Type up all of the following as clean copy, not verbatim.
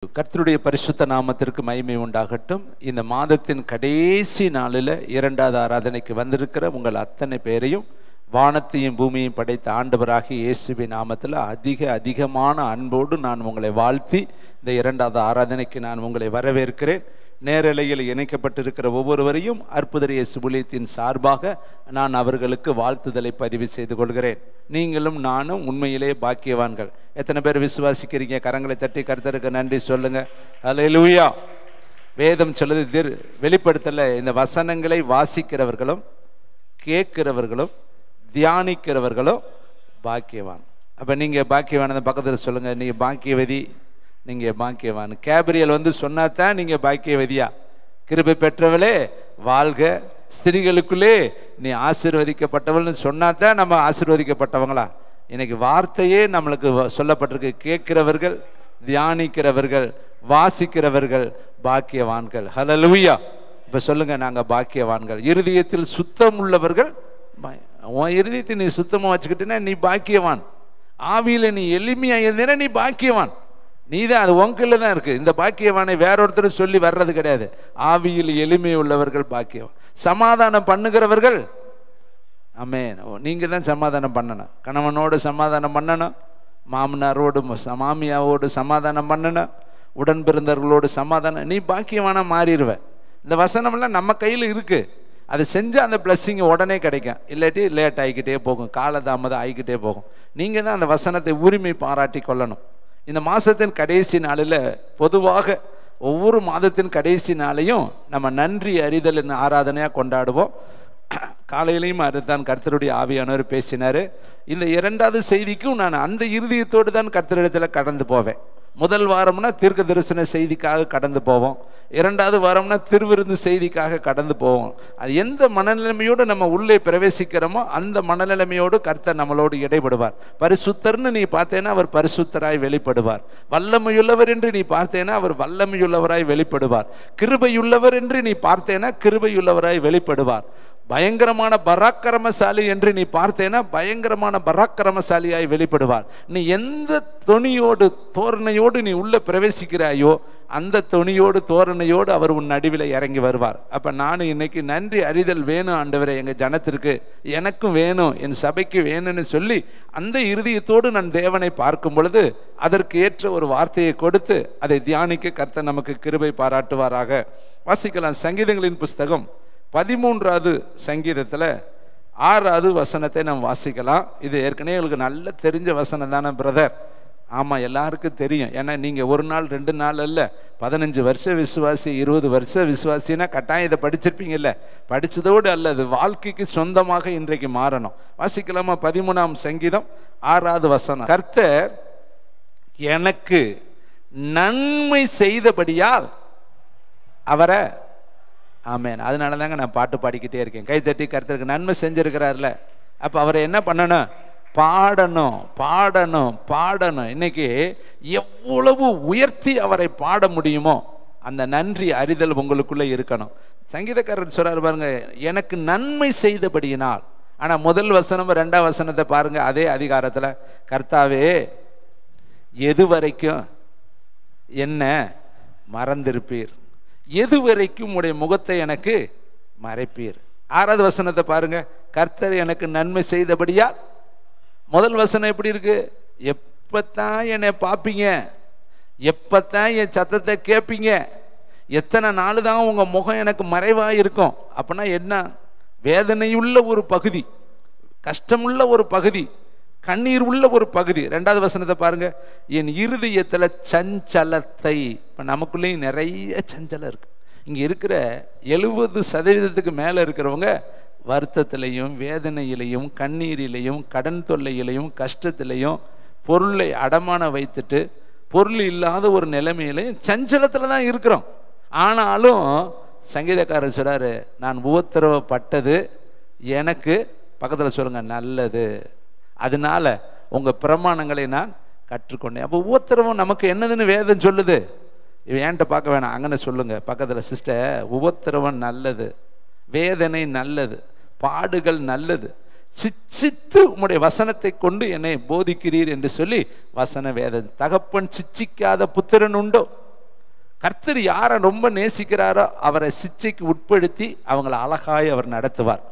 கர்த்தருடைய பரிசுத்த நாமத்திற்கு மகிமை உண்டாகட்டும். இந்த மாதத்தின் கடைசி நாளில் இரண்டாவது ஆராதனைக்கு வந்திருக்கிற உங்கள் அத்தனை பேரையும் வானத்தையும் பூமியையும் படைத்த ஆண்டவராகிய இயேசுவின் நாமத்தில் அதிகமான அன்போடு நான் உங்களை வாழ்த்தி இந்த இரண்டாவது ஆராதனைக்கு நான் உங்களை வரவேற்கிறேன். நேரலையில் இணைக்கப்பட்டிருக்கிற ஒவ்வொருவரையும் அற்புதர் இயேசு ஊழியத்தின் சார்பாக நான் அவர்களுக்கு வாழ்த்துதலை பதிவு செய்து கொள்கிறேன். நீங்களும் நானும் உண்மையிலே பாக்கியவான்கள். எத்தனை பேர் விசுவாசிக்கிறீங்க? கரங்களை தட்டி கர்த்தருக்கு நன்றி சொல்லுங்க. அல்லேலூயா. வேதம் சொல்லுது, வெளிப்படுத்தல இந்த வசனங்களை வாசிக்கிறவர்களும் கேட்கிறவர்களும் தியானிக்கிறவர்களும் பாக்கியவான். அப்ப நீங்க பாக்கியவான பக்கத்தில் சொல்லுங்க, நீங்க பாக்கியவதி, நீங்க பாக்கியவான். கேப்ரியல் வந்து சொன்னாதான் நீங்க பாக்கியவதியா. கிருபை பெற்றவளே வாழ்க, ஸ்திரீகளுக்குள்ளே நீ ஆசீர்வதிக்கப்பட்டவள்னு சொன்னாதான் நம்ம ஆசீர்வதிக்கப்பட்டவங்களா? இன்னைக்கு வார்த்தையே நம்மளுக்கு சொல்லப்பட்டிருக்கு. கேட்கிறவர்கள், தியானிக்கிறவர்கள், வாசிக்கிறவர்கள் பாக்கியவான்கள். ஹல்லேலூயா. இப்ப சொல்லுங்க, நாங்க பாக்கியவான்கள். இருதயத்தில் சுத்தம் உள்ளவர்கள். உன் இருதயத்தை நீ சுத்தமா வச்சுக்கிட்டேன்னா நீ பாக்கியவான். ஆவியில நீ எளிமையா இருந்தேன்னா நீ பாக்கியவான். நீ தான், அது உங்கள்ல தான் இருக்கு. இந்த பாக்கியவானை வேற ஒருத்தர் சொல்லி வர்றது கிடையாது. ஆவியில் எளிமை உள்ளவர்கள் பாக்கியவான். சமாதானம் பண்ணுகிறவர்கள், ஆமென். நீங்க தான் சமாதானம் பண்ணணும். கணவனோடு சமாதானம் பண்ணணும், மாமனாரோடு மாமியாவோடு சமாதானம் பண்ணணும், உடன் பிறந்தவர்களோடு சமாதானம். நீ பாக்கியவானா மாறிடுவ. இந்த வசனம்லாம் நம்ம கையில் இருக்கு. அதை செஞ்சால் அந்த பிளஸ்ஸிங் உடனே கிடைக்கும். இல்லாட்டி லேட் ஆகிக்கிட்டே போகும், காலதாமதம் ஆகிக்கிட்டே போகும். நீங்கள் தான் அந்த வசனத்தை உரிமை பாராட்டி கொள்ளணும். இந்த மாதத்தின் கடைசி நாளில் பொதுவாக ஒவ்வொரு மாதத்தின் கடைசி நாளையும் நம்ம நன்றி அறிதல் ஆராதனையாக கொண்டாடுவோம். காலையிலையும் அதுதான் கர்த்தருடைய ஆவியானவர் பேசினார். இந்த இரண்டாவது செய்திக்கும் நான் அந்த இருதயத்தோடு தான் கர்த்தரிடத்தில் கடந்து போவேன். முதல் வாரம்னா தீர்க்க தரிசன செய்திக்காக கடந்து போவோம். இரண்டாவது வாரம்னா திருவிருந்து செய்திக்காக கடந்து போவோம். அது எந்த மனநிலைமையோடு நம்ம உள்ளே பிரவேசிக்கிறோமோ அந்த மனநிலைமையோடு கர்த்தர் நம்மளோடு இடைபடுவார். பரிசுத்தர்னு நீ பார்த்தேன்னா அவர் பரிசுத்தராய் வெளிப்படுவார். வல்லமையுள்ளவர் என்று நீ பார்த்தேன்னா அவர் வல்லமையுள்ளவராய் வெளிப்படுவார். கிருபையுள்ளவர் என்று நீ பார்த்தேன்னா கிருபையுள்ளவராய் வெளிப்படுவார். பயங்கரமான பராக்கிரமசாலி என்று நீ பார்த்தேன்னா பயங்கரமான பராக்கிரமசாலியாய் வெளிப்படுவார். நீ எந்த தொனியோடு தோரணையோடு நீ உள்ள பிரவேசிக்கிறாயோ அந்த தொனியோடு தோரணையோடு அவர் உன் நடுவில் இறங்கி வருவார். அப்ப நான் இன்னைக்கு நன்றி அறிதல் வேணும் ஆண்டவரே, எங்க ஜனத்திற்கு எனக்கும் வேணும், என் சபைக்கு வேணும்னு சொல்லி அந்த இருதயத்தோடு நான் தேவனை பார்க்கும் பொழுது அதற்கு ஏற்ற ஒரு வார்த்தையை கொடுத்து அதை தியானிக்க கர்த்தர் நமக்கு கிருபை பாராட்டுவாராக. வாசிக்கலாம். சங்கீதங்களின் புஸ்தகம் 13வது சங்கீதத்தில் 6வது வசனத்தை நம்ம வாசிக்கலாம். இது ஏற்கனவே உங்களுக்கு நல்ல தெரிஞ்ச வசனம் தானே பிரதர்? ஆமாம், எல்லாருக்கும் தெரியும். ஏன்னா நீங்கள் ஒரு நாள் 2 நாள் அல்ல, 15 வருஷ விசுவாசி, 20 வருஷ விசுவாசினா கட்டாயம் இதை படிச்சிருப்பீங்கல்ல. படித்ததோடு அல்ல, அது வாழ்க்கைக்கு சொந்தமாக இன்றைக்கு மாறணும். வாசிக்கலாமா? 13ஆம் சங்கீதம் 6வது வசனம். கர்த்தர் எனக்கு நன்மை செய்தபடியால் அவரை, ஆமென். அதனால தாங்க நான் பாட்டு பாடிக்கிட்டே இருக்கேன். கைத்தட்டி கர்த்தருக்கு நன்மை செஞ்சிருக்கிறார்ல. அப்போ அவரை என்ன பண்ணணும்? பாடணும், பாடணும், பாடணும். இன்னைக்கு எவ்வளவு உயர்த்தி அவரை பாட முடியுமோ அந்த நன்றி அறிதல் உங்களுக்குள்ள இருக்கணும். சங்கீதக்காரர் சொல்றாரு பாருங்க, எனக்கு நன்மை செய்தபடியினால். ஆனா முதல் வசனம் 2ஆம் வசனத்தை பாருங்க. அதே அதிகாரத்துல, கர்த்தாவே எது வரைக்கும் என்ன மறந்திருப்பீர், எது வரைக்கும் உடைய முகத்தை எனக்கு மறைப்பீர். 6வது வசனத்தை பாருங்க. கர்த்தர் எனக்கு நன்மை செய்தபடியா. முதல் வசனம் எப்படி இருக்கு? எப்பத்தான் என்னை பார்ப்பீங்க, எப்பத்தான் என் சத்தத்தை கேட்பீங்க, எத்தனை நாள் தான் உங்க முகம் எனக்கு மறைவா இருக்கும். அப்படின்னா என்ன? வேதனையுள்ள ஒரு பகுதி, கஷ்டமுள்ள ஒரு பகுதி, கண்ணீர் உள்ள ஒரு பகுதி. 2வது வசனத்தை பாருங்க. என் இருதயத்துல சஞ்சலத்தை. இப்ப நமக்குள்ளேயும் நிறைய சஞ்சலம் இருக்கு. இங்க இருக்கிற 70% மேல இருக்கிறவங்க வருத்தத்திலையும் வேதனையிலையும் கண்ணீரிலையும் கடன் தொல்லையிலையும் கஷ்டத்திலையும் பொருளை அடமான வைத்துட்டு பொருள் இல்லாத ஒரு நிலைமையிலையும் சஞ்சலத்துல தான் இருக்கிறோம். ஆனாலும் சங்கீதக்காரர் சொல்றாரு, நான் உபத்திரவப்பட்டது எனக்கு, பக்கத்துல சொல்லுங்க, நல்லது. அதனால உங்க பிரமாணங்களை நான் கற்றுக்கொண்டேன். அப்போ உபத்திரவம் நமக்கு என்னதுன்னு வேதம் சொல்லுது. ஏன்ட்ட பார்க்க வேணாம், அங்கன்னு சொல்லுங்க பக்கத்துல. சிஸ்டர், உபத்திரவம் நல்லது, வேதனை நல்லது, பாடுகள் நல்லது. சிச்சித்து உம்முடைய வசனத்தை கொண்டு என்னை போதிக்கிறீர் என்று சொல்லி வசன வேதம். தகப்பன் சிச்சிக்காத புத்திரன் உண்டோ? கர்த்தர் யாரை ரொம்ப நேசிக்கிறாரோ அவரை சிச்சைக்கு உட்படுத்தி அவங்கள அழகாய் அவர் நடத்துவார்.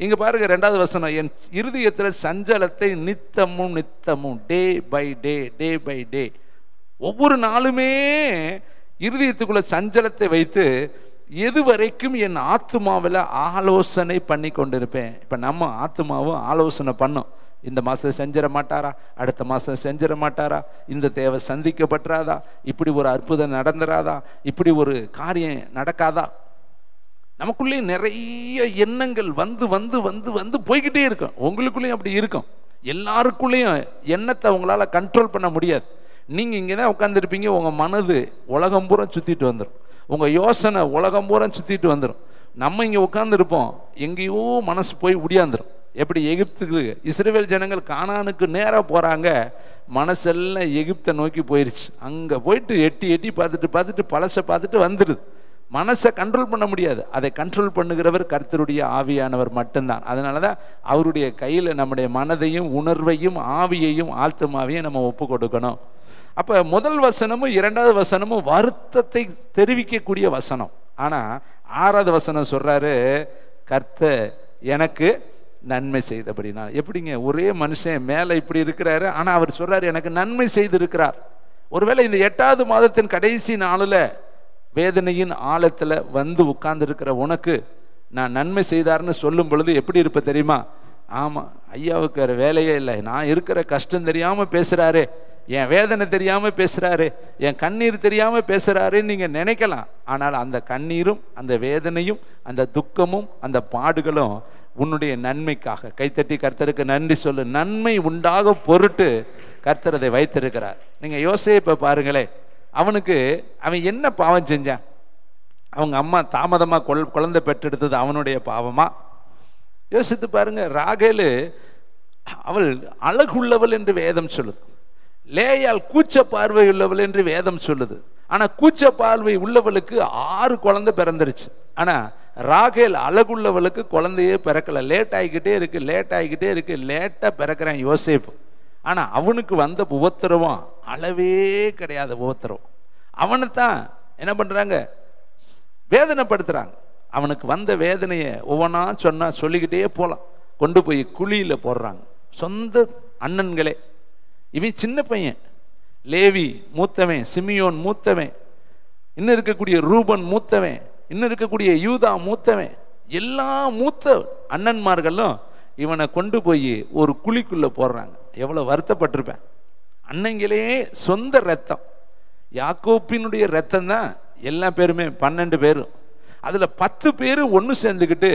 இங்க பாருங்க 2வது வசனம், என் இருதயத்தில் சஞ்சலத்தை நித்தமும் நித்தமும், day by day, day by day, ஒவ்வொரு நாளுமே இருதயத்துக்குள்ள சஞ்சலத்தை வைத்து எது வரைக்கும் என் ஆத்துமாவில் ஆலோசனை பண்ணி கொண்டிருப்பேன். இப்போ நம்ம ஆத்துமாவும் ஆலோசனை பண்ணோம். இந்த மாதம் செஞ்சிட மாட்டாரா, அடுத்த மாதம் செஞ்சிட மாட்டாரா, இந்த தேவை சந்திக்கப்பட்டுறாதா, இப்படி ஒரு அற்புதம் நடந்துராதா, இப்படி ஒரு காரியம் நடக்காதா. நமக்குள்ளே நிறைய எண்ணங்கள் வந்து வந்து வந்து வந்து போய்கிட்டே இருக்கும். உங்களுக்குள்ளேயும் அப்படி இருக்கும். எல்லாருக்குள்ளேயும் எண்ணத்தை அவங்களால கண்ட்ரோல் பண்ண முடியாது. நீங்கள் இங்கே தான் உட்காந்துருப்பீங்க, உங்கள் மனது உலகம் பூரா சுற்றிட்டு வந்துடும், உங்கள் யோசனை உலகம் பூரா சுற்றிட்டு வந்துடும். நம்ம இங்கே உட்காந்துருப்போம், எங்கேயோ மனசு போய் உடியாந்துடும். எப்படி எகிப்துக்கு இஸ்ரவேல் ஜனங்கள் கானானுக்கு நேராக போகிறாங்க, மனசெல்லாம் எகிப்தை நோக்கி போயிடுச்சு. அங்கே போயிட்டு எட்டி எட்டி பார்த்துட்டு பார்த்துட்டு பழசை பார்த்துட்டு வந்துடுது. மனசை கண்ட்ரோல் பண்ண முடியாது. அதை கண்ட்ரோல் பண்ணுகிறவர் கர்த்தருடைய ஆவியானவர் மட்டும்தான். அதனால தான் அவருடைய கையில் நம்முடைய மனதையும் உணர்வையும் ஆவியையும் ஆத்மாவையும் நம்ம ஒப்பு கொடுக்கணும். அப்போ முதல் வசனமும் 2வது வசனமும் வருத்தத்தை தெரிவிக்கக்கூடிய வசனம். ஆனால் 6வது வசனம் சொல்றாரு, கர்த்தர் எனக்கு நன்மை செய்தபடினா. எப்படிங்க, ஒரே மனுஷன் மேலே இப்படி இருக்கிறாரு, ஆனால் அவர் சொல்றாரு எனக்கு நன்மை செய்திருக்கிறார். ஒருவேளை இந்த 8வது மாதத்தின் கடைசி நாளில் வேதனையின் ஆழத்தில் வந்து உட்கார்ந்து இருக்கிற உனக்கு நான் நன்மை செய்தார்னு சொல்லும் பொழுது எப்படி இருப்ப தெரியுமா? ஆமாம், ஐயாவுக்கு வேறு வேலையே இல்லை, நான் இருக்கிற கஷ்டம் தெரியாமல் பேசுகிறாரு, என் வேதனை தெரியாமல் பேசுகிறாரு, என் கண்ணீர் தெரியாமல் பேசுகிறாருன்னு நீங்கள் நினைக்கலாம். ஆனால் அந்த கண்ணீரும் அந்த வேதனையும் அந்த துக்கமும் அந்த பாடுகளும் உன்னுடைய நன்மைக்காக. கைத்தட்டி கர்த்தருக்கு நன்றி சொல்லு. நன்மை உண்டாக பொருட்டு கர்த்தர் அதை வைத்திருக்கிறார். நீங்கள் யோசேப்பை பாருங்களே, அவன் என்ன பாவம் செஞ்சான்? அவங்க அம்மா தாமதமாக குழந்தை பெற்றெடுத்தது அவனுடைய பாவமா? யோசித்து பாருங்க. ராகேலு அவள் அழகுள்ளவள் என்று வேதம் சொல்லுது, லேயால் கூச்ச பார்வை உள்ளவள் என்று வேதம் சொல்லுது. ஆனா கூச்ச பார்வை உள்ளவளுக்கு 6 குழந்தை பிறந்துருச்சு. ஆனா ராகேல் அழகுள்ளவளுக்கு குழந்தையே பிறக்கல. லேட் ஆகிக்கிட்டே இருக்கு, லேட்டா பிறக்கிறான் யோசேப்பு. ஆனா அவனுக்கு வந்த உபத்திரவம் அளவே கிடையாது. உபத்திரவம் அவனைத்தான் என்ன பண்றாங்க, வேதனைப்படுத்துறாங்க. அவனுக்கு வந்த வேதனையை ஒவ்வொன்றா சொல்லிக்கிட்டே போலாம். கொண்டு போய் குழியில போடுறாங்க. சொந்த அண்ணன்களே, இவன் சின்ன பையன், லேவி மூத்தவன், சிமியோன் மூத்தவன், இன்னும் இருக்கக்கூடிய ரூபன் மூத்தவன், இன்னும் இருக்கக்கூடிய யூதா மூத்தவன், எல்லா மூத்த அண்ணன்மார்களும் இவனை கொண்டு போய் ஒரு குழிக்குள்ள போடுறாங்க. எவ்வளவு வருத்தப்பட்டிருப்பேன். அண்ணங்களே சொந்த ரத்தம், யாக்கோப்பினுடைய ரத்தம் தான் எல்லா பேருமே, 12 பேரும். அதுல 10 பேர் ஒன்று சேர்ந்துக்கிட்டு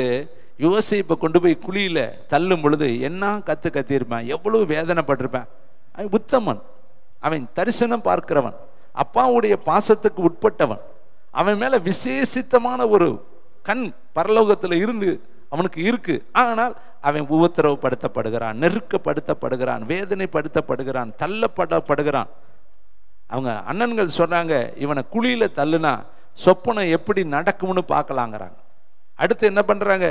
யோசேப்பை கொண்டு போய் குழியில தள்ளும் பொழுது என்ன கத்திருப்பான், எவ்வளவு வேதனைப்பட்டிருப்பேன். அவன் உத்தமன், அவன் தரிசனம் பார்க்கிறவன், அப்பாவுடைய பாசத்துக்கு உட்பட்டவன், அவன் மேல விசேஷித்தமான ஒரு கண் பரலோகத்தில் இருந்து அவனுக்கு இருக்கு. ஆனால் அவன் உபத்திரவப்படுத்தப்படுகிறான், நெருக்கப்படுத்தப்படுகிறான், வேதனைப்படுத்தப்படுகிறான், தள்ளப்படப்படுகிறான். அவங்க அண்ணன்கள் சொல்றாங்க, இவனை குழியில தள்ளுனா சொப்பனம் எப்படி நடக்கும்னு பார்க்கலாங்கிறாங்க. அடுத்து என்ன பண்றாங்க,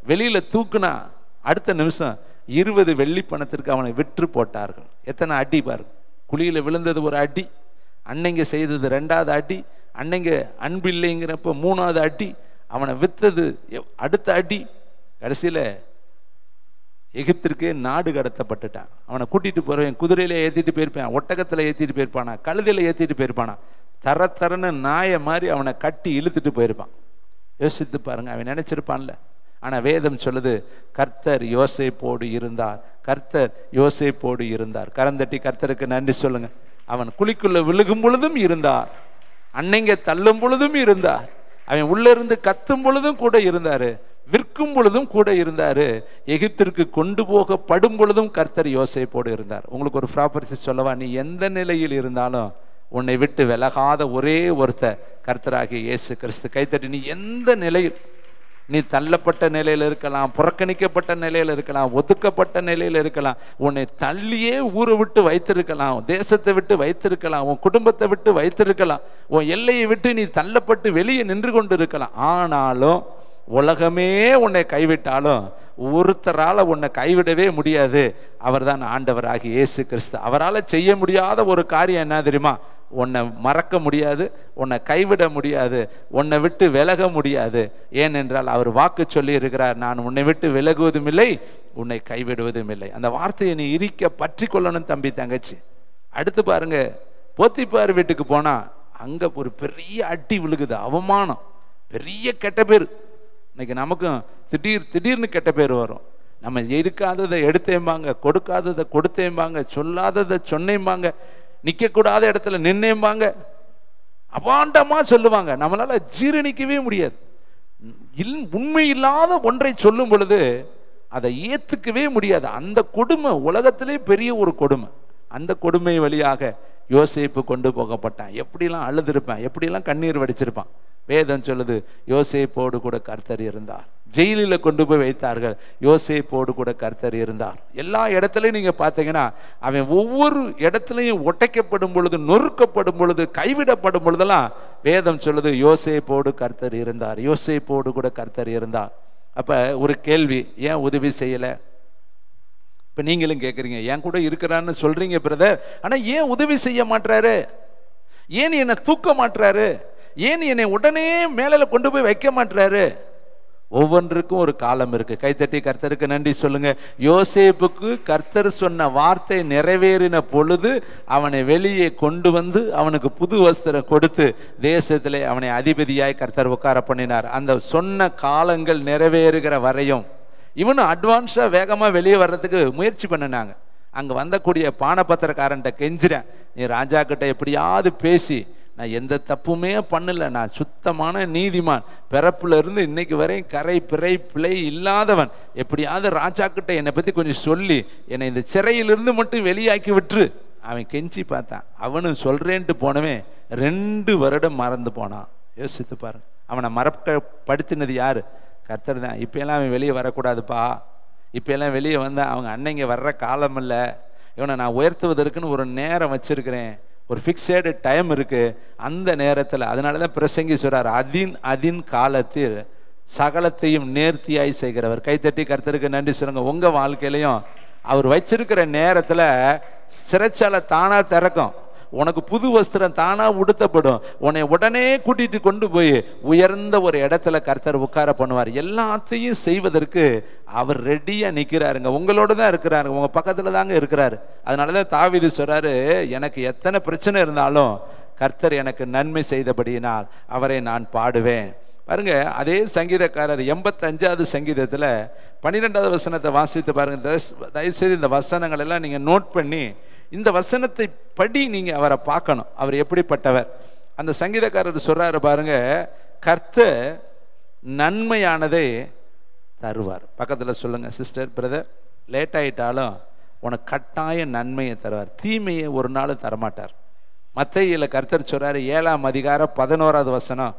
வெளியில தூக்குனா அடுத்த நிமிஷம் 20 வெள்ளி பணத்திற்கு அவனை விற்று போட்டார்கள். எத்தனை அடி பாருங்க. குழியில விழுந்தது ஒரு அடி, அன்னைங்க செய்தது 2வது அடி, அன்னைங்க அன்பு இல்லைங்கிறப்ப 3வது அடி, அவனை வித்தது அடுத்த அடி. கடைசியில எகிப்திற்கே நாடு கடத்தப்பட்டுட்டான். அவனை கூட்டிட்டு போறவன் குதிரையில ஏத்திட்டு போயிருப்பான், ஒட்டகத்துல ஏத்திட்டு போயிருப்பானா, கழுதையில ஏத்திட்டு போயிருப்பானா, தரன்னு நாயை மாதிரி அவனை கட்டி இழுத்துட்டு போயிருப்பான். யோசித்து பாருங்க, அவன் நினைச்சிருப்பான்ல. ஆனா வேதம் சொல்லுது, கர்த்தர் யோசேப்போடு இருந்தார், கர்த்தர் யோசேப்போடு இருந்தார். கரந்தட்டி கர்த்தருக்கு நன்றி சொல்லுங்க. அவன் குழிக்குள்ள விழுகும் பொழுதும் இருந்தார், அன்னைங்க தள்ளும் பொழுதும் இருந்தார், அவன் உள்ள இருந்து கத்தும் பொழுதும் கூட இருந்தாரு, விற்கும் பொழுதும் கூட இருந்தாரு, எகிப்திற்கு கொண்டு போகப்படும் பொழுதும் கர்த்தர் யோசேப்போடு இருந்தார். உங்களுக்கு ஒரு ப்ராப்பர்ட்டி சொல்லவா, நீ எந்த நிலையில் இருந்தாலும் உன்னை விட்டு விலகாத ஒரே ஒருத்தர் கர்த்தராகிய இயேசு கிறிஸ்து. கைத்தட்டி, நீ எந்த நிலையில், நீ தள்ளப்பட்ட நிலையில் இருக்கலாம், புறக்கணிக்கப்பட்ட நிலையில் இருக்கலாம், ஒதுக்கப்பட்ட நிலையில் இருக்கலாம், உன்னை தள்ளியே ஊரை விட்டு வைத்திருக்கலாம், தேசத்தை விட்டு வைத்திருக்கலாம், உன் குடும்பத்தை விட்டு வைத்திருக்கலாம், உன் எல்லையை விட்டு நீ தள்ளப்பட்டு வெளியே நின்று கொண்டு இருக்கலாம். ஆனாலும் உலகமே உன்னை கைவிட்டாலும் ஒருத்தரால் உன்னை கைவிடவே முடியாது. அவர் தான் ஆண்டவராகிய இயேசு கிறிஸ்து. அவரால் செய்ய முடியாத ஒரு காரியம் என்ன தெரியுமா? உன்னை மறக்க முடியாது, உன்னை கைவிட முடியாது, உன்னை விட்டு விலக முடியாது. ஏனென்றால் அவர் வாக்கு சொல்லி இருக்கிறார், நான் உன்னை விட்டு விலகுவதும் இல்லை, உன்னை கைவிடுவதும் இல்லை. அந்த வார்த்தையை நீ இறுக்க பற்றி கொள்ளணும் தம்பி தங்கச்சி. அடுத்து பாருங்க, போத்திபார் வீட்டுக்கு போனா அங்க ஒரு பெரிய அடி விழுகுது, அவமானம், பெரிய கெட்ட பேர். இன்னைக்கு நமக்கும் திடீர்னு கெட்ட பேர் வரும். நம்ம இருக்காததை எடுத்தேம்பாங்க, கொடுக்காததை கொடுத்தேம்பாங்க, சொல்லாததை சொன்னேம்பாங்க, நிற்கக்கூடாத இடத்துல நின்னேம்பாங்க, அபாண்டமா சொல்லுவாங்க. நம்மளால ஜீரணிக்கவே முடியாது. உண்மை இல்லாத ஒன்றை சொல்லும் பொழுது அதை ஏத்துக்கவே முடியாது. அந்த கொடுமை உலகத்திலே பெரிய ஒரு கொடுமை. அந்த கொடுமை வழியாக யோசேப்பு கொண்டு போகப்பட்டான். எப்படிலாம் அழுதுருப்பான், எப்படிலாம் கண்ணீர் வடிச்சிருப்பான். வேதம் சொல்லுது, யோசேப்போடு கூட கர்த்தர் இருந்தார். ஜெயிலில் கொண்டு போய் வைத்தார்கள், யோசேப்போடு கூட கர்த்தர் இருந்தார். எல்லா இடத்துலையும் நீங்க பார்த்தீங்கன்னா அவன் ஒவ்வொரு இடத்துலையும் ஒட்டைக்கப்படும் பொழுது, நொறுக்கப்படும் பொழுது, கைவிடப்படும் பொழுதெல்லாம் வேதம் சொல்லுது, யோசேப்போடு கர்த்தர் இருந்தார், யோசேப்போடு கூட கர்த்தர் இருந்தார். அப்ப ஒரு கேள்வி, ஏன் உதவி செய்யல? இப்ப நீங்களும் கேட்குறீங்க, என் கூட இருக்கிறான்னு சொல்றீங்க பிரதர், ஆனா ஏன் உதவி செய்ய மாட்டாரு? ஏன் என்னை தூக்க மாட்டாரு? ஏன் என்னை உடனே மேல கொண்டு போய் வைக்க மாட்டாரு? ஒவ்வொன்றுக்கும் ஒரு காலம் இருக்கு. கைத்தட்டி கர்த்தருக்கு நன்றி சொல்லுங்க. யோசேப்புக்கு கர்த்தர் சொன்ன வார்த்தை நிறைவேறின பொழுது அவனை வெளியே கொண்டு வந்து அவனுக்கு புது வஸ்திரம் கொடுத்து தேசத்திலே அவனை அதிபதியாய் கர்த்தர் உட்கார பண்ணினார். அந்த சொன்ன காலங்கள் நிறைவேறுகிற வரையும் இவனும் அட்வான்ஸா வேகமா வெளியே வர்றதுக்கு முயற்சி பண்ணினாங்க. அங்க வந்தக்கூடிய பானபத்திரக்காரன்ட்ட கெஞ்சிறேன், நீ ராஜா கிட்ட எப்படியாவது பேசி, நான் எந்த தப்புமே பண்ணல, நான் சுத்தமான நீதிமான், பிறப்புல இருந்து இன்னைக்கு வரையும் கரை பிறை பிழை இல்லாதவன், எப்படியாவது ராஜா கிட்ட என்னை பத்தி கொஞ்சம் சொல்லி என்னை இந்த சிறையிலிருந்து மட்டும் வெளியாக்கி விட்டுரு. அவன் கெஞ்சி பார்த்தான். அவனும் சொல்றேன்ட்டு போனவன் 2 வருடம் மறந்து போனான். யோசித்து பாருங்க, அவனை மறக்கப்படுத்தினது யாரு? கர்த்தர் தான். இப்ப எல்லாம் அவன் வெளியே வரக்கூடாதுப்பா, இப்ப எல்லாம் வெளியே வந்தா அவங்க அன்னைங்க வர்ற காலம் இல்ல, இவனை நான் உயர்த்துவதற்குன்னு ஒரு நேரம் வச்சிருக்கிறேன், ஒரு ஃபிக்ஸடு டைம் இருக்கு. அந்த நேரத்தில் அதனாலதான் பிரசங்கி சொல்றார், அதின் காலத்தில் சகலத்தையும் நேர்த்தியாய் செய்கிறவர். கைத்தட்டி கர்த்தருக்கு நன்றி சொல்லுங்க. உங்க வாழ்க்கையிலையும் அவர் வச்சிருக்கிற நேரத்துல சிறைச்சாலை தானா திறக்கும், உனக்கு புது வஸ்திரம் தானா உடுத்தப்படும், உன்னை உடனே கூட்டிட்டு கொண்டு போய் உயர்ந்த ஒரு இடத்துல கர்த்தர் உட்கார பண்ணுவார். எல்லாத்தையும் செய்வதற்கு அவர் ரெடியா நிக்கிறாருங்க. உங்களோட தான் இருக்கிறாரு, உங்க பக்கத்துல தாங்க இருக்கிறாரு. அதனாலதான் தாவீது சொல்றாரு, எனக்கு எத்தனை பிரச்சனை இருந்தாலும் கர்த்தர் எனக்கு நன்மை செய்தபடியினால் அவரை நான் பாடுவேன். பாருங்க, அதே சங்கீதக்காரர் 85வது சங்கீதத்துல 12வது வசனத்தை வாசித்து பாருங்க. தயவுசெய்து இந்த வசனங்கள் எல்லாம் நீங்க நோட் பண்ணி இந்த வசனத்தை படி நீங்க அவரை பார்க்கணும், அவர் எப்படிப்பட்டவர். அந்த சங்கீதக்காரர் சொல்றாரு பாருங்க, கர்த்தர் நன்மையானதை தருவார். பக்கத்துல சொல்லுங்க, சிஸ்டர் பிரதர், லேட் ஆயிட்டாலும் உனக்கு கட்டாய நன்மையை தருவார், தீமையை ஒரு நாள் தரமாட்டார். மத்தேயுல கர்த்தர் சொல்றாரு 7ஆம் அதிகாரம் 11வது வசனம்.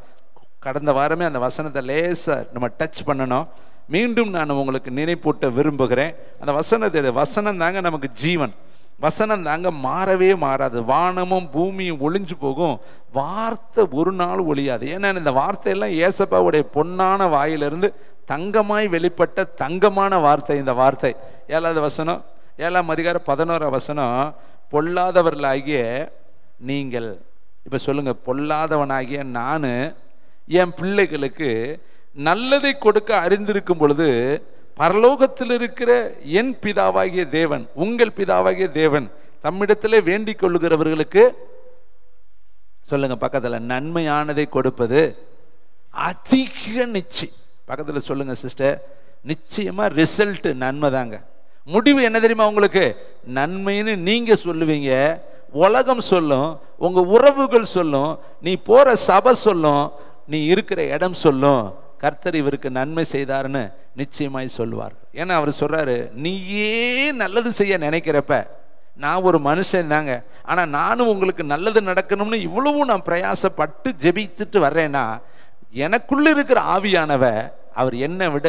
கடந்த வாரமே அந்த வசனத்தை லேசா நம்ம டச் பண்ணணும். மீண்டும் நான் உங்களுக்கு நினைப்பூட்ட விரும்புகிறேன். அந்த வசனம் தாங்க நமக்கு ஜீவன், வசனம் தாங்க மாறவே மாறாது. வானமும் பூமியும் ஒளிஞ்சு போகும், வார்த்தை ஒரு நாள் ஒழியாது. ஏன்னா இந்த வார்த்தையெல்லாம் ஏசப்பாவுடைய பொன்னான வாயிலிருந்து தங்கமாய் வெளிப்பட்ட தங்கமான வார்த்தை இந்த வார்த்தை. 7வது வசனம், 7ஆம் அதிகாரம் 11ஆம் வசனம், பொல்லாதவர்களாகிய நீங்கள், இப்ப சொல்லுங்க, பொல்லாதவனாகிய நான் என் பிள்ளைகளுக்கு நல்லதை கொடுக்க அறிந்திருக்கும் பொழுது பரலோகத்தில் இருக்கிற என் பிதாவாகிய தேவன், உங்கள் பிதாவாகிய தேவன் தம்மிடத்திலே வேண்டிக் கொள்ளுகிறவர்களுக்கு, சொல்லுங்க பக்கத்துல, நன்மையானதை கொடுப்பது அதிக நிச்சயம். பக்கத்துல சொல்லுங்க சிஸ்டர், நிச்சயமா ரிசல்ட் நன்மை தாங்க. முடிவு என்ன தெரியுமா உங்களுக்கு? நன்மைன்னு நீங்க சொல்லுவீங்க, உலகம் சொல்லும், உங்க உறவுகள் சொல்லும், நீ போற சபை சொல்லும், நீ இருக்கிற இடம் சொல்லும், கர்த்தர் இவருக்கு நன்மை செய்தார்னு நிச்சயமாய் சொல்வார். ஏன்னா அவர் சொல்றாரு, நீயே நல்லது செய்ய நினைக்கிறப்ப, நான் ஒரு மனுஷன் தாங்க, ஆனா நானும் உங்களுக்கு நல்லது நடக்கணும்னு இவ்வளவும் நான் பிரயாசப்பட்டு ஜெபித்துட்டு வர்றேன்னா, எனக்குள்ள இருக்கிற ஆவியானவ அவர் என்னை விட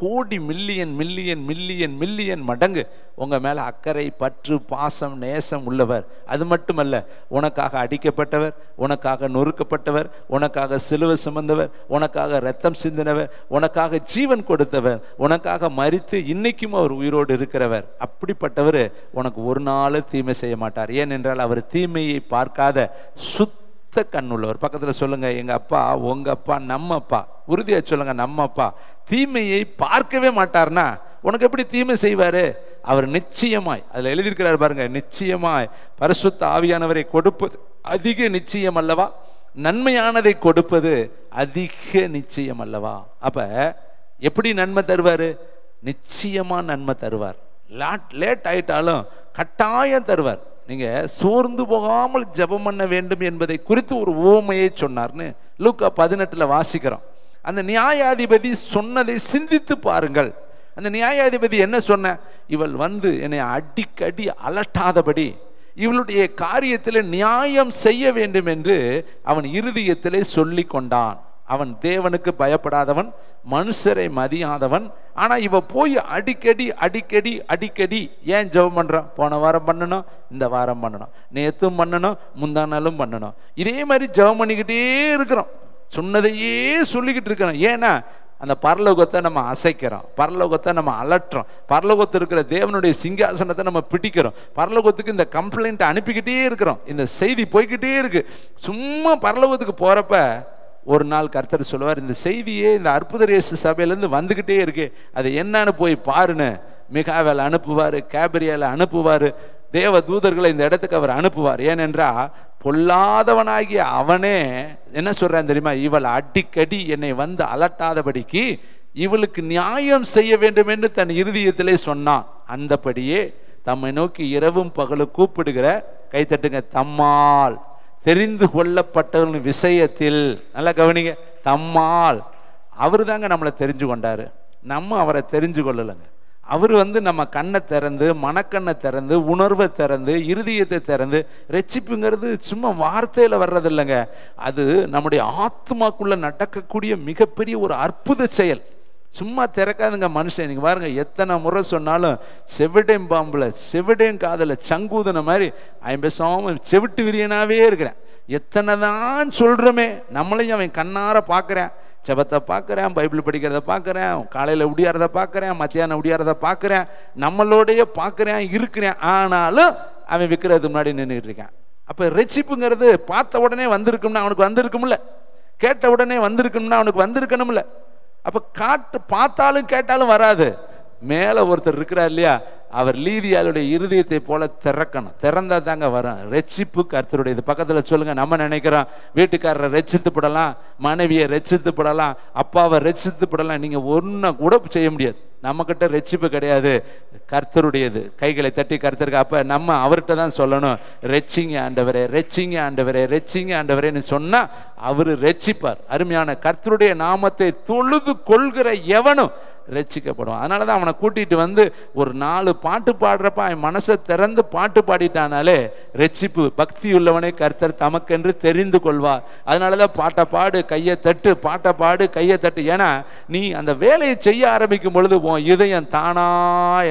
கோடி மில்லியன் மில்லியன் மில்லியன் மில்லியன் மடங்கு உங்கள் மேலே அக்கறை, பற்று, பாசம், நேசம் உள்ளவர். அது மட்டுமல்ல, உனக்காக அடிக்கப்பட்டவர், உனக்காக நொறுக்கப்பட்டவர், உனக்காக சிலுவை சுமந்தவர், உனக்காக ரத்தம் சிந்தினவர், உனக்காக ஜீவன் கொடுத்தவர், உனக்காக மரித்து இன்னைக்கும் அவர் உயிரோடு இருக்கிறவர். அப்படிப்பட்டவர் உனக்கு ஒரு நாள் தீமை செய்ய மாட்டார். ஏனென்றால் அவர் தீமையை பார்க்காத சுத்த கண்ணுள்ளவர். பக்கத்தில் சொல்லுங்க, எங்க அப்பா, உங்க அப்பா, நம்ம அப்பா. உறுதியா சொல்லுங்க, நம்ம அப்பா தீமையை பார்க்கவே மாட்டார்னா உனக்கு எப்படி தீமை செய்வாரு? அவர் நிச்சயமாய், அதுல எழுதியிருக்கிறார் பாருங்க, நிச்சயமாய் பரிசுத்த ஆவியானவரை கொடுப்பது அதிக நிச்சயம் அல்லவா, நன்மையானதை கொடுப்பது அதிக நிச்சயம் அல்லவா. அப்ப எப்படி நன்மை தருவாரு? நிச்சயமா நன்மை தருவார். லேட் ஆயிட்டாலும் கட்டாயம் தருவார். நீங்க சோர்ந்து போகாமல் ஜெபம் பண்ண வேண்டும் என்பதை குறித்து ஒரு உவமையை சொன்னார்னு லூக்கா 18 வாசிக்கிறோம். அந்த நியாயாதிபதி சொன்னதை சிந்தித்து பாருங்கள். அந்த நியாயாதிபதி என்ன சொன்ன? இவள் வந்து என்னை அடிக்கடி அலட்டாதபடி இவளுடைய காரியத்தில் நியாயம் செய்ய வேண்டும் என்று அவன் இருதயத்திலே சொல்லி கொண்டான். அவன் தேவனுக்கு பயப்படாதவன், மனுஷரை மதியாதவன். ஆனா இவ போய் அடிக்கடி அடிக்கடி அடிக்கடி ஏன் ஜெபம் பண்றான்? போன வாரம் பண்ணணும், இந்த வாரம் பண்ணணும், நேத்தும் பண்ணணும், முந்தா நாளும் பண்ணணும். இதே மாதிரி ஜெபம் பண்ணிக்கிட்டே இருக்கிறோம், சொன்னதையே சொல்லிக்கிட்டு இருக்கிறோம். ஏன்னா அந்த பரலோகத்தை நம்ம அசைக்கிறோம், பரலோகத்தை நம்ம அலட்டுறோம், பரலோகத்தில் இருக்கிற தேவனுடைய சிங்காசனத்தை நம்ம பிடிக்கிறோம், பரலோகத்துக்கு இந்த கம்ப்ளைண்ட் அனுப்பிக்கிட்டே இருக்கிறோம். இந்த செய்தி போய்கிட்டே இருக்கு. சும்மா பரலோகத்துக்கு போறப்ப ஒரு நாள் கர்த்தர் சொல்லுவார், இந்த செய்தியே இந்த அற்புத இயேசு சபையிலேருந்து வந்துக்கிட்டே இருக்கு, அது என்னன்னு போய் பாருன்னு மிகாவேல் அனுப்புவார், கேப்ரியேல் அனுப்புவார், தேவ தூதர்களை இந்த இடத்துக்கு அவர் அனுப்புவார். ஏனென்றா பொல்லாதவனாகிய அவனே என்ன சொல்றான் தெரியுமா? இவள் அடிக்கடி என்னை வந்து அலட்டாதபடிக்கு இவளுக்கு நியாயம் செய்ய வேண்டும் என்று தன் இருதயத்திலே சொன்னான். அந்தபடியே தம்மை நோக்கி இரவும் பகலும் கூப்பிடுகிற, கைத்தட்டுங்க, தம்மால் தெரிந்து கொள்ளப்பட்டவர்கள் விஷயத்தில், நல்லா கவனிங்க, தம்மால், அவரு தாங்க நம்மளை தெரிஞ்சு கொண்டாரு, நம்ம அவரை தெரிஞ்சு கொள்ளலைங்க. அவர் வந்து நம்ம கண்ணை திறந்து, மனக்கண்ணை திறந்து, உணர்வை திறந்து, இருதயத்தை திறந்து, ரட்சிப்புங்கிறது சும்மா வார்த்தையில் வர்றது இல்லைங்க, அது நம்முடைய ஆத்மாக்குள்ள நடக்கக்கூடிய மிகப்பெரிய ஒரு அற்புத செயல். சும்மா திறக்காதுங்க மனுஷன். நீங்க பாருங்க, எத்தனை முறை சொன்னாலும் செவிடையும் பாம்புல செவிடையும் காதல சங்கூதன மாதிரி ஐம்பசாம செவிட்டு விரியனாவே இருக்கிறேன். எத்தனை தான் சொல்றோமே, நம்மளையும் அவன் கண்ணார பார்க்குறேன், ஜெபத்தை பார்க்குறேன், பைபிள் படிக்கிறத பார்க்குறேன், காலையில் உடியாரதை பார்க்குறேன், மத்தியானம் உடியாரதை பார்க்குறேன், நம்மளோடைய பார்க்குறேன், இருக்கிறேன். ஆனாலும் அவன் விற்கிறதுக்கு முன்னாடி நின்றுட்டு இருக்கான். அப்போ ரட்சிப்புங்கிறது பார்த்த உடனே வந்திருக்கும்னா அவனுக்கு வந்திருக்கும்ல, கேட்ட உடனே வந்திருக்கணும்னா அவனுக்கு வந்திருக்கணும்ல. அப்போ பார்த்தாலும் கேட்டாலும் வராது. மேலே ஒருத்தர் இருக்கிறார் இல்லையா, அவர் லீதியாளுடைய இருதயத்தை போல திறக்கணும், திறந்தா தாங்க வரும். ரட்சிப்பு கர்த்தருடையது. பக்கத்தில் சொல்லுங்க, நம்ம நினைக்கிறோம் வீட்டுக்காரரை ரட்சித்து படலாம், மனைவியை ரட்சித்து படலாம், அப்பாவை ரட்சித்து படலாம். நீங்கள் ஒன்றும் கூட செய்ய முடியாது. நம்மக்கிட்ட ரட்சிப்பு கிடையாது, கர்த்தருடையது. கைகளை தட்டி கர்த்தருக்கு. அப்போ நம்ம அவர்கிட்ட தான் சொல்லணும், ரட்சிங்க ஆண்டவரே, ரட்சிங்க ஆண்டவரே, ரட்சிங்க ஆண்டவரேன்னு சொன்னால் அவர் ரட்சிப்பார். அருமையான கர்த்தருடைய நாமத்தை தொழுது கொள்கிற எவனும் ரட்சிக்கப்படுவான். அதனால தான் அவனை கூட்டிகிட்டு வந்து ஒரு 4 பாட்டு பாடுறப்ப அவன் மனசை திறந்து பாட்டு பாடிட்டானாலே ரட்சிப்பு. பக்தி உள்ளவனை கர்த்தர் தமக்கென்று தெரிந்து கொள்வார். அதனால தான் பாட்டை பாடு, கையை தட்டு, பாட்டை பாடு, கையை தட்டு. ஏன்னா நீ அந்த வேலையை செய்ய ஆரம்பிக்கும் பொழுது உன் இதயம் தானா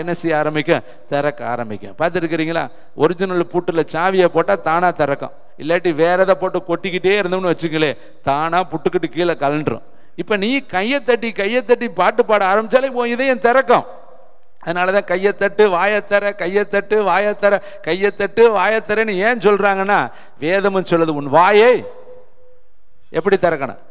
என்ன செய்ய ஆரம்பிக்கும்? திறக்க ஆரம்பிக்கும். பார்த்துருக்கிறீங்களா? ஒரிஜினல் பூட்டில் சாவியை போட்டால் தானா திறக்கும். இல்லாட்டி வேற எதை போட்டு கொட்டிக்கிட்டே இருந்தோம்னு வச்சுங்களே, தானா புட்டுக்கிட்டு கீழே கலண்டுரும். இப்போ நீ கையை தட்டி பாட்டு பாட ஆரம்பிச்சாலே உன் இதயம் திறக்கும். அதனால தான் கையத்தட்டு வாயத்தர, கையத்தட்டு வாயத்தர, கையத்தட்டு வாயத்தரன்னு ஏன் சொல்றாங்கன்னா, வேதமும் சொல்லுது உன் வாயை எப்படி திறக்கணும்.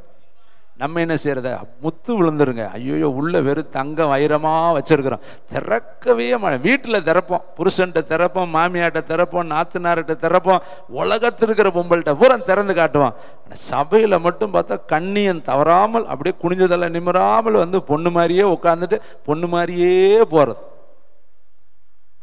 நம்ம என்ன செய்யறத? முத்து விழுந்துருங்க. ஐயோ, உள்ள வெறும் தங்க வைரமா வச்சிருக்கிறோம், திறக்கவே மாட்டோம். வீட்டில் திறப்போம், புருஷன்கிட்ட திறப்போம், மாமியாட்ட திறப்போம், நாத்தனார்கிட்ட திறப்போம், உலகத்தில் இருக்கிற பொம்பல்கிட்ட பூரா திறந்து காட்டுவோம். சபையில் மட்டும் பார்த்தா கண்ணியம் தவறாமல் அப்படியே குனிஞ்சதெல்லாம் நிமிராமல் வந்து பொண்ணு மாதிரியே உட்காந்துட்டு பொண்ணு மாதிரியே போறது.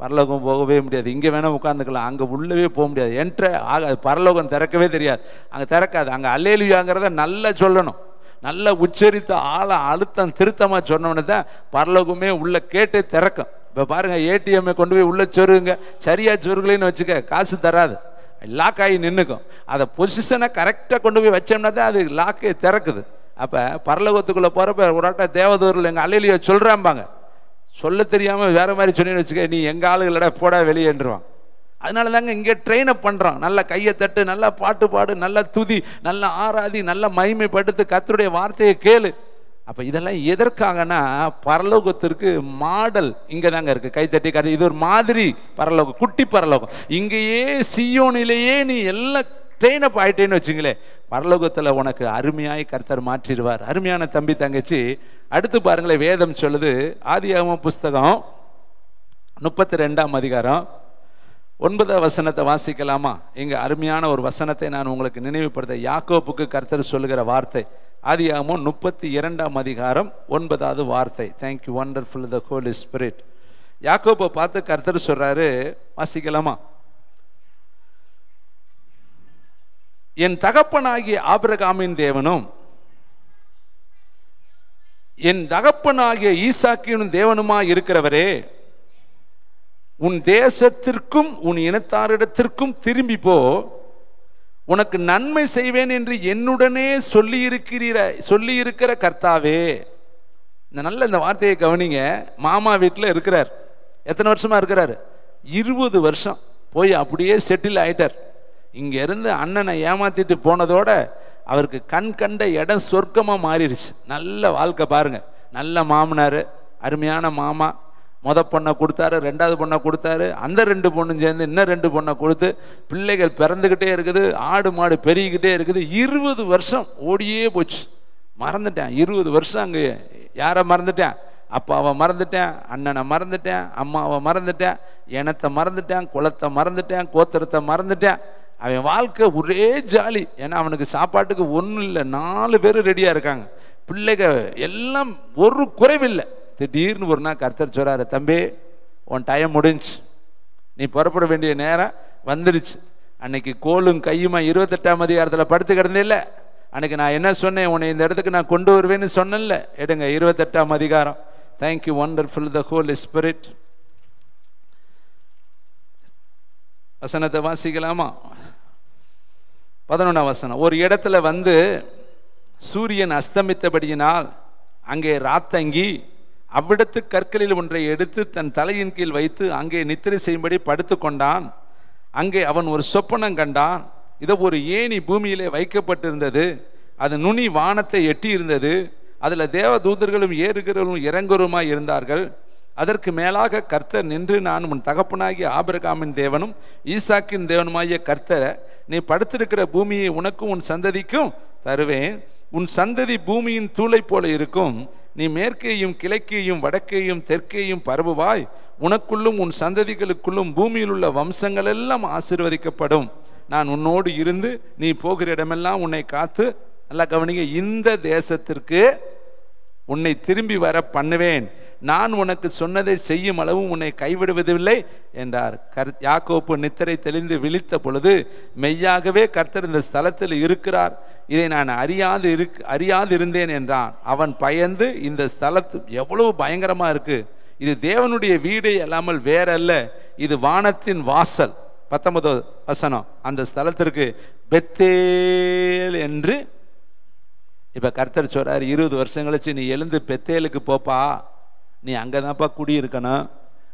பரலோகம் போகவே முடியாது. இங்கே வேணால் உட்காந்துக்கலாம், அங்கே உள்ளவே போக முடியாது. என்ட்ரே ஆகாது. பரலோகம் திறக்கவே தெரியாது, அங்கே திறக்காது. அங்கே அல்லேலூயாங்கிறத நல்லா சொல்லணும், நல்லா உச்சரித்த ஆளை அழுத்தம் திருத்தமாக சொன்னோன்னு தான் பரலோகமே உள்ள கேட்டு திறக்கும். இப்போ பாருங்க, ஏடிஎம்ஐ கொண்டு போய் உள்ள சொருங்க, சரியா சொருகலைன்னு வச்சுக்க, காசு தராது, லாக் ஆகி நின்றுக்கும். அதை பொசிஷனை கரெக்டாக கொண்டு போய் வச்சோம்னா தான் அது லாக்கே திறக்குது. அப்போ பரலோகத்துக்குள்ளே போகிறப்ப ஒரு ஆட்டம் தேவதூரில் எங்கள் அல்லையிலையோ சொல்கிறாம்பாங்க. சொல்ல தெரியாமல் வேறு மாதிரி சொன்னீங்கன்னு வச்சுக்க, நீ எங்கள் ஆளுகளோட போட வெளியேன்றுவான். அதனால தாங்க இங்கே ட்ரெயின் அப் பண்ணுறான். நல்லா கையை தட்டு, நல்லா பாட்டு பாடு, நல்லா துதி, நல்லா ஆராதி, நல்லா மகிமைப்படுத்து, கர்த்தருடைய வார்த்தையை கேளு. அப்போ இதெல்லாம் எதற்காகனா பரலோகத்திற்கு மாடல் இங்கே தாங்க இருக்குது. கைத்தட்டி கதை, இது ஒரு மாதிரி பரலோகம், குட்டி பரலோகம். இங்கேயே சியோனிலேயே நீ எல்லாம் ட்ரெயின் அப் ஆகிட்டேன்னு வச்சுங்களேன், பரலோகத்தில் உனக்கு அருமையாய் கர்த்தர் மாற்றிடுவார். அருமையான தம்பி தங்கச்சி, அடுத்து பாருங்களேன், வேதம் சொல்லுது. ஆதியாகமம் புஸ்தகம் 32ஆம் அதிகாரம் 9ஆம் வசனத்தை வாசிக்கலாமா? இங்கே அருமையான ஒரு வசனத்தை நான் உங்களுக்கு நினைவுபடுத்த, யாக்கோப்புக்கு கர்த்தர் சொல்லுகிற வார்த்தை. ஆதியாகமம் 32ஆம் அதிகாரம் 9வது வார்த்தை. தேங்க்யூ வண்டர்ஃபுல் த ஹோலி ஸ்பிரிட். யாக்கோப்பை பார்த்து கர்த்தர் சொல்றாரு, வாசிக்கலாமா? என் தகப்பனாகிய ஆபிரகாமின் தேவனும் என் தகப்பனாகிய ஈசாக்கின் தேவனுமாய் இருக்கிறவரே, உன் தேசத்திற்கும் உன் இனத்தாரிடத்திற்கும் திரும்பி போ, உனக்கு நன்மை செய்வேன் என்று என்னுடனே சொல்லியிருக்கிற கர்த்தாவே. இந்த வார்த்தையை கவனிங்க. மாமா வீட்டில் இருக்கிறார். எத்தனை வருஷமா இருக்கிறாரு? 20 வருஷம். போய் அப்படியே செட்டில் ஆயிட்டார். இங்க இருந்து அண்ணனை ஏமாத்திட்டு போனதோட அவருக்கு கண் கண்ட இடம் சொர்க்கமாக மாறிடுச்சு. நல்ல வாழ்க்கை பாருங்க. நல்ல மாமனார், அருமையான மாமா. பொண்ணை கொடுத்தாரு, 2வது பொண்ணை கொடுத்தாரு. அந்த 2 பொண்ணும் சேர்ந்து இன்னும் 2 பொண்ணை கொடுத்து பிள்ளைகள் பிறந்துக்கிட்டே இருக்குது, ஆடு மாடு பெருகிக்கிட்டே இருக்குது. 20 வருஷம் ஓடியே போச்சு. மறந்துட்டேன். 20 வருஷம் அங்கே யாரை மறந்துட்டேன்? அப்பாவை மறந்துட்டேன், அண்ணனை மறந்துட்டேன், அம்மாவை மறந்துட்டேன், இனத்தை மறந்துட்டேன், குலத்தை மறந்துட்டேன், கோத்திரத்தை மறந்துட்டேன். அவன் வாழ்க்கை ஒரே ஜாலி. ஏன்னா அவனுக்கு சாப்பாட்டுக்கு ஒன்றும் இல்லை, 4 பேர் ரெடியாக இருக்காங்க, பிள்ளைகள் எல்லாம் ஒரு குறைவில்லை. திடீர்னு ஒரு நாள் கர்த்தர் சொல்றாரு, தம்பி உன் டைம் முடிஞ்சு, நீ புறப்பட வேண்டிய நேரம் வந்துருச்சு. அன்னைக்கு கோலும் கையுமா 28ஆம் அதிகாரத்தில் படுத்து கிடந்தே இல்லை. அன்னைக்கு நான் என்ன சொன்னேன், உன்னை இந்த இடத்துக்கு நான் கொண்டு வருவேன்னு சொன்னேன்ல. எடுங்க 28ஆம் அதிகாரம். தேங்க்யூ வண்டர்ஃபுல் த ஹோலி ஸ்பிரிட். வசனத்தை வாசிக்கலாமா? 11ஆம் வசனம். ஒரு இடத்துல வந்து சூரியன் அஸ்தமித்தபடியினால் அங்கே ராத்தங்கி அவ்விடத்து கற்களில் ஒன்றை எடுத்து தன் தலையின் கீழ் வைத்து அங்கே நித்திரை செய்யும்படி படுத்து கொண்டான். அங்கே அவன் ஒரு சொப்பனம் கண்டான். இதோ ஒரு ஏணி பூமியிலே வைக்கப்பட்டிருந்தது, அது நுனி வானத்தை எட்டி இருந்தது. அதில் தேவ தூதர்களும் ஏறுகிறவரும் இறங்குறவுமாய் இருந்தார்கள். அதற்கு மேலாக கர்த்தர் நின்று, நான் உன் தகப்பனாகிய ஆபிரகாமின் தேவனும் ஈசாக்கின் தேவனுமாகிய கர்த்தர், நீ படுத்திருக்கிற பூமியை உனக்கும் உன் சந்ததிக்கும் தருவேன். உன் சந்ததி பூமியின் தூளை போல இருக்கும். நீ மேற்கேயும் கிழக்கேயும் வடக்கேயும் தெற்கேயும் பரவுவாய். உனக்குள்ளும் உன் சந்ததிகளுக்குள்ளும் பூமியில் உள்ள வம்சங்கள் எல்லாம் ஆசீர்வதிக்கப்படும். நான் உன்னோடு இருந்து நீ போகிற இடமெல்லாம் உன்னை காத்து, நல்லா கவனிங்க, இந்த தேசத்திற்கு உன்னை திரும்பி வர பண்ணுவேன். நான் உனக்கு சொன்னதை செய்யும் அளவும் உன்னை கைவிடுவதில்லை என்றார். யாக்கோப்பு நித்திரை தெளிந்து விழித்த பொழுது, மெய்யாகவே கர்த்தர் இந்த ஸ்தலத்தில் இருக்கிறார், இதை நான் அறியாது இருந்தேன் என்றான். அவன் பயந்து, இந்த ஸ்தலத்து எவ்வளவு பயங்கரமா இருக்கு, இது தேவனுடைய வீடு அல்லாமல் வேற அல்ல, இது வானத்தின் வாசல். 19 வசனம். அந்த ஸ்தலத்திற்கு பெத்தேல் என்று இப்ப கர்த்தர் சொல்றாரு, 20 வருஷம் கழிச்சு நீ எழுந்து பெத்தேலுக்கு போப்பா, நீ அங்கதான்ப்பா குடியிருக்கணும்,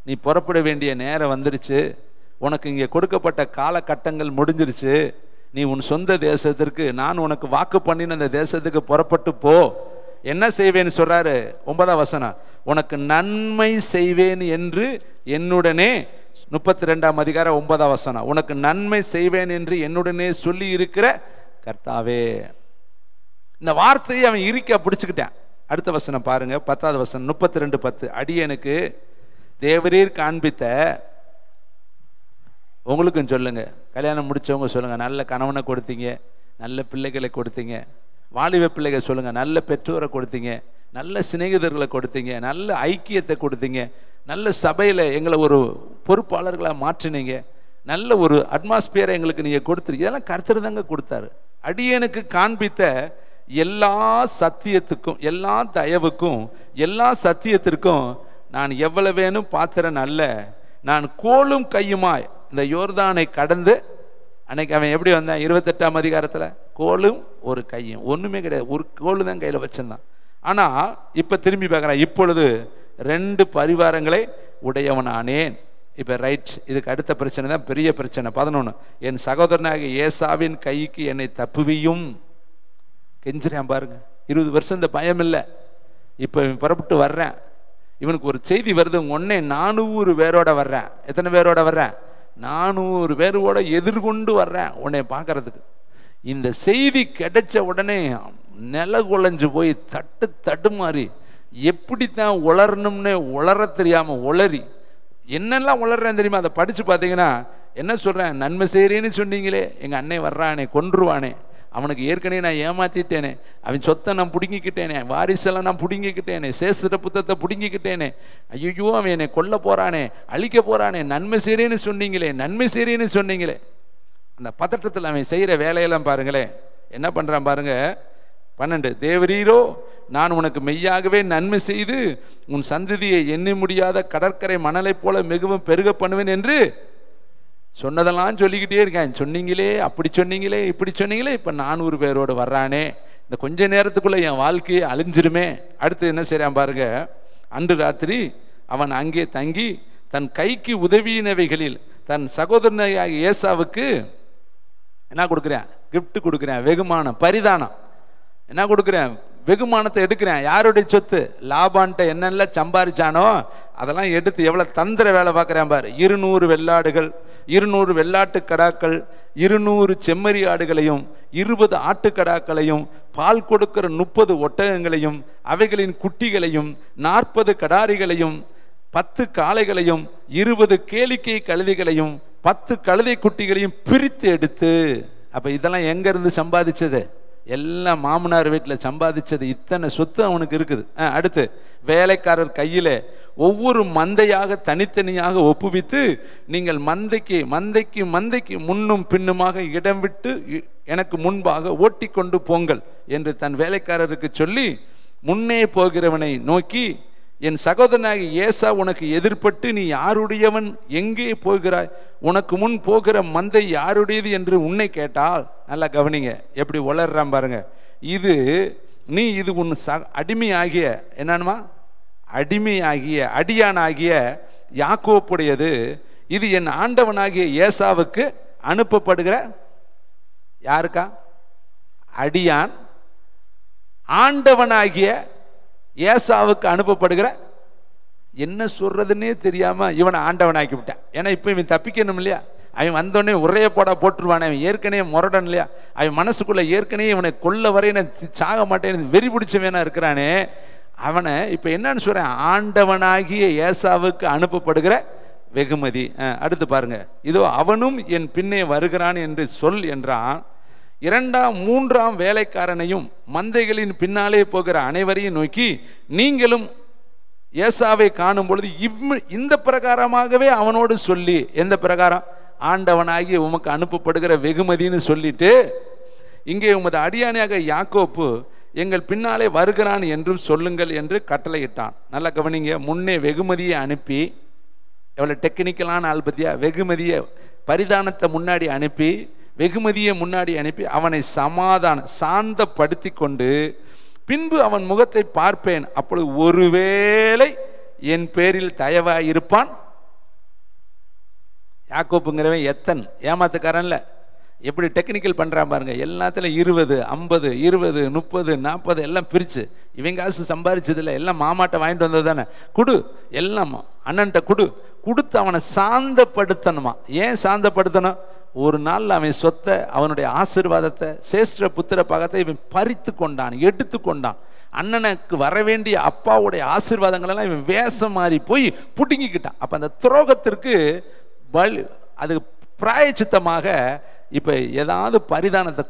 நீ புறப்பட வேண்டிய நேரம் வந்துருச்சு, உனக்கு இங்கே கொடுக்கப்பட்ட காலகட்டங்கள் முடிஞ்சிருச்சு, நீ உன் சொந்த தேசத்திற்கு, நான் உனக்கு வாக்கு பண்ணின அந்த தேசத்துக்கு புறப்பட்டு போ. என்ன செய்வேன்னு சொல்றாரு? 9ஆம் வசனம். உனக்கு நன்மை செய்வேன் என்று என்னுடனே, 32ஆம் அதிகாரம் 9ஆம் வசனம், உனக்கு நன்மை செய்வேன் என்று என்னுடனே சொல்லி இருக்கிற கர்த்தாவே. இந்த வார்த்தையை அவன் இறுக்க பிடிச்சுக்கிட்டான். அடுத்த வசனம் பாருங்க, 10ஆவது வசனம், 32:10. அடியனுக்கு தேவரீர் காண்பித்த, உங்களுக்கும் சொல்லுங்க, கல்யாணம் முடிச்சவங்க சொல்லுங்க, நல்ல கணவனை கொடுத்தீங்க, நல்ல பிள்ளைகளை கொடுத்தீங்க, வாலிப பிள்ளைகள் சொல்லுங்க, நல்ல பெற்றோரை கொடுத்தீங்க, நல்ல சிநேகிதர்களை கொடுத்தீங்க, நல்ல ஐக்கியத்தை கொடுத்தீங்க, நல்ல சபையில் எங்களை ஒரு பொறுப்பாளர்களாக மாற்றினீங்க, நல்ல ஒரு அட்மாஸ்பியரை எங்களுக்கு நீங்கள் கொடுத்துருக்கீங்க. இதெல்லாம் கர்த்தர் தாங்க கொடுத்தாரு. அடியனுக்கு காண்பித்த எல்லா சத்தியத்துக்கும், எல்லா தயவுக்கும், எல்லா சத்தியத்திற்கும் நான் எவ்வளவேனும் பாத்திரன் அல்ல. நான் கோலும் கையுமாய் இந்த யோர்தானை கடந்து அன்னைக்கு அவன் எப்படி வந்தான்? 28ஆம் அதிகாரத்தில் கோலும் ஒரு கையும், ஒன்றுமே கிடையாது, ஒரு கோல் தான் கையில் வச்சிருந்தான். ஆனால் இப்போ திரும்பி பார்க்குறான், இப்பொழுது 2 பரிவாரங்களை உடையவனானேன். இப்போ ரைட், இதுக்கு அடுத்த பிரச்சனை தான் பெரிய பிரச்சனை. 11, என் சகோதரனாக ஏசாவின் கைக்கு என்னை தப்புவியும். கெஞ்சுறேன் பாருங்க, 20 வருஷம் இந்த பயம் இல்லை. இப்போ இவன் புறப்பட்டு வர்றேன், இவனுக்கு ஒரு செய்தி வருது, உடனே 400 பேரோட வர்றேன். எத்தனை பேரோட வர்றேன்? 400 பேரோட எதிர்கொண்டு வர்றேன் உன்னை பார்க்கறதுக்கு. இந்த செய்தி கிடைச்ச உடனே நில குலைஞ்சு போய் தட்டுமாறி எப்படித்தான் உளரணும்னு உளர தெரியாம உளறி, என்னெல்லாம் உளர்றேன் தெரியுமா? அதை படிச்சு பார்த்தீங்கன்னா என்ன சொல்றேன்? நன்மை செய்கிறேன்னு சொன்னீங்களே, எங்க அண்ணன் வர்றானே, கொன்றுவானே, அவனுக்கு ஏற்கனவே நான் ஏமாத்திட்டேனே, அவன் சொத்தை நான் பிடுங்கிக்கிட்டேனே, வாரிசெல்லாம் நான் பிடுங்கிக்கிட்டேனே, சேஸ்திர புத்தத்தை பிடுங்கிக்கிட்டேனே, ஐயோ அவன் என்னை கொல்ல போறானே, அழிக்க போறானே, நன்மை செய்கிறேன்னு சொன்னீங்களே, நன்மை செய்கிறேன்னு சொன்னீங்களே. அந்த பதட்டத்தில் அவன் செய்கிற வேலையெல்லாம் பாருங்களேன், என்ன பண்றான் பாருங்க. 12, தேவரீரோ நான் உனக்கு மெய்யாகவே நன்மை செய்து உன் சந்ததியை எண்ணி முடியாத கடற்கரை மணலை போல மிகவும் பெருக பண்ணுவேன் என்று சொன்னதெல்லாம் சொல்லிக்கிட்டே இருக்கேன். சொன்னீங்களே, அப்படி சொன்னீங்களே, இப்படி சொன்னீங்களே, இப்போ 400 பேரோடு வர்றானே, இந்த கொஞ்ச நேரத்துக்குள்ள என் வாழ்க்கையை அழிஞ்சிருமே. அடுத்து என்ன செய்றான் பாருங்க. அன்று ராத்திரி அவன் அங்கே தங்கி தன் கைக்கு உதவியினவைகளில் தன் சகோதரனாகிய ஏசாவுக்கு என்ன கொடுக்குறேன்? கிஃப்ட் கொடுக்குறேன், வெகுமானம், பரிதானம். என்ன கொடுக்குறேன்? வெகுமானத்தை எடுக்கிறேன். யாருடைய சொத்து? லாபான்ட்ட என்னெல்லாம் சம்பாரிச்சானோ அதெல்லாம் எடுத்து எவ்வளவு தந்திர வேலை பார்க்குறேன் பாரு. 200 வெள்ளாடுகள், 200 வெள்ளாட்டு கடாக்கள், 200 செம்மறி ஆடுகளையும், 20 ஆட்டுக்கடாக்களையும், பால் கொடுக்கிற 30 ஒட்டகங்களையும், அவைகளின் குட்டிகளையும், 40 கடாரிகளையும், 10 காளைகளையும், 20 கேளிக்கை கழுதைகளையும், 10 கழுதை குட்டிகளையும் பிரித்து எடுத்து. அப்ப இதெல்லாம் எங்க இருந்து சம்பாதிச்சது? எல்லாம் மாமனார் வீட்டில் சம்பாதிச்சது. இத்தனை சொத்து அவனுக்கு இருக்குது. அடுத்து வேலைக்காரர் கையில ஒவ்வொரு மந்தையாக தனித்தனியாக ஒப்புவித்து, நீங்கள் மந்தைக்கு மந்தைக்கு மந்தைக்கு முன்னும் பின்னுமாக இடம் விட்டு எனக்கு முன்பாக ஓட்டி கொண்டு போங்கள் என்று தன் வேலைக்காரருக்கு சொல்லி, முன்னே போகிறவனை நோக்கி, என் சகோதரனாகி ஏசா உனக்கு எதிர்பட்டு நீ யாருடையவன், எங்கே போகிறாய், உனக்கு முன் போகிற மந்தை யாருடையது என்று உன்னை கேட்டால், நல்லா கவனிங்க எப்படி வளர்றான் பாருங்க. இது உன் அடிமையாகிய என்னன்மா, அடிமையாகிய அடியானாகிய யாக்கோப்புடையது, இது என் ஆண்டவனாகிய ஏசாவுக்கு அனுப்பப்படுகிற யாருக்கா? அடியான் ஆண்டவனாகிய ஏசாவுக்கு அனுப்பப்படுகிற. என்ன சொல்றதுன்னே தெரியாம இவனை ஆண்டவனாக்கி விட்டான். ஏன்னா இப்ப இவன் தப்பிக்கணும் இல்லையா? அவன் வந்தோடனே உரைய போட்டுருவானே, அவன் ஏற்கனவே முரடன் இல்லையா? அவன் மனசுக்குள்ள ஏற்கனவே இவனை கொல்ல வரை நான் சாக மாட்டேன் வெறி பிடிச்சவனா இருக்கிறானே, அவனை இப்ப என்னன்னு சொல்றேன்? ஆண்டவனாகிய ஏசாவுக்கு அனுப்பப்படுகிற வெகுமதி. அடுத்து பாருங்க. இதோ அவனும் என் பின்னே வருகிறான் என்று சொல் என்றான். 2ஆம் 3ஆம் வேலைக்காரனையும் மந்தைகளின் பின்னாலே போகிற அனைவரையும் நோக்கி, நீங்களும் ஏசாவை காணும் பொழுது இந்த பிரகாரமாகவே அவனோடு சொல்லி, எந்த பிரகாரம்? ஆண்டவனாகி உமக்கு அனுப்பப்படுகிற வெகுமதின்னு சொல்லிட்டு, இங்கே உமது அடியானியாக யாக்கோப்பு எங்கள் பின்னாலே வருகிறான் என்றும் சொல்லுங்கள் என்று கட்டளையிட்டான். நல்லா கவனிங்க. முன்னே வெகுமதியை அனுப்பி, எவ்வளவு டெக்னிக்கலான ஆள் பத்தியா? வெகுமதியை, பரிதானத்தை முன்னாடி அனுப்பி, வெகுமதியை முன்னாடி அனுப்பி அவனை சாந்தப்படுத்தி கொண்டு, பின்பு அவன் முகத்தை பார்ப்பேன், அப்பொழுது ஒருவேளை என் பேரில் தயவாயிருப்பான். யாக்கோப்புங்கிறவன் எத்தன் ஏமாத்துக்காரன்ல, எப்படி டெக்னிக்கல் பண்றான் பாருங்க. எல்லாத்துலையும் 20, 50, 20, 30, 40 எல்லாம் பிரிச்சு, இவங்க காசு சம்பாதிச்சதுல எல்லாம் மாமாட்ட வாங்கிட்டு வந்தது தானே, குடு எல்லாம் அண்ணன்ட்ட கொடுத்து அவனை சாந்தப்படுத்தணுமா. ஏன் சாந்தப்படுத்தணும்? ஒரு நாள் அவன் சொத்தை, அவனுடைய ஆசீர்வாதத்தை, சேஷ்ட புத்திர பாகத்தை இவன் பறித்து கொண்டான், எடுத்து கொண்டான். அண்ணனுக்கு வர வேண்டிய அப்பாவுடைய ஆசீர்வாதங்கள் எல்லாம் இவன் வேஷம் மாறி போய் புடுங்கிக்கிட்டான். அப்ப அந்த துரோகத்திற்கு அது பிராயச்சித்தமாக இப்ப ஏதாவது பரிதானத்தை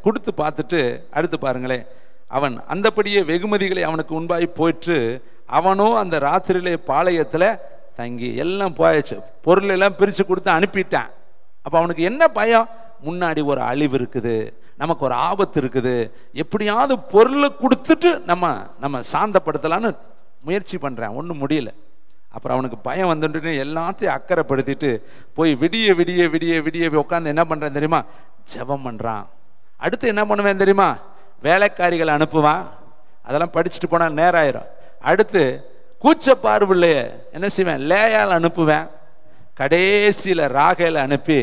கொடுத்து பார்த்துட்டு, அடுத்து பாருங்களேன். அவன் அந்தபடியே வெகுமதிகளை அவனுக்கு முன்பாய் போயிற்று. அவனோ அந்த ராத்திரியிலே பாளையத்துல தங்கி, எல்லாம் போயாச்சு, பொருள் எல்லாம் பிரிச்சு கொடுத்து அனுப்பிட்டான். அப்ப அவனுக்கு என்ன பயம்? முன்னாடி ஒரு அழிவு இருக்குது, நமக்கு ஒரு ஆபத்து இருக்குது, எப்படியாவது பொருளை கொடுத்துட்டு நம்ம சாந்தப்படுத்தலான்னு முயற்சி பண்றேன். ஒன்றும் முடியல. அப்புறம் அவனுக்கு பயம் வந்துட்டு எல்லாத்தையும் அக்கறைப்படுத்திட்டு போய் விடிய விடிய விடிய விடிய உட்காந்து என்ன பண்ணுறான் தெரியுமா? ஜெபம் பண்ணுறான். அடுத்து என்ன பண்ணுவேன் தெரியுமா? வேலைக்காரிகளை அனுப்புவான். அதெல்லாம் படிச்சுட்டு போனால் நேரம் ஆயிரும். அடுத்து கூச்ச பார்வையில்லையே என்ன செய்வேன்? லேயால் அனுப்புவேன். கடைசியில் ராகேலை அனுப்பி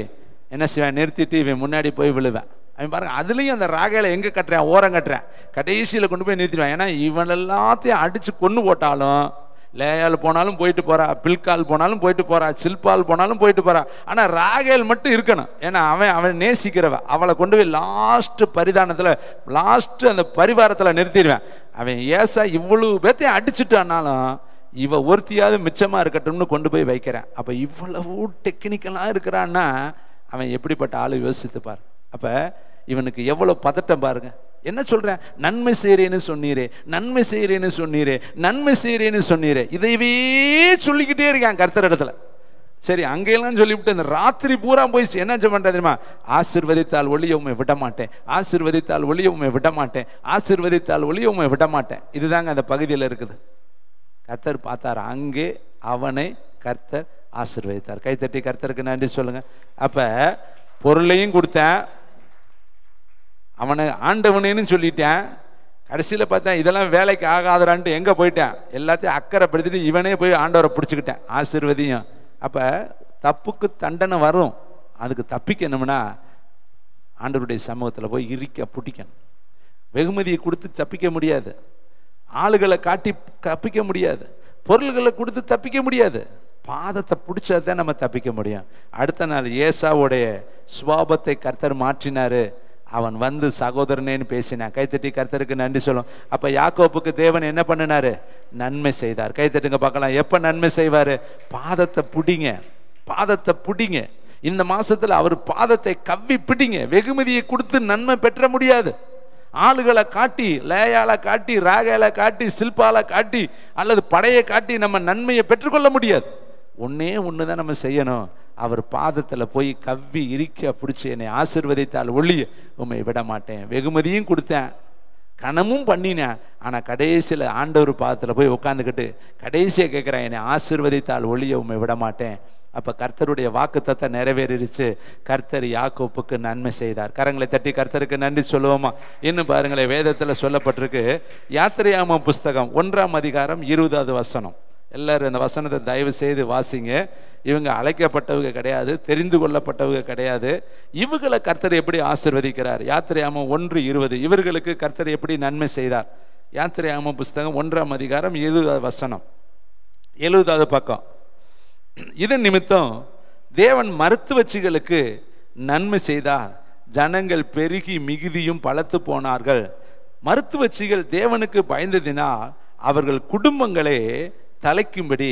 என்ன செய்வேன்? நிறுத்திட்டு இவன் முன்னாடி போய் விழுவேன். அவன் பாருங்க, அதுலேயும் அந்த ராகேலை எங்கே கட்டுறேன்? ஓரம் கட்டுறேன். கடைசியில் கொண்டு போய் நிறுத்திடுவேன். ஏன்னா இவன் எல்லாத்தையும் அடித்து கொண்டு போட்டாலும் லேயால் போனாலும் போயிட்டு போறா, பில்கால் போனாலும் போயிட்டு போறா, சில்பால் போனாலும் போயிட்டு போறா. ஆனால் ராகேல் மட்டும் இருக்கணும். ஏன்னா அவன் நேசிக்கிறவ. அவளை கொண்டு போய் லாஸ்ட் பரிதானத்தில், லாஸ்ட் அந்த பரிவாரத்தில் நிறுத்திடுவேன். அவன் ஏசா இவ்வளவு பேத்தையும் அடிச்சுட்டானாலும் இவ ஒருத்தியாவது மிச்சமா இருக்கட்டும்னு கொண்டு போய் வைக்கிறேன். அப்ப இவ்வளவு டெக்னிக்கலா இருக்கிறான்னா அவன் எப்படிப்பட்ட ஆளு யோசித்துப்பார். அப்ப இவனுக்கு எவ்வளவு பதட்டம் பாருங்க. என்ன சொல்றேன்? நன்மை செய்யறேன்னு சொன்னீரே, நன்மை செய்யறேன்னு சொன்னீரே, நன்மை செய்யறேன்னு சொன்னீரே, இதையவே சொல்லிக்கிட்டே இருக்கான் கர்த்தர் இடத்துல. சரி, அங்கெல்லாம் சொல்லிவிட்டு இந்த ராத்திரி பூரா போய் என்ன பண்ற தெரியுமா? ஆசீர்வதித்தால் ஒளிய உம்மை விட மாட்டேன், ஆசீர்வதித்தால் ஒளிய உம்மை விட மாட்டேன், ஆசீர்வதித்தால் ஒளிய உம்மை விட மாட்டேன். இதுதாங்க அந்த பகுதியில் இருக்குது. கர்த்தர் பார்த்தார், அங்கே அவனை கர்த்தர் ஆசீர்வதித்தார். கைத்தட்டி கர்த்தருக்கு நன்றி சொல்லுங்க. அப்ப பொருளையும் கொடுத்தேன், அவனை ஆண்டவனேன்னு சொல்லிட்டேன். கடைசியில் பார்த்தேன் இதெல்லாம் வேலைக்கு ஆகாதரான்ட்டு எங்கே போயிட்டேன்? எல்லாத்தையும் அக்கறைப்படுத்திட்டு இவனே போய் ஆண்டவரை பிடிச்சிக்கிட்டேன், ஆசீர்வதியும். அப்போ தப்புக்கு தண்டனை வரும். அதுக்கு தப்பிக்கணும்னா ஆண்டவருடைய சமூகத்தில் போய் இறுக்க பிடிக்கணும். வெகுமதியை கொடுத்து தப்பிக்க முடியாது, ஆளுகளை காட்டி தப்பிக்க முடியாது, பொருள்களை கொடுத்து தப்பிக்க முடியாது. பாதத்தை பிடிச்சதான் நம்ம தப்பிக்க முடியும். அடுத்த நாள் ஏசாவுடைய சுவாபத்தை கர்த்தர் மாற்றினாரு. அவன் வந்து சகோதரனேன்னு பேசினான். கைத்தட்டி கர்த்தருக்கு நன்றி சொல்லும். அப்ப யாக்கோப்புக்கு தேவன் என்ன பண்ணினாரு? நன்மை செய்தார். கைத்தட்டுங்க பார்க்கலாம். எப்ப நன்மை செய்வாரு? பாதத்தை பிடிங்க, பாதத்தை பிடிங்க. இந்த மாசத்துல அவர் பாதத்தை கவ்வி பிடிங்க. வெகுமதியை கொடுத்து நன்மை பெற்ற முடியாது. ஆளுகளை காட்டி, லேயால காட்டி, ராகேல காட்டி, சில்பால காட்டி அல்லது படையை காட்டி நம்ம நன்மையை பெற்றுக்கொள்ள முடியாது. ஒன்னே ஒண்ணுதான் நம்ம செய்யணும். அவர் பாதத்தில் போய் கவ்வி இறுக்க பிடிச்சி என்னை ஆசீர்வதித்தால் ஒளிய உண்மை விட மாட்டேன். வெகுமதியும் கொடுத்தேன், கனமும் பண்ணினேன். ஆனால் கடைசியில் ஆண்டவர் பாதத்தில் போய் உட்காந்துக்கிட்டு கடைசியை கேட்குறேன், என்னை ஆசீர்வதித்தால் ஒளிய உண்மை விட மாட்டேன். அப்போ கர்த்தருடைய வாக்குத்தத்தை நிறைவேறிடுச்சு. கர்த்தர் யாக்கோப்புக்கு நன்மை செய்தார். கரங்களை தட்டி கர்த்தருக்கு நன்றி சொல்லுவோமா? இன்னும் பாருங்களேன், வேதத்தில் சொல்லப்பட்டிருக்கு. யாத்திரையாம புஸ்தகம் 1ஆம் அதிகாரம் 20வது வசனம். எல்லாரும் அந்த வசனத்தை தயவு செய்து வாசிங்க. இவங்க அழைக்கப்பட்டவங்க கிடையாது, தெரிந்து கொள்ளப்பட்டவங்க கிடையாது. இவங்களை கர்த்தர் எப்படி ஆசீர்வதிக்கிறார்? யாத்திரையாமம் 1:20. இவர்களுக்கு கர்த்தர் எப்படி நன்மை செய்தார்? யாத்திரையாமம் புஸ்தகம் 1ஆம் அதிகாரம் 70வது வசனம், 70வது பக்கம். இதன் நிமித்தம் தேவன் மருத்துவச்சிகளுக்கு நன்மை செய்தார். ஜனங்கள் பெருகி மிகுதியும் பலத்து போனார்கள். மருத்துவச்சிகள் தேவனுக்கு பயந்ததினால் அவர்கள் குடும்பங்களே தலைக்கும்படி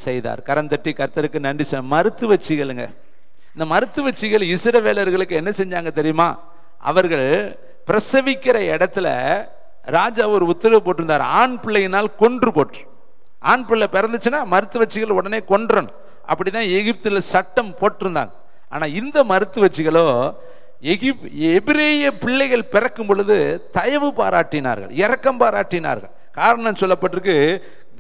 செய்தார். கரந்தட்டி கர்த்தருக்கு நன்றி. மருத்துவச்சிகளுங்க, இந்த மருத்துவச்சிகள் இஸ்ரவேலர்களுக்கு என்ன செஞ்சாங்க தெரியுமா? அவர்கள் பிரசவிக்கிற இடத்துல ராஜா ஒரு உத்தரவு போட்டிருந்தார், ஆண் பிள்ளையினால் கொன்று போட்டு. ஆண் பிள்ளை பிறந்துச்சுன்னா மருத்துவச்சிகள் உடனே கொன்றணும். அப்படிதான் எகிப்துல சட்டம் போட்டிருந்தாங்க. ஆனா இந்த மருத்துவச்சிகளோ எபிரேய பிள்ளைகள் பிறக்கும் பொழுது தயவு பாராட்டினார்கள், இரக்கம் பாராட்டினார்கள். காரணம் சொல்லப்பட்டிருக்கு,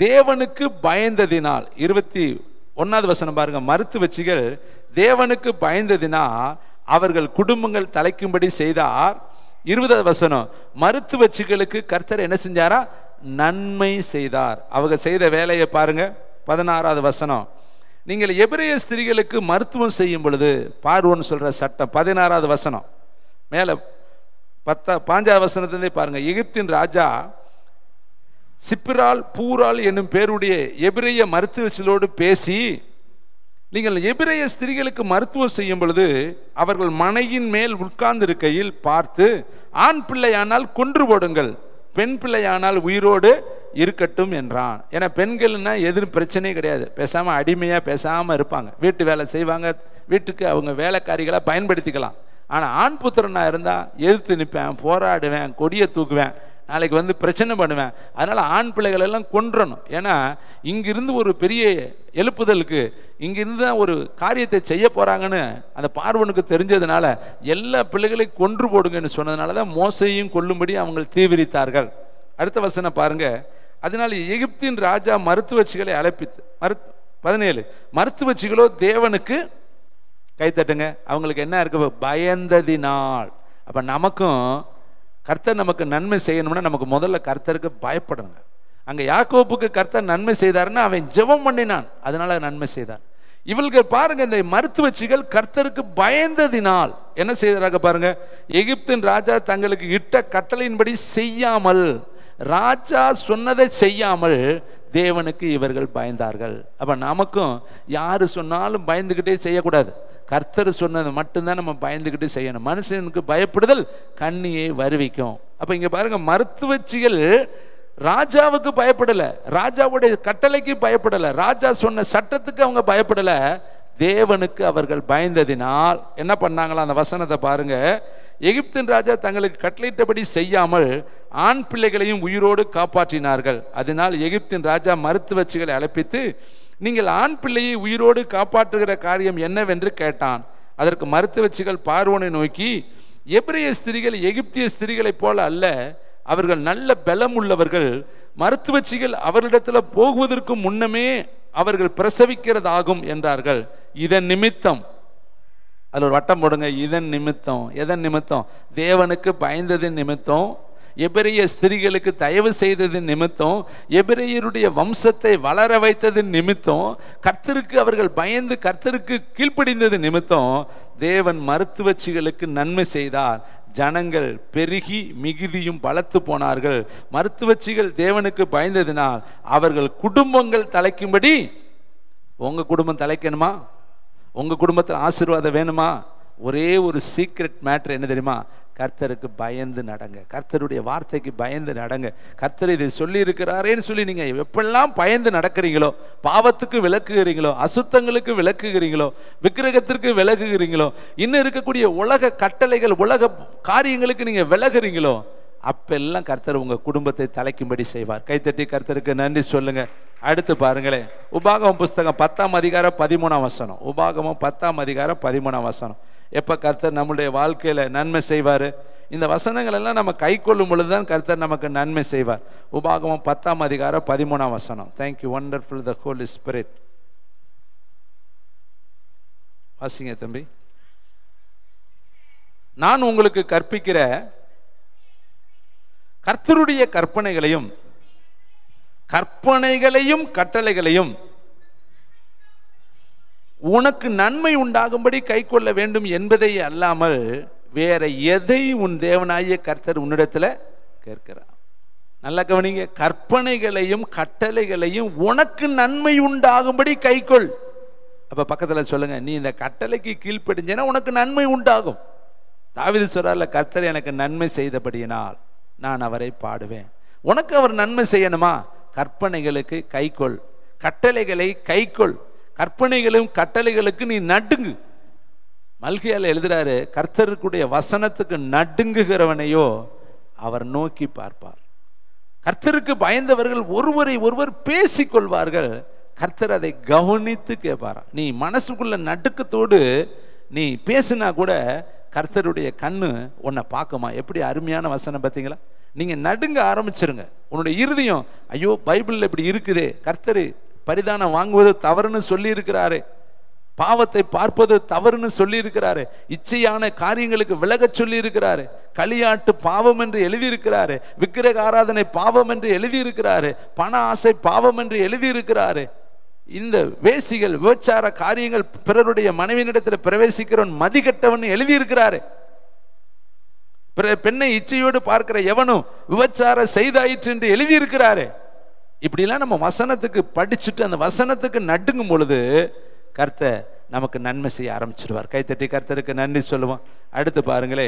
தேவனுக்கு பயந்ததினால். 21வது வசனம் பாருங்க. மருத்துவச்சிகள் தேவனுக்கு பயந்ததினால் அவர்கள் குடும்பங்கள் தலைக்கும்படி செய்தார். 20வது வசனம், மருத்துவச்சிகளுக்கு கர்த்தர் என்ன செஞ்சாரா? நன்மை செய்தார். அவங்க செய்த வேலையை பாருங்க. 16வது வசனம், நீங்கள் எபிரேய ஸ்திரீகளுக்கு மருத்துவம் செய்யும் பொழுது பார்வோன்னு சொல்ற சட்டம். 16வது வசனம் மேல 5வது வசனத்திலே பாருங்க. எகிப்தின் ராஜா சிப்பிரால் பூரால் என்னும் பேருடைய எபிரேய மருத்துவச்சிகளோடு பேசி, நீங்கள் எபிரேய ஸ்திரீகளுக்கு மருத்துவம் செய்யும் பொழுது அவர்கள் மனையின் மேல் உட்கார்ந்து இருக்கையில் பார்த்து, ஆண் பிள்ளையானால் கொன்று போடுங்கள், பெண் பிள்ளையானால் உயிரோடு இருக்கட்டும் என்றான். ஏன்னா பெண்கள்னா எதுவும் பிரச்சனையே கிடையாது, பேசாம அடிமையா பேசாம இருப்பாங்க, வீட்டு வேலை செய்வாங்க, வீட்டுக்கு அவங்க வேலைக்காரிகளை பயன்படுத்திக்கலாம். ஆனா ஆண் புத்திரனா இருந்தா எதிர்த்து நிற்பேன், போராடுவேன், கொடியை தூக்குவேன், நாளைக்கு வந்து பிரச்சனை பண்ணுவேன். அதனால ஆண் பிள்ளைகள் எல்லாம் கொன்றணும். ஏன்னா இங்கிருந்து ஒரு பெரிய எழுப்புதலுக்கு இங்கிருந்து தான் ஒரு காரியத்தை செய்ய போறாங்கன்னு அந்த பார்வனுக்கு தெரிஞ்சதுனால எல்லா பிள்ளைகளையும் கொன்று போடுங்கன்னு சொன்னதுனால தான் மோசையும் கொல்லும்படி அவங்க தீவிரித்தார்கள். அடுத்த வசனம் பாருங்க. அதனால எகிப்தின் ராஜா மருத்துவச்சிகளை அழைப்பித்து 17 மருத்துவச்சிகளோ தேவனுக்கு கைத்தட்டுங்க, அவங்களுக்கு என்ன இருக்கு? பயந்ததினால். அப்ப நமக்கும் கர்த்தர் நமக்கு நன்மை செய்யணும்னா நமக்கு முதல்ல கர்த்தருக்கு பயப்படணும். அங்க யாக்கோப்புக்கு கர்த்தர் நன்மை செய்தாருன்னா அவன் ஜெபம் பண்ணினான், அதனால நன்மை செய்தார். இவர்கள் பாருங்க, இந்த மருத்துவச்சிகள் கர்த்தருக்கு பயந்ததினால் என்ன செய்தாராக பாருங்க. எகிப்தின் ராஜா தங்களுக்கு இட்ட கட்டளையின்படி செய்யாமல், ராஜா சொன்னதை செய்யாமல் தேவனுக்கு இவர்கள் பயந்தார்கள். அப்ப நமக்கும் யாரு சொன்னாலும் பயந்துகிட்டே செய்யக்கூடாது. கர்த்தர் சொன்னது மட்டும்தான் நம்ம பயந்துகிட்டு செய்யணும். மனுஷனுக்கு பயப்படுதல் கண்ணியை வருவிக்கும். அப்ப இங்க பாருங்க, மருத்துவச்சிகள் ராஜாவுக்கு பயப்படல, ராஜாவுடைய கட்டளைக்கு பயப்படல, ராஜா சொன்ன சட்டத்துக்கு அவங்க பயப்படல, தேவனுக்கு அவர்கள் பயந்ததினால் என்ன பண்ணாங்களா? அந்த வசனத்தை பாருங்க. எகிப்தின் ராஜா தங்களுக்கு கட்டளையிட்டபடி செய்யாமல் ஆண் பிள்ளைகளையும் உயிரோடு காப்பாற்றினார்கள். அதனால் எகிப்தின் ராஜா மருத்துவச்சிகளை அழைப்பித்து, நீங்கள் ஆண் பிள்ளையை உயிரோடு காப்பாற்றுகிற காரியம் என்னவென்று கேட்டான். அதற்கு மருத்துவச்சிகள் பார்வோனை நோக்கி, எபிரேய ஸ்திரீகள் எகிப்திய ஸ்திரீகளைப் போல அல்ல, அவர்கள் நல்ல பலம் உள்ளவர்கள். மருத்துவச்சிகள் அவர்களிடத்தில் போகுவதற்கு முன்னமே அவர்கள் பிரசவிக்கிறதாகும் என்றார்கள். இதன் நிமித்தம், அதில் ஒரு வட்டம் போடுங்க, இதன் நிமித்தம். எதன் நிமித்தம்? தேவனுக்கு பயந்ததின் நிமித்தம், எபிரேய ஸ்திரீகளுக்கு தயவு செய்ததின் நிமித்தம், எபிரேயருடைய வம்சத்தை வளர வைத்ததின் நிமித்தம், கர்த்தருக்கு அவர்கள் பயந்து கர்த்தருக்கு கீழ்ப்படிந்தது நிமித்தம் தேவன் மருத்துவச்சிகளுக்கு நன்மை செய்தார். ஜனங்கள் பெருகி மிகுதியும் பலத்து போனார்கள். மருத்துவச்சிகள் தேவனுக்கு பயந்ததினால் அவர்கள் குடும்பங்கள் தலைக்கும்படி. உங்க குடும்பம் தலைக்கணுமா? உங்க குடும்பத்தில் ஆசீர்வாதம் வேணுமா? ஒரே ஒரு சீக்ரெட் மேட்டர் என்ன தெரியுமா? கர்த்தருக்கு பயந்து நடங்க, கர்த்தருடைய வார்த்தைக்கு பயந்து நடங்க. கர்த்தர் இதை சொல்லி இருக்கிறாரேன்னு சொல்லி நீங்க எப்பெல்லாம் பயந்து நடக்கிறீங்களோ, பாவத்துக்கு விலக்குகிறீங்களோ, அசுத்தங்களுக்கு விலக்குகிறீங்களோ, விக்கிரகத்திற்கு விலகுகிறீங்களோ, இன்னும் இருக்கக்கூடிய உலக கட்டளைகள் உலக காரியங்களுக்கு நீங்க விலகுறீங்களோ, அப்பெல்லாம் கர்த்தர் உங்க குடும்பத்தை தலைக்கும்படி செய்வார். கைத்தட்டி கர்த்தருக்கு நன்றி சொல்லுங்க. அடுத்து பாருங்களேன், உபாகமம் புஸ்தகம் 10ஆம் அதிகாரம் 13ஆம் வசனம். உபாகமம் 10ஆம் அதிகாரம் 13ஆம் வசனம். எப்ப கர்த்தர் நம்முடைய வாழ்க்கையில நன்மை செய்வாரு? இந்த வசனங்கள் எல்லாம் நம்ம கை கொள்ளும் பொழுதுதான் கர்த்தர் நமக்கு நன்மை செய்வார். உபாகமம் 10ஆம் அதிகாரம் 13ஆம் வசனம். Thank you wonderful the Holy Spirit. வாசிங்க தம்பி. நான் உங்களுக்கு கற்பிக்கிற கர்த்தருடைய கற்பனைகளையும் கட்டளைகளையும் உனக்கு நன்மை உண்டாகும்படி கை கொள்ள வேண்டும் என்பதை அல்லாமல் வேற எதை உன் தேவனாகிய கர்த்தர் உன்னிடத்துல கேட்கிறார். நல்ல கவனிங்க, கற்பனைகளையும் கட்டளைகளையும் உனக்கு நன்மை உண்டாகும்படி கைக்கொள். அப்ப பக்கத்துல சொல்லுங்க, நீ இந்த கட்டளைக்கு கீழ்ப்படிஞ்சேன்னா உனக்கு நன்மை உண்டாகும். தாவீது சொல்றார்ல, கர்த்தர் எனக்கு நன்மை செய்தபடியினால் நான் அவரை பாடுவேன். உனக்கு அவர் நன்மை செய்யணுமா? கற்பனைகளுக்கு கைக்கொள், கட்டளைகளை கைக்கொள். கற்பனைகளும் கட்டளைகளுக்கு நீ நடுங்கு. மல்கியால எழுதுறாரு, கர்த்தருக்குடைய வசனத்துக்கு நடுங்குகிறவனையோ அவர் நோக்கி பார்ப்பார். கர்த்தருக்கு பயந்தவர்கள் ஒருவரை ஒருவர் பேசிக்கொள்வார்கள். கர்த்தர் அதை கவனித்து கேட்பாரா. நீ மனசுக்குள்ள நடுக்கத்தோடு நீ பேசினா கூட கர்த்தருடைய கண்ணு உன்னை பார்க்குமா? எப்படி அருமையான வசனம் பார்த்தீங்களா? நீங்க நடுங்க ஆரம்பிச்சிருங்க. உன்னுடைய இருதயம், ஐயோ பைபிள்ல இப்படி இருக்குதே, கர்த்தர் பரிதானம் வாங்குவது தவறுன்னு சொல்லி இருக்கிறாரு, பாவத்தை பார்ப்பது தவறுன்னு சொல்லி இருக்கிறாரு, இச்சையான காரியங்களுக்கு விலக சொல்லி இருக்கிறாரு, களியாட்டு பாவம் என்று எழுதியிருக்கிறாரு, விக்கிரக ஆராதனை பாவம் என்று எழுதியிருக்கிறாரு, பண ஆசை பாவம் என்று எழுதியிருக்கிறாரு, இந்த வேசிகள் விபச்சார காரியங்கள் பிறருடைய மனைவியினிடத்தில் பிரவேசிக்கிறவன் மதிகட்டவன் எழுதியிருக்கிறாரு, பெண்ணை இச்சையோடு பார்க்கிற எவனும் விபச்சார செய்தாயிற்று என்று எழுதியிருக்கிறாரு. இப்படிலாம் நம்ம வசனத்துக்கு படிச்சுட்டு அந்த வசனத்துக்கு நடுங்கும் பொழுது கர்த்தர் நமக்கு நன்மை செய்ய ஆரம்பிச்சிடுவார். கைத்தட்டி கர்த்தருக்கு நன்றி சொல்லுவோம். அடுத்து பாருங்களே,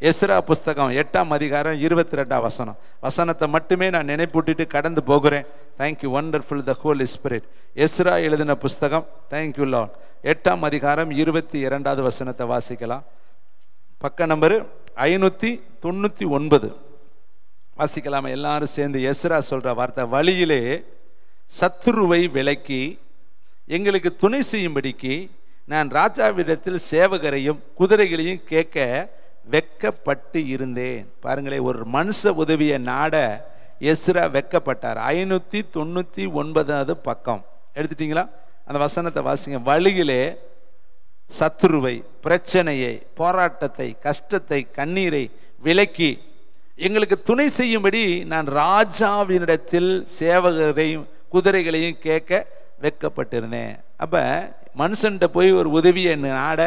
எஸ்ரா புஸ்தகம் 8ஆம் அதிகாரம் 22ஆம் வசனம். வசனத்தை மட்டுமே நான் நினைப்பூட்டிட்டு கடந்து போகிறேன். தேங்க்யூ வண்டர்ஃபுல் த ஹோலி ஸ்பிரிட். எஸ்ரா எழுதின புஸ்தகம், தேங்க்யூ லார்ட், 8ஆம் அதிகாரம் 22வது வசனத்தை வாசிக்கலாம். பக்க நம்பர் 599 வாசிக்கலாமா? எல்லாரும் சேர்ந்து. எஸ்ரா சொல்ற வார்த்தை, வழியிலே சத்துருவை விலக்கி எங்களுக்கு துணை செய்யும்படிக்கு நான் ராஜாவிடத்தில் சேவகரையும் குதிரைகளையும் கேட்க வெக்கப்பட்டு இருந்தேன். பாருங்களேன், ஒரு மனுஷ உதவிய நாட எஸ்ரா வெக்கப்பட்டார். 599வது பக்கம் எடுத்துட்டீங்களா? அந்த வசனத்தை வாசிங்க. வழியிலே சத்துருவை, பிரச்சனையை, போராட்டத்தை, கஷ்டத்தை, கண்ணீரை விலக்கி எங்களுக்கு துணை செய்யும்படி நான் ராஜாவினிடத்தில் சேவகரையும் குதிரைகளையும் கேட்க வெட்கப்பட்டிருந்தேன். அப்ப மனுஷன்கிட்ட போய் ஒரு உதவியை நாட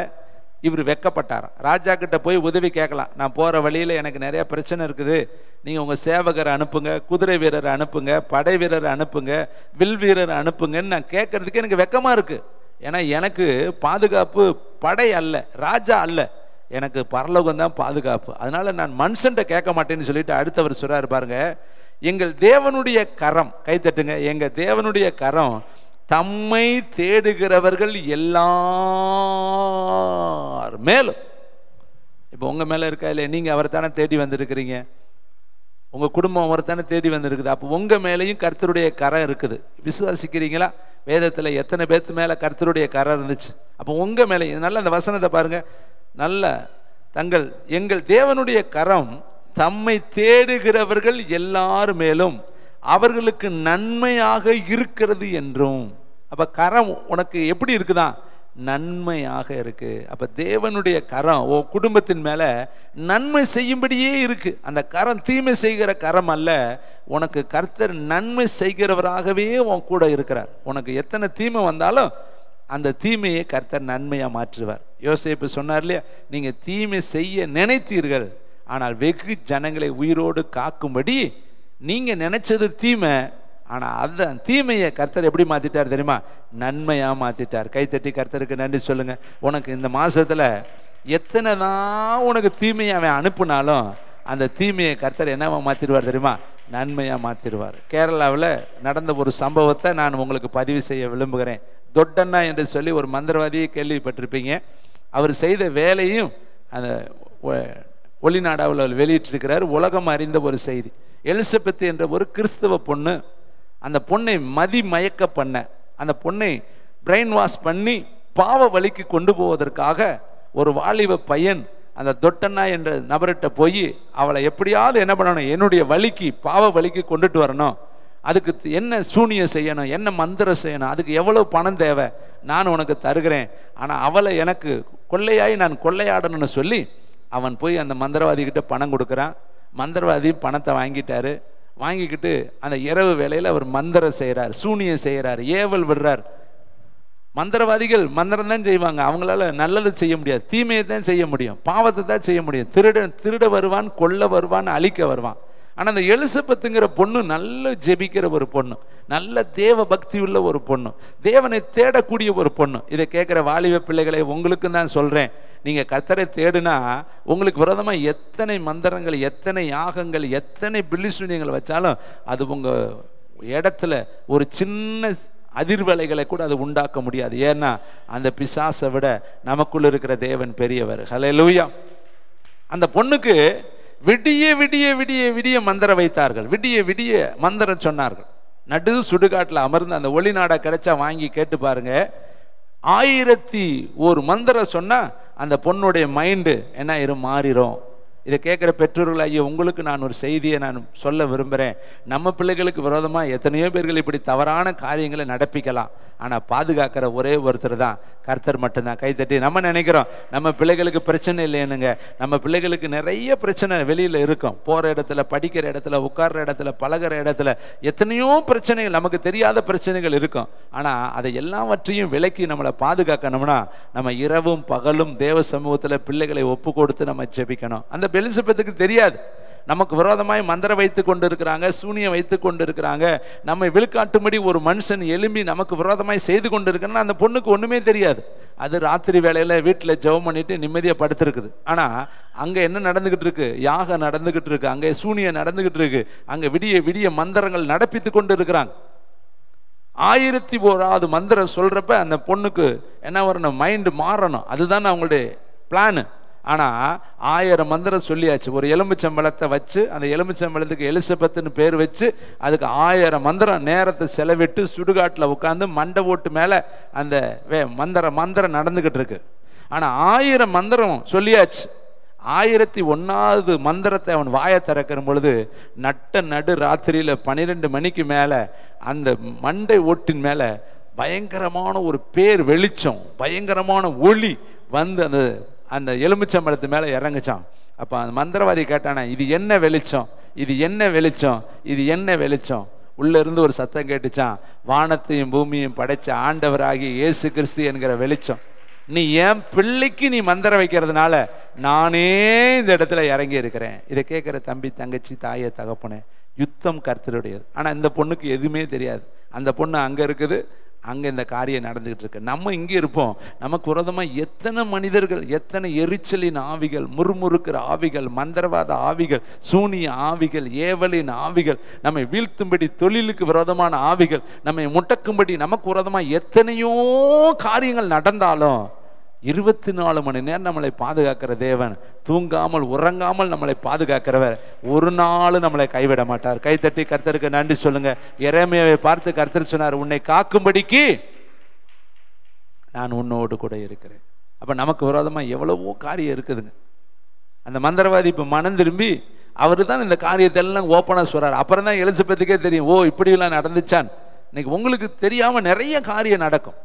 இவர் வெட்கப்பட்டாராம். ராஜா கிட்ட போய் உதவி கேட்கலாம். நான் போற வழியில எனக்கு நிறைய பிரச்சனை இருக்குது, நீங்க உங்க சேவகரை அனுப்புங்க, குதிரை வீரரை அனுப்புங்க, படை வீரரை அனுப்புங்க, வில் வீரரை அனுப்புங்கன்னு நான் கேட்கறதுக்கு எனக்கு வெக்கமா இருக்கு. ஏன்னா எனக்கு பாதுகாப்பு படை அல்ல, ராஜா அல்ல, எனக்கு பரலோகம் தான் பாதுகாப்பு. அதனால நான் மனுஷன்கிட்ட கேட்க மாட்டேன்னு சொல்லிட்டு அடுத்தவர் சொல்றாரு பாருங்க, எங்கள் தேவனுடைய கரம், கை தட்டுங்க, எங்க தேவனுடைய கரம் தம்மை தேடுகிறவர்கள் எல்லார் மேலும். இப்போ உங்க மேல இருக்கா இல்லையா? நீங்க அவரை தானே தேடி வந்திருக்கிறீங்க, உங்க குடும்பம் அவரை தானே தேடி வந்திருக்குது. அப்போ உங்க மேலேயும் கர்த்தருடைய கரம் இருக்குது. விசுவாசிக்கிறீங்களா? வேதத்துல எத்தனை பேர்த்து மேல கர்த்தருடைய கரம் இருந்துச்சு? அப்போ உங்க மேலேயும் நல்ல அந்த வசனத்தை பாருங்க, நல்ல எங்கள் தேவனுடைய கரம் தம்மை தேடுகிறவர்கள் எல்லார் மேலும் அவர்களுக்கு நன்மையாக இருக்கிறது என்றும். அப்ப கரம் உனக்கு எப்படி இருக்குதான்? நன்மையாக இருக்கு. அப்ப தேவனுடைய கரம் உன் குடும்பத்தின் மேல நன்மை செய்யும்படியே இருக்கு. அந்த கரம் தீமை செய்கிற கரம் அல்ல, உனக்கு கர்த்தர் நன்மை செய்கிறவராகவே உன் கூட இருக்கிறார். உனக்கு எத்தனை தீமை வந்தாலும் அந்த தீமையை கர்த்தர் நன்மையா மாற்றுவார். யோசேப்பு சொன்னார் இல்லையா, நீங்க தீமை செய்ய நினைத்தீர்கள், ஆனால் வெகு ஜனங்களை உயிரோடு காக்கும்படி நீங்க நினைச்சது தீமை, ஆனா அதான் தீமையை கர்த்தர் எப்படி மாத்திட்டார் தெரியுமா? நன்மையா மாத்திட்டார். கைத்தட்டி கர்த்தருக்கு நன்றி சொல்லுங்க. உனக்கு இந்த மாசத்துல எத்தனை தான் உனக்கு தீமையை அவன் அனுப்புனாலும் அந்த தீமையை கர்த்தர் என்னவா மாத்திடுவார் தெரியுமா? நன்மையா மாத்திடுவார். கேரளாவில் நடந்த ஒரு சம்பவத்தை நான் உங்களுக்கு பதிவு செய்ய விரும்புகிறேன். தொட்டண்ணா என்று சொல்லி ஒரு மந்திரவாதியை கேள்விப்பட்டிருப்பீங்க. அவர் செய்த வேலையும் அந்த ஒளிநாடாவில் வெளியிட்டிருக்கிறார். உலகம் அறிந்த ஒரு செய்தி. எலிசபெத் என்ற ஒரு கிறிஸ்தவ பொண்ணு, அந்த பொண்ணை மயக்க பண்ண, அந்த பொண்ணை பிரெயின் வாஷ் பண்ணி பாவ வழிக்கு கொண்டு போவதற்காக ஒரு வாலிப பையன் அந்த தொட்டண்ணா என்ற நபர்கிட்ட போய் அவளை எப்படியாவது என்ன பண்ணணும், என்னுடைய வழிக்கு பாவ வழிக்கு கொண்டுட்டு வரணும், அதுக்கு என்ன சூனியம் செய்யணும், என்ன மந்திரம் செய்யணும், அதுக்கு எவ்வளவு பணம் தேவை, நான் உனக்கு தருகிறேன், ஆனால் அவளை எனக்கு கொள்ளையாய் நான் கொள்ளையாடணும்னு சொல்லி அவன் போய் அந்த மந்திரவாதி கிட்ட பணம் கொடுக்குறான். மந்திரவாதியும் பணத்தை வாங்கிட்டாரு. வாங்கிக்கிட்டு அந்த இரவு வேளையில் அவர் மந்திரம் செய்கிறார், சூனியம் செய்கிறார், ஏவல் விடுறார். மந்திரவாதிகள் மந்திரம் தான் செய்வாங்க, அவங்களால நல்லது செய்ய முடியாது, தீமையை தான் செய்ய முடியும், பாவத்தை தான் செய்ய முடியும். திருட வருவான், கொல்ல வருவான், அழிக்க வருவான். ஆனால் அந்த எலிசபெத்துங்கிற பொண்ணு நல்ல ஜெபிக்கிற ஒரு பொண்ணு, நல்ல தேவ பக்தி உள்ள ஒரு பொண்ணு, தேவனை தேடக்கூடிய ஒரு பொண்ணு. இதை கேட்குற வாலிப பிள்ளைகளை உங்களுக்கு தான் சொல்கிறேன், நீங்கள் கர்த்தரை தேடுனா உங்களுக்கு விரோதமாக எத்தனை மந்திரங்கள், எத்தனை யாகங்கள், எத்தனை பில்லிசூனியங்கள் வச்சாலும் அது உங்கள் இடத்துல ஒரு சின்ன அதிர்வலைகளை கூட அது உண்டாக்க முடியாது. ஏன்னா அந்த பிசாசை விட நமக்குள்ள இருக்கிற தேவன் பெரியவர். ஹல்லேலூயா. அந்த பொண்ணுக்கு விடிய விடிய விடிய விடிய மந்திரம் வைத்தார்கள், விடிய விடிய மந்திரம் சொன்னார்கள். நடு சுடுகாட்டில் அமர்ந்து அந்த ஒளிநாடா கிடைச்சா வாங்கி கேட்டு பாருங்க. 1001 மந்திரம் சொன்னா அந்த பொண்ணுடைய மைண்டு என்ன ஆயிரும், மாறிடும். இதை கேட்குற பெற்றோர்கள், ஐயோ உங்களுக்கு நான் ஒரு செய்தியை நான் சொல்ல விரும்புகிறேன். நம்ம பிள்ளைகளுக்கு விரோதமாக எத்தனையோ பேர்கள் இப்படி தவறான காரியங்களை நடப்பிக்கலாம், ஆனால் பாதுகாக்கிற ஒரே ஒருத்தர் தான் கர்த்தர் மட்டும்தான். கைத்தட்டி நம்ம நினைக்கிறோம் நம்ம பிள்ளைகளுக்கு பிரச்சனை இல்லைன்னுங்க. நம்ம பிள்ளைகளுக்கு நிறைய பிரச்சனை வெளியில் இருக்கும். போகிற இடத்துல, படிக்கிற இடத்துல, உட்கார்ற இடத்துல, பழகிற இடத்துல எத்தனையோ பிரச்சனைகள், நமக்கு தெரியாத பிரச்சனைகள் இருக்கும். ஆனால் அதை எல்லாவற்றையும் விலக்கி நம்மளை பாதுகாக்கணும்னா நம்ம இரவும் பகலும் தேவ சமூகத்தில் பிள்ளைகளை ஒப்பு கொடுத்து நம்ம ஜெபிக்கணும். அந்த எலிசபெத்துக்கு தெரியாது, நமக்கு விரோதமாய் மந்திரம் வைத்து கொண்டு இருக்கிறாங்க, சூனியம் வைத்து கொண்டு இருக்கிறாங்க, நம்மை விழுக்காட்டும்படி ஒரு மனுஷன் எழும்பி நமக்கு விரோதமாய் செய்து கொண்டு இருக்கிறான்னு அந்த பொண்ணுக்கு ஒண்ணுமே தெரியாது. அது ராத்திரி வேளையில வீட்டில் ஜெபம் பண்ணிட்டு நிம்மதியாக படுத்திருக்குது. ஆனா அங்க என்ன நடந்துகிட்டு இருக்கு, யாகம் நடந்துகிட்டு இருக்கு, அங்கே சூனியம் நடந்துகிட்டு இருக்கு, அங்க விடிய விடிய மந்திரங்கள் நடப்பித்து கொண்டு இருக்கிறாங்க. 1001வது மந்திரம் சொல்றப்ப அந்த பொண்ணுக்கு என்ன வரணும், மைண்டு மாறணும். அதுதான் அவங்களுடைய பிளானு. ஆனால் 1000 மந்திரம் சொல்லியாச்சு. ஒரு எலும்புச்சம்பளத்தை வச்சு அந்த எலும்புச்சம்பளத்துக்கு எலிசபெத்துன்னு பேர் வச்சு அதுக்கு 1000 மந்திரம் நேரத்தை செலவிட்டு சுடுகாட்டில் உட்காந்து மண்டை ஓட்டு மேலே அந்த மந்திரம் நடந்துக்கிட்டு இருக்கு. ஆனால் 1000 மந்திரம் சொல்லியாச்சு. 1001வது மந்திரத்தை அவன் வாயை திறக்கிற பொழுது நடு ராத்திரியில் 12 மணிக்கு மேலே அந்த மண்டை ஓட்டின் மேலே பயங்கரமான ஒரு பேர் வெளிச்சம், பயங்கரமான ஒளி வந்து அந்த அந்த எலுமிச்சம்பழத்து மேலே இறங்குச்சான். அப்போ அந்த மந்திரவாதி கேட்டானே, இது என்ன வெளிச்சம், இது என்ன வெளிச்சம், இது என்ன வெளிச்சம்? உள்ள இருந்து ஒரு சத்தம் கேட்டுச்சான், வானத்தையும் பூமியும் படைச்ச ஆண்டவராகி இயேசு கிறிஸ்து என்கிற வெளிச்சம். நீ என் பிள்ளைக்கு நீ மந்திரம் வைக்கிறதுனால நானே இந்த இடத்துல இறங்கி இருக்கிறேன். இதை கேட்குற தம்பி, தங்கச்சி, தாயை, தகப்பனே, யுத்தம் கர்த்தருடையது. ஆனால் இந்த பொண்ணுக்கு எதுவுமே தெரியாது. அந்த பொண்ணு அங்கே இருக்குது, அங்கே இந்த காரியம் நடந்துகிட்டு இருக்கு. நம்ம இங்கே இருப்போம். நமக்கு விரோதமாக எத்தனை மனிதர்கள், எத்தனை எரிச்சலின் ஆவிகள், முறுமுறுக்கிற ஆவிகள், மந்திரவாத ஆவிகள், சூனிய ஆவிகள், ஏவலின் ஆவிகள், நம்மை வீழ்த்தும்படி தொழிலுக்கு விரோதமான ஆவிகள், நம்மை முட்டக்கும்படி நமக்கு விரோதமாக எத்தனையோ காரியங்கள் நடந்தாலும் 24 மணி நேரம் நம்மளை பாதுகாக்கிற தேவன், தூங்காமல் உறங்காமல் நம்மளை பாதுகாக்கிறவர், ஒரு நாள் நம்மளை கைவிட மாட்டார். கைத்தட்டி கர்த்தருக்கு நன்றி சொல்லுங்க. எரேமியாவை பார்த்து கர்த்தர் சொன்னார், உன்னை காக்கும்படிக்கு நான் உன்னோடு கூட இருக்கிறேன். அப்ப நமக்கு விரோதமா எவ்வளவோ காரியம் இருக்குதுங்க. அந்த மந்திரவாதி இப்ப மனம் திரும்பி அவரு தான் இந்த காரியத்தை எல்லாம் ஓப்பனா சொல்றாரு. அப்புறம் தான் எலிசபெத்துக்கே தெரியும், ஓ இப்படி எல்லாம் நடந்துச்சான். இன்னைக்கு உங்களுக்கு தெரியாம நிறைய காரியம் நடக்கும்.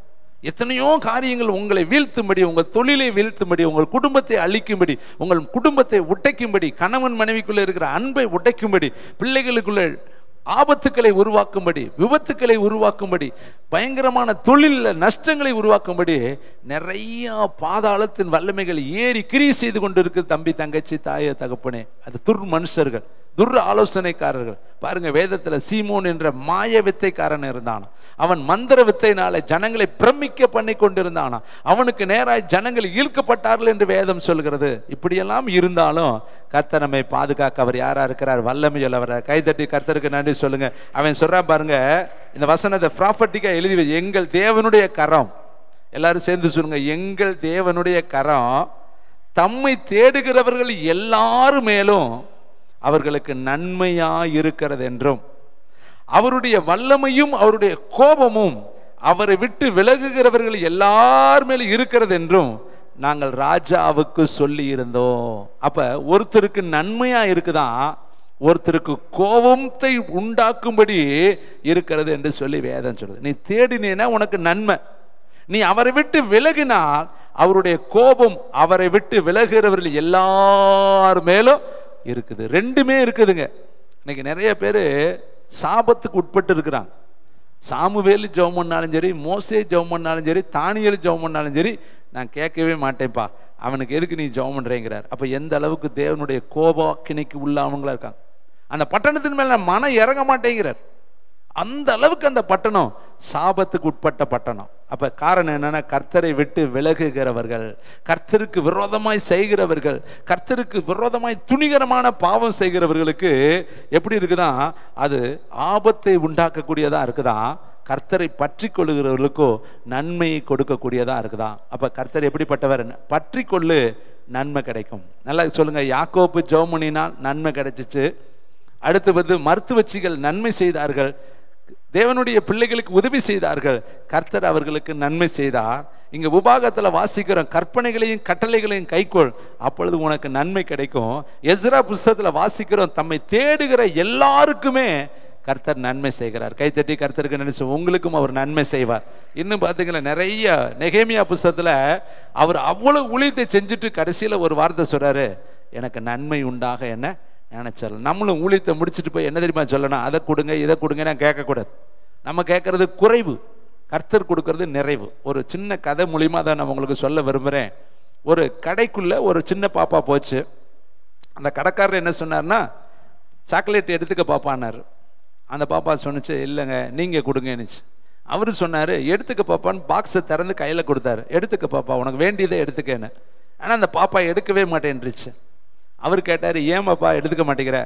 எத்தனையோ காரியங்கள் உங்களை வீழ்த்தும்படி, உங்கள் தொழிலை வீழ்த்தும்படி, உங்கள் குடும்பத்தை அழிக்கும்படி, உங்கள் குடும்பத்தை உடைக்கும்படி, கணவன் மனைவிக்குள்ள இருக்கிற அன்பை உடைக்கும்படி, பிள்ளைகளுக்குள்ள ஆபத்துக்களை உருவாக்கும்படி, விபத்துக்களை உருவாக்கும்படி, பயங்கரமான தொழில் நஷ்டங்களை உருவாக்கும்படி நிறைய பாதாளத்தின் வல்லமைகள் ஏறி கிரி செய்து கொண்டு இருக்கு. தம்பி, தங்கச்சி, தாய, தகப்பனே, அது துர் மனுஷர்கள், துர் ஆலோசனைக்காரர்கள். பாருங்க, வேதத்துல சீமோன் என்ற மாய வித்தைக்காரன் இருந்தானா. அவன் மந்திர வித்தையினால ஜனங்களை பிரமிக்க பண்ணி கொண்டிருந்தானா. அவனுக்கு நேராய் ஜனங்கள் ஈர்க்கப்பட்டார்கள் என்று வேதம் சொல்கிறது. இப்படியெல்லாம் இருந்தாலும் கர்த்தர் நம்மை பாதுகாக்க அவர் யாரா இருக்கிறார்? வல்லமை உள்ளவர். கைதட்டி கர்த்தருக்கு நன்றி சொல்லுங்க. அவன் சொல்றான் பாருங்க, இந்த வசனத்தை ப்ராஃபட்டிக்கா எழுதி, எங்கள் தேவனுடைய கரம், எல்லாரும் சேர்ந்து சொல்லுங்க, எங்கள் தேவனுடைய கரம் தம்மை தேடுகிறவர்கள் எல்லாரும் மேலும் அவர்களுக்கு நன்மையா இருக்கிறது என்றும், அவருடைய வல்லமையும் அவருடைய கோபமும் அவரை விட்டு விலகுகிறவர்கள் எல்லார் மேலும் இருக்கிறது என்றும் நாங்கள் ராஜாவுக்கு சொல்லி இருந்தோம். அப்ப ஒருத்தருக்கு நன்மையா இருக்குதான், ஒருத்தருக்கு கோபத்தை உண்டாக்கும்படி இருக்கிறது என்று சொல்லி வேதம் சொல்றது. நீ தேடினேன்னா உனக்கு நன்மை, நீ அவரை விட்டு விலகினால் அவருடைய கோபம் அவரை விட்டு விலகுகிறவர்கள் எல்லார் மேலும் இருக்குது. ரெண்டுமே இருக்குதுங்க. இன்னைக்கு நிறைய பேர் சாபத்துக்கு உட்பட்டு இருக்கிறாங்க. சாமுவேல் ஜெபம் பண்ணாலும் சரி, மோசே ஜெபம் பண்ணாலும் சரி, தானியேல் ஜெபம் பண்ணாலும் சரி, நான் கேட்கவே மாட்டேன்ப்பா, அவனுக்கு எதுக்கு நீ ஜெபம் பண்றேங்கிறார். அப்ப எந்த அளவுக்கு தேவனுடைய கோபாக்கினைக்கு உள்ளவங்களா இருக்காங்க. அந்த பட்டணத்தின் மேல மனம் இறங்க மாட்டேங்கிறார். அந்த அளவுக்கு அந்த பட்டணம் சாபத்துக்கு உட்பட்ட பட்டணம். அப்ப காரணம் என்னன்னா, கர்த்தரை விட்டு விலகுகிறவர்கள், கர்த்தருக்கு விரோதமாய் செய்கிறவர்கள், கர்த்தருக்கு விரோதமாய் துணிகரமான பாவம் செய்கிறவர்களுக்கு எப்படி இருக்குதான், அது ஆபத்தை உண்டாக்கக்கூடியதா இருக்குதான். கர்த்தரை பற்றி கொள்ளுகிறவர்களுக்கோ நன்மையை கொடுக்கக்கூடியதா இருக்குதான். அப்ப கர்த்தர் எப்படிப்பட்டவர்? பற்றி கொள்ளு, நன்மை கிடைக்கும். நல்லா சொல்லுங்க. யாக்கோப்பு ஜெபம் பண்ணினால் நன்மை கிடைச்சிச்சு. அடுத்து மருத்துவச்சிகள் நன்மை செய்தார்கள், தேவனுடைய பிள்ளைகளுக்கு உதவி செய்தார்கள், கர்த்தர் அவர்களுக்கு நன்மை செய்தார். இங்க உபாகத்துல வாசிக்கிறோம், கற்பனைகளையும் கட்டளைகளையும் கைக்கொள், அப்பொழுது உனக்கு நன்மை கிடைக்கும். எஸ்ரா புஸ்தகத்துல வாசிக்கிறோம், தம்மை தேடுகிற எல்லாருக்குமே கர்த்தர் நன்மை செய்கிறார். கைத்தட்டி கர்த்தருக்கு நன்மை. உங்களுக்கும் அவர் நன்மை செய்வார். இன்னும் பார்த்தீங்கன்னா நிறைய நெகேமியா புஸ்தகத்துல அவர் அவ்வளவு ஊழியத்தை செஞ்சுட்டு கடைசியில ஒரு வார்த்தை சொல்றாரு, எனக்கு நன்மை உண்டாக என்ன நினைச்சால். நம்மளும் ஊழியத்தை முடிச்சுட்டு போய் என்ன தெரியுமா சொல்லணும், அதை கொடுங்க இதை கொடுங்க நான் கேட்கக்கூடாது. நம்ம கேட்கறது குறைவு, கர்த்தர் கொடுக்கறது நிறைவு. ஒரு சின்ன கதை மூலியமா தான் நான் உங்களுக்கு சொல்ல விரும்புகிறேன். ஒரு கடைக்குள்ள ஒரு சின்ன பாப்பா போச்சு. அந்த கடைக்காரர் என்ன சொன்னார்னா, சாக்லேட் எடுத்துக்க பாப்பான்னாரு. அந்த பாப்பா சொன்னிச்சு, இல்லைங்க நீங்கள் கொடுங்கன்னுச்சு. அவரு சொன்னார், எடுத்துக்க பாப்பான்னு பாக்ஸை திறந்து கையில் கொடுத்தாரு. எடுத்துக்க பாப்பா, உனக்கு வேண்டியதை எடுத்துக்கன்னு. ஆனால் அந்த பாப்பா எடுக்கவே மாட்டேன்ருச்சு. அவர் கேட்டார், ஏன் பாப்பா எடுத்துக்க மாட்டேங்கிற,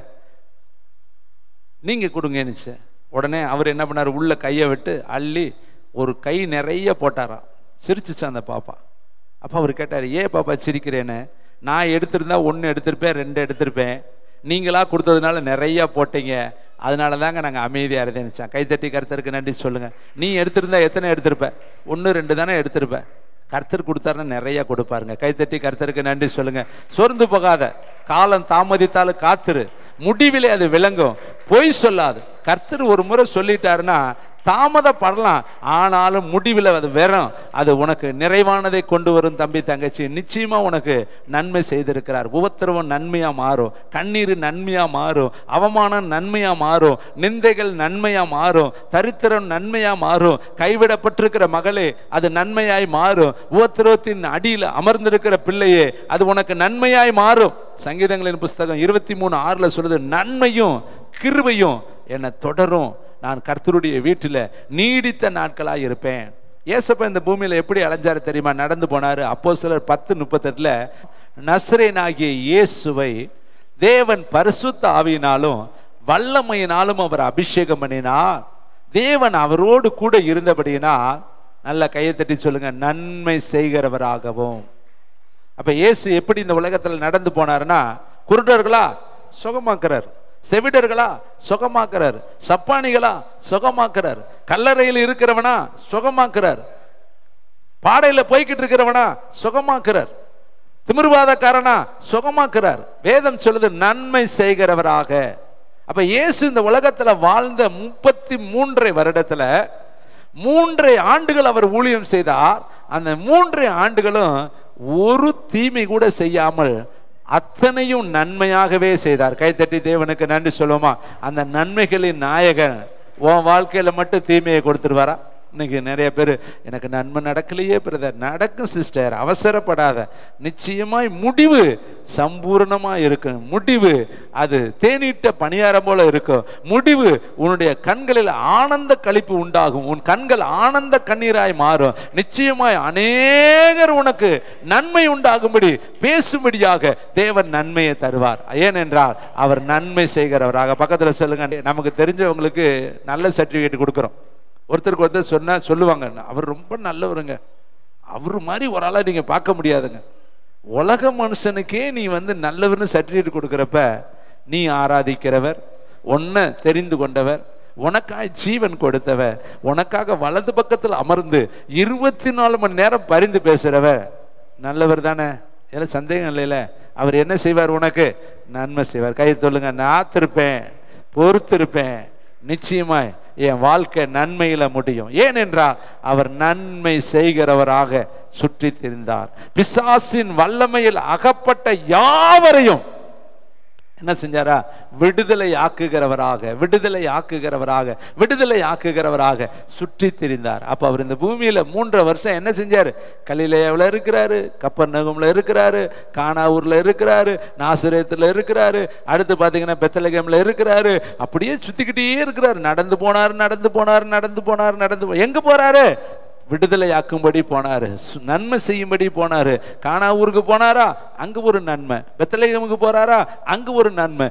நீங்கள் கொடுங்கன்னுச்சு. உடனே அவர் என்ன பண்ணார், உள்ள கையை விட்டு அள்ளி ஒரு கை நிறைய போட்டாராம். சிரிச்சிச்சு அந்த பாப்பா. அப்போ அவர் கேட்டார், ஏன் பாப்பா சிரிக்கிறேன்னு. நான் எடுத்திருந்தா 1 எடுத்திருப்பேன், 2 எடுத்திருப்பேன், நீங்களா கொடுத்ததுனால நிறைய போட்டீங்க, அதனால தாங்க நாங்கள் அமைதியாக இருந்தேன்னுச்சான். கைத்தட்டி கர்த்தருக்கு நன்றி சொல்லுங்க. நீ எடுத்திருந்தா எத்தனை எடுத்திருப்ப? 1 2 தானே எடுத்திருப்ப. கர்த்தர் கொடுத்தாருன்னா நிறைய கொடுப்பாருங்க. கைத்தட்டி கர்த்தருக்கு நன்றி சொல்லுங்க. சோர்ந்து போகாத, காலம் தாமதித்தாலும் காத்துரு, முடிவிலே அது விளங்கும், பொய் சொல்லாது. கர்த்தர் ஒரு முறை சொல்லிட்டாருன்னா தாமதப்படலாம், ஆனாலும் முடிவில் அது வெறும் அது உனக்கு நிறைவானதை கொண்டு வரும். தம்பி தங்கச்சி, நிச்சயமா உனக்கு நன்மை செய்திருக்கிறார். உபத்திரவம் நன்மையா மாறும், கண்ணீர் நன்மையா மாறும், அவமானம் நன்மையா மாறும், நிந்தைகள் நன்மையா மாறும், தரித்திரம் நன்மையா மாறும். கைவிடப்பட்டிருக்கிற மகளே, அது நன்மையாய் மாறும். உபத்திரவத்தின் அடியில் அமர்ந்திருக்கிற பிள்ளையே, அது உனக்கு நன்மையாய் மாறும். சங்கீதங்களின் புஸ்தகம் 23:6 சொல்லுது, நன்மையும் கிருபையும் என்னை தொடரும், நான் கர்த்தருடைய வீட்டில் நீடித்த நாட்களாக இருப்பேன். ஏசப்பா இந்த பூமியில் எப்படி அலைஞ்சாரு தெரியுமா? நடந்து போனார். அப்போஸ்தலர் 10:38 நசரேயனாகிய இயேசுவை தேவன் பரிசுத்த ஆவியினாலும் வல்லமையினாலும் அவர் அபிஷேகம் பண்ணினார். தேவன் அவரோடு கூட இருந்தபடியினால், நல்ல கையை தட்டி சொல்லுங்க, நன்மை செய்கிறவராகவும். அப்ப இயேசு எப்படி இந்த உலகத்தில் நடந்து போனார்னா, குருடர்களா சுகமாக்குறார், செவிடர்களா சுகமாக்குறார், சப்பானிகளா சுகமாக்குறார், கல்லறையில் இருக்கிறவனா சுகமாக்குறார், பாடையில போய்கிட்டு இருக்கிறவனா சுகமாக்குறார், திமிர்வாதக்காரனா சுகமாக்குறார். வேதம் சொல்லுது நன்மை செய்கிறவராக. அப்ப இயேசு இந்த உலகத்துல வாழ்ந்த 33 வருடத்துல 3 ஆண்டுகள் அவர் ஊழியம் செய்தார். அந்த 3 ஆண்டுகளும் ஒரு தீமை கூட செய்யாமல் அத்தனையும் நன்மையாகவே செய்தார். கைத்தட்டி தேவனுக்கு நன்றி சொல்லுவோமா? அந்த நன்மைகளின் நாயகன் உன் வாழ்க்கையில மட்டும் தீமையை கொடுத்துருவாரா? இன்னைக்கு நிறைய பேர், எனக்கு நன்மை நடக்கலையே பிரதர். நடக்கும் சிஸ்டர், அவசரப்படாத. நிச்சயமாய் முடிவு சம்பூர்ணமா இருக்கும். முடிவு அது தேநீட்ட பணியாரம் போல இருக்கும். முடிவு உன்னுடைய கண்களில் ஆனந்த களிப்பு உண்டாகும். உன் கண்கள் ஆனந்த கண்ணீராய் மாறும். நிச்சயமாய் அநேகர் உனக்கு நன்மை உண்டாகும்படி பேசும்படியாக தேவன் நன்மையை தருவார். ஏனென்றால் அவர் நன்மை செய்கிறவராக. பக்கத்தில் சொல்லுங்க, நமக்கு தெரிஞ்சவங்களுக்கு நல்ல சர்டிபிகேட் கொடுக்குறோம். ஒருத்தருக்கு ஒருத்தர் சொன்னா சொல்லுவாங்க, அவர் ரொம்ப நல்லவருங்க, அவரு மாதிரி ஒரு ஆளை நீங்க பார்க்க முடியாதுங்க. உலக மனுஷனுக்கே நீ நல்லவர்னு சர்டிபிகேட் கொடுக்கிறப்ப, நீ ஆராதிக்கிறவர், உன்னை தெரிந்து கொண்டவர், உனக்காக ஜீவன் கொடுத்தவர், உனக்காக வலது பக்கத்தில் அமர்ந்து 24 மணி நேரம் பரிந்து பேசுறவர் நல்லவர் தானே? எல்லாம் சந்தேகம் இல்லையில. அவர் என்ன செய்வார்? உனக்கு நன்மை செய்வார். கை சொல்லுங்க, நாத்திருப்பேன், பொறுத்திருப்பேன், நிச்சயமாய் என் வாழ்க்கை நன்மையில முடியும். ஏனென்றால் அவர் நன்மை செய்கிறவராக சுற்றி திரிந்தார். பிசாசின் வல்லமையில் அகப்பட்ட யாவரையும் என்ன செஞ்சாரா? விடுதலை ஆக்குகிறவராக, விடுதலை ஆக்குகிறவராக, விடுதலை ஆக்குகிறவராக சுற்றி திரிந்தார். அப்ப அவர் இந்த பூமியில 3 வருஷம் என்ன செஞ்சாரு? கலிலேயாவில் இருக்கிறாரு, கப்பர்நகூம்ல இருக்கிறாரு, கானாவூர்ல இருக்கிறாரு, நாசரேத்துல இருக்கிறாரு, அடுத்து பாத்தீங்கன்னா பெத்லகேம்ல இருக்கிறாரு. அப்படியே சுத்திக்கிட்டே இருக்கிறாரு. நடந்து போனார், நடந்து போனார், நடந்து போனார், நடந்து எங்க போறாரு? விடுதலை ஆக்கும்படி போனாரு, நன்மை செய்யும்படி போனாரு. கானாவூருக்கு போனாரா? அங்கு ஒரு நன்மை. பெத்லகேமுக்கு போறாரா? அங்கு ஒரு நன்மை.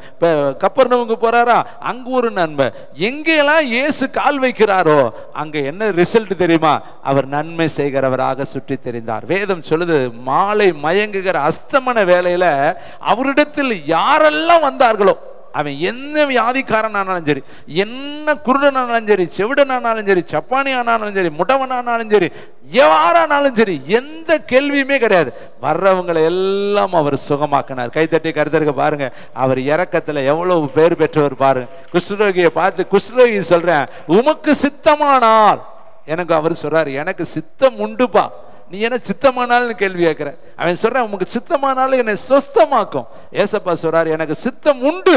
கப்பர்நகூமுக்கு போறாரா? அங்கு ஒரு நன்மை. எங்கெல்லாம் இயேசு கால் வைக்கிறாரோ அங்க என்ன ரிசல்ட் தெரியுமா? அவர் நன்மை செய்கிறவராக சுற்றி தெரிந்தார். வேதம் சொல்லுது, மாலை மயங்குகிற அஸ்தமன வேளையில அவரிடத்தில் யாரெல்லாம் வந்தார்களோ, அவன் என்ன வியாதிக்காரனானாலும் சரி, என்ன குருடனானாலும் சரி, செவிடனானாலும் சரி, சப்பானி ஆனாலும் சரி, முடவனானாலும் சரி, யாரானாலும் சரி, எந்த கேள்வியுமே கிடையாது. வர்றவங்களை எல்லாம் அவர் சுகமாக்கினார். கைத்தட்டி கருத்தருக்கு பாருங்க, அவர் இரக்கத்துல எவ்வளவு பேர் பெற்றவர் பாருங்க. குஷ்டரோகியை பார்த்து குஷ்டரோகி சொல்றேன், உமக்கு சித்தமானால், எனக்கு அவர் சொல்றாரு, எனக்கு சித்தம் உண்டுப்பா, நீ என்ன சித்தமானாலும் கேள்வி கேட்கிற. அவன் சொல்றான், உனக்கு சித்தமானாலும் என்னை சொஸ்தமாக்கும். ஏசப்பா சொல்றாரு, எனக்கு சித்தம் உண்டு,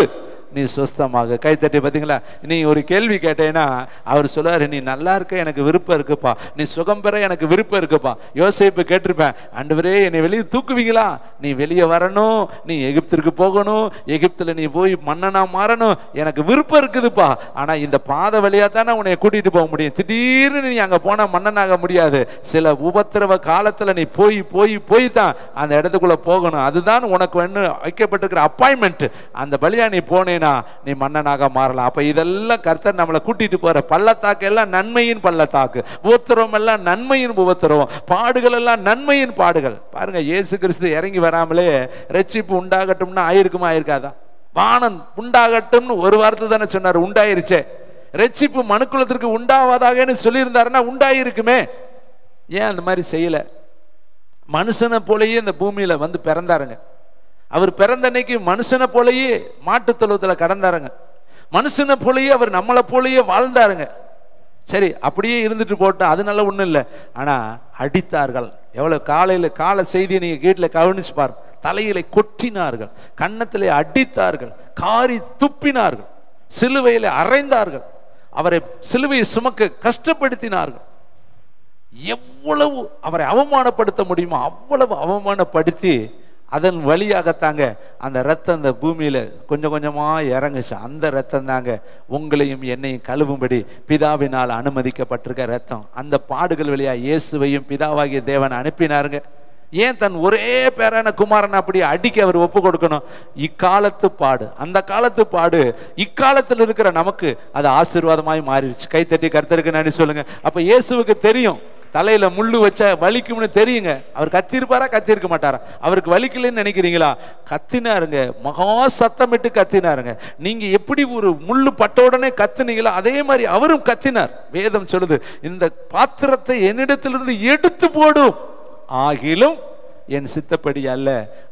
நீ சொஸ்தமாக. கைத்தட்டி பார்த்தீங்களா? நீ ஒரு கேள்வி கேட்டேன்னா அவர் சொல்றாரு, நீ நல்லா இருக்க எனக்கு விருப்பம் இருக்குப்பா, நீ சுகம் பெற எனக்கு விருப்பம் இருக்குப்பா. யோசேப்பு கேட்டிருப்பேன், ஆண்டவரே என்னை வெளியே தூக்குவீங்களா? நீ வெளியே வரணும், நீ எகிப்திற்கு போகணும், எகிப்துல நீ போய் மன்னனா மாறணும், எனக்கு விருப்பம் இருக்குதுப்பா. ஆனா இந்த பாதை வழியா தானே உன்னை கூட்டிட்டு போக முடியும். திடீர்னு நீ அங்க போனா மன்னனாக முடியாது. சில உபத்திரவ காலத்துல நீ போய் போய் போய் தான் அந்த இடத்துக்குள்ள போகணும். அதுதான் உனக்கு வைக்கப்பட்டிருக்கிற அப்பாயின்மெண்ட். அந்த வழியா நீ போனேன்னா நீ மன்னனாக மாறலாம். அப்ப இதெல்லாம் கர்த்தர் நம்மளை கூட்டிட்டு போற பள்ளத்தாக்கு எல்லாம் நன்மையின் பள்ளத்தாக்கு, உபத்திரவம் எல்லாம் நன்மையின் உபத்திரவம், பாடுகள் எல்லாம் நன்மையின் பாடுகள். பாருங்க, இயேசு கிறிஸ்து இறங்கி வராமலே ரட்சிப்பு உண்டாகட்டும்னா ஆயிருக்குமா? ஆயிருக்காதா? வானம் உண்டாகட்டும்னு ஒரு வார்த்தை தானே சொன்னார், உண்டாயிருச்சே. ரட்சிப்பு மனுக்குலத்திற்கு உண்டாவதாக சொல்லியிருந்தாருன்னா உண்டாயிருக்குமே. ஏன் அந்த மாதிரி செய்யல? மனுஷனை போலயே இந்த பூமியில பிறந்தாருங்க. அவர் பிறந்த அன்னைக்கு மனுஷனை போலயே மாட்டுத்தொழுவத்துல கடந்தாருங்க. மனுஷனை போலயே அவர் நம்மளை போலயே வாழ்ந்தாருங்க. சரி, அப்படியே இருந்துட்டு போட்டோம், அதனால ஒன்றும் இல்லை. ஆனால் அடித்தார்கள். எவ்வளோ காலை செய்தியை நீங்கள் வீட்டில் கவனிச்சு பார். தலையில கொட்டினார்கள், கன்னத்திலே அடித்தார்கள், காரி துப்பினார்கள், சிலுவையில அறைந்தார்கள், அவரை சிலுவையை சுமக்க கஷ்டப்படுத்தினார்கள். எவ்வளவு அவரை அவமானப்படுத்த முடியுமோ அவ்வளவு அவமானப்படுத்தி அதன் வழியாகத்தாங்க அந்த ரத்தம் அந்த பூமியில கொஞ்சம் கொஞ்சமா இறங்குச்சு. அந்த ரத்தம் தாங்க உங்களையும் என்னையும் கழுவும்படி பிதாவினால் அனுமதிக்கப்பட்டிருக்க ரத்தம். அந்த பாடுகள் வழியா இயேசுவையும் பிதாவாகிய தேவன் அனுப்பினாருங்க. ஏன் தன் ஒரே பேரான குமாரன் அப்படி அடிக்க அவர் ஒப்பு கொடுக்கணும்? இக்காலத்து பாடு, அந்த காலத்து பாடு இக்காலத்தில் இருக்கிற நமக்கு அது ஆசீர்வாதமாய் மாறிடுச்சு. கைத்தட்டி கர்த்தருக்கு நன்றி சொல்லுங்க. அப்ப இயேசுவுக்கு தெரியும் தலையில முள்ளு வச்சா வலிக்கும்னு தெரியுங்க. அவர் கத்திருப்பாரா, கத்திருக்க மாட்டாரா? அவருக்கு வலிக்கலன்னு நினைக்கிறீங்களா? கத்தினாருங்க, மகா சத்தமிட்டு கத்தினாருங்க. நீங்க எப்படி ஒரு முள்ளு பட்ட உடனே கத்துனீங்களோ அதே மாதிரி அவரும் கத்தினார். வேதம் சொல்லுது, இந்த பாத்திரத்தை என்னிடத்திலிருந்து எடுத்து போடும், ஆகிலும் என் சித்தப்படி அல்ல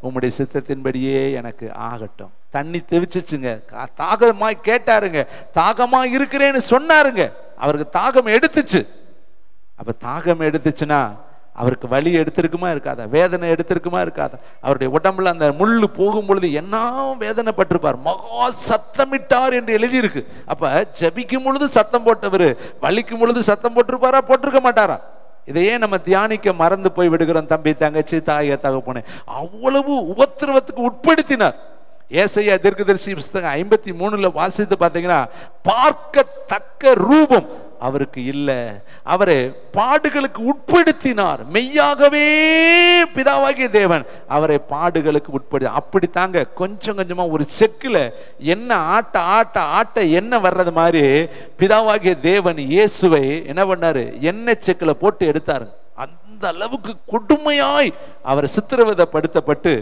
உம்முடைய சித்தத்தின்படியே எனக்கு ஆகட்டும். தண்ணி தெவிச்சுச்சுங்க, தாகமாய் கேட்டாருங்க, தாகமா இருக்கிறேன்னு சொன்னாருங்க. அவருக்கு தாகம் எடுத்துச்சு. அப்ப தாகம் எடுத்துச்சுன்னா அவருக்கு வலி எடுத்திருக்குமா இருக்காதா? வேதனை எடுத்திருக்குமா இருக்காதா? அவருடைய உடம்புல அந்த முள்ளு போகும் பொழுது என்ன வேதனைப்பட்டிருப்பார். மகா சத்தமிட்டார் என்று எழுதியிருக்கு. அப்ப ஜபிக்கும் பொழுது சத்தம் போட்டவர் வலிக்கும் பொழுது சத்தம் போட்டிருப்பாரா, போட்டிருக்க மாட்டாரா? இதையே நம்ம தியானிக்க மறந்து போய் விடுகிறோம். தம்பி, தங்கச்சி, தாய, தகப்பனே, அவ்வளவு உபத்திரவத்துக்கு உட்படுத்தினார். ஏசாயா தீர்க்கதரிசி புத்தகம் 53 வாசித்து பார்த்தீங்கன்னா, பார்க்கத்தக்க ரூபம் அவருக்கு இல்லை. அவரை பாடுகளுக்கு உட்படுத்தினார். மெய்யாகவே பிதாவாகிய தேவன் அவரை பாடுகளுக்கு உட்படுத்தி, அப்படித்தாங்க கொஞ்சம் கொஞ்சமா ஒரு செக்குல என்ன ஆட்ட ஆட்ட ஆட்ட என்ன வர்றது மாதிரி பிதாவாகிய தேவன் இயேசுவை என்ன பண்ணாரு? எண்ணெய் செக்குல போட்டு எடுத்தாரு. அந்த அளவுக்கு கொடுமையாய் அவர் சித்திரவதைப்படுத்தப்பட்டு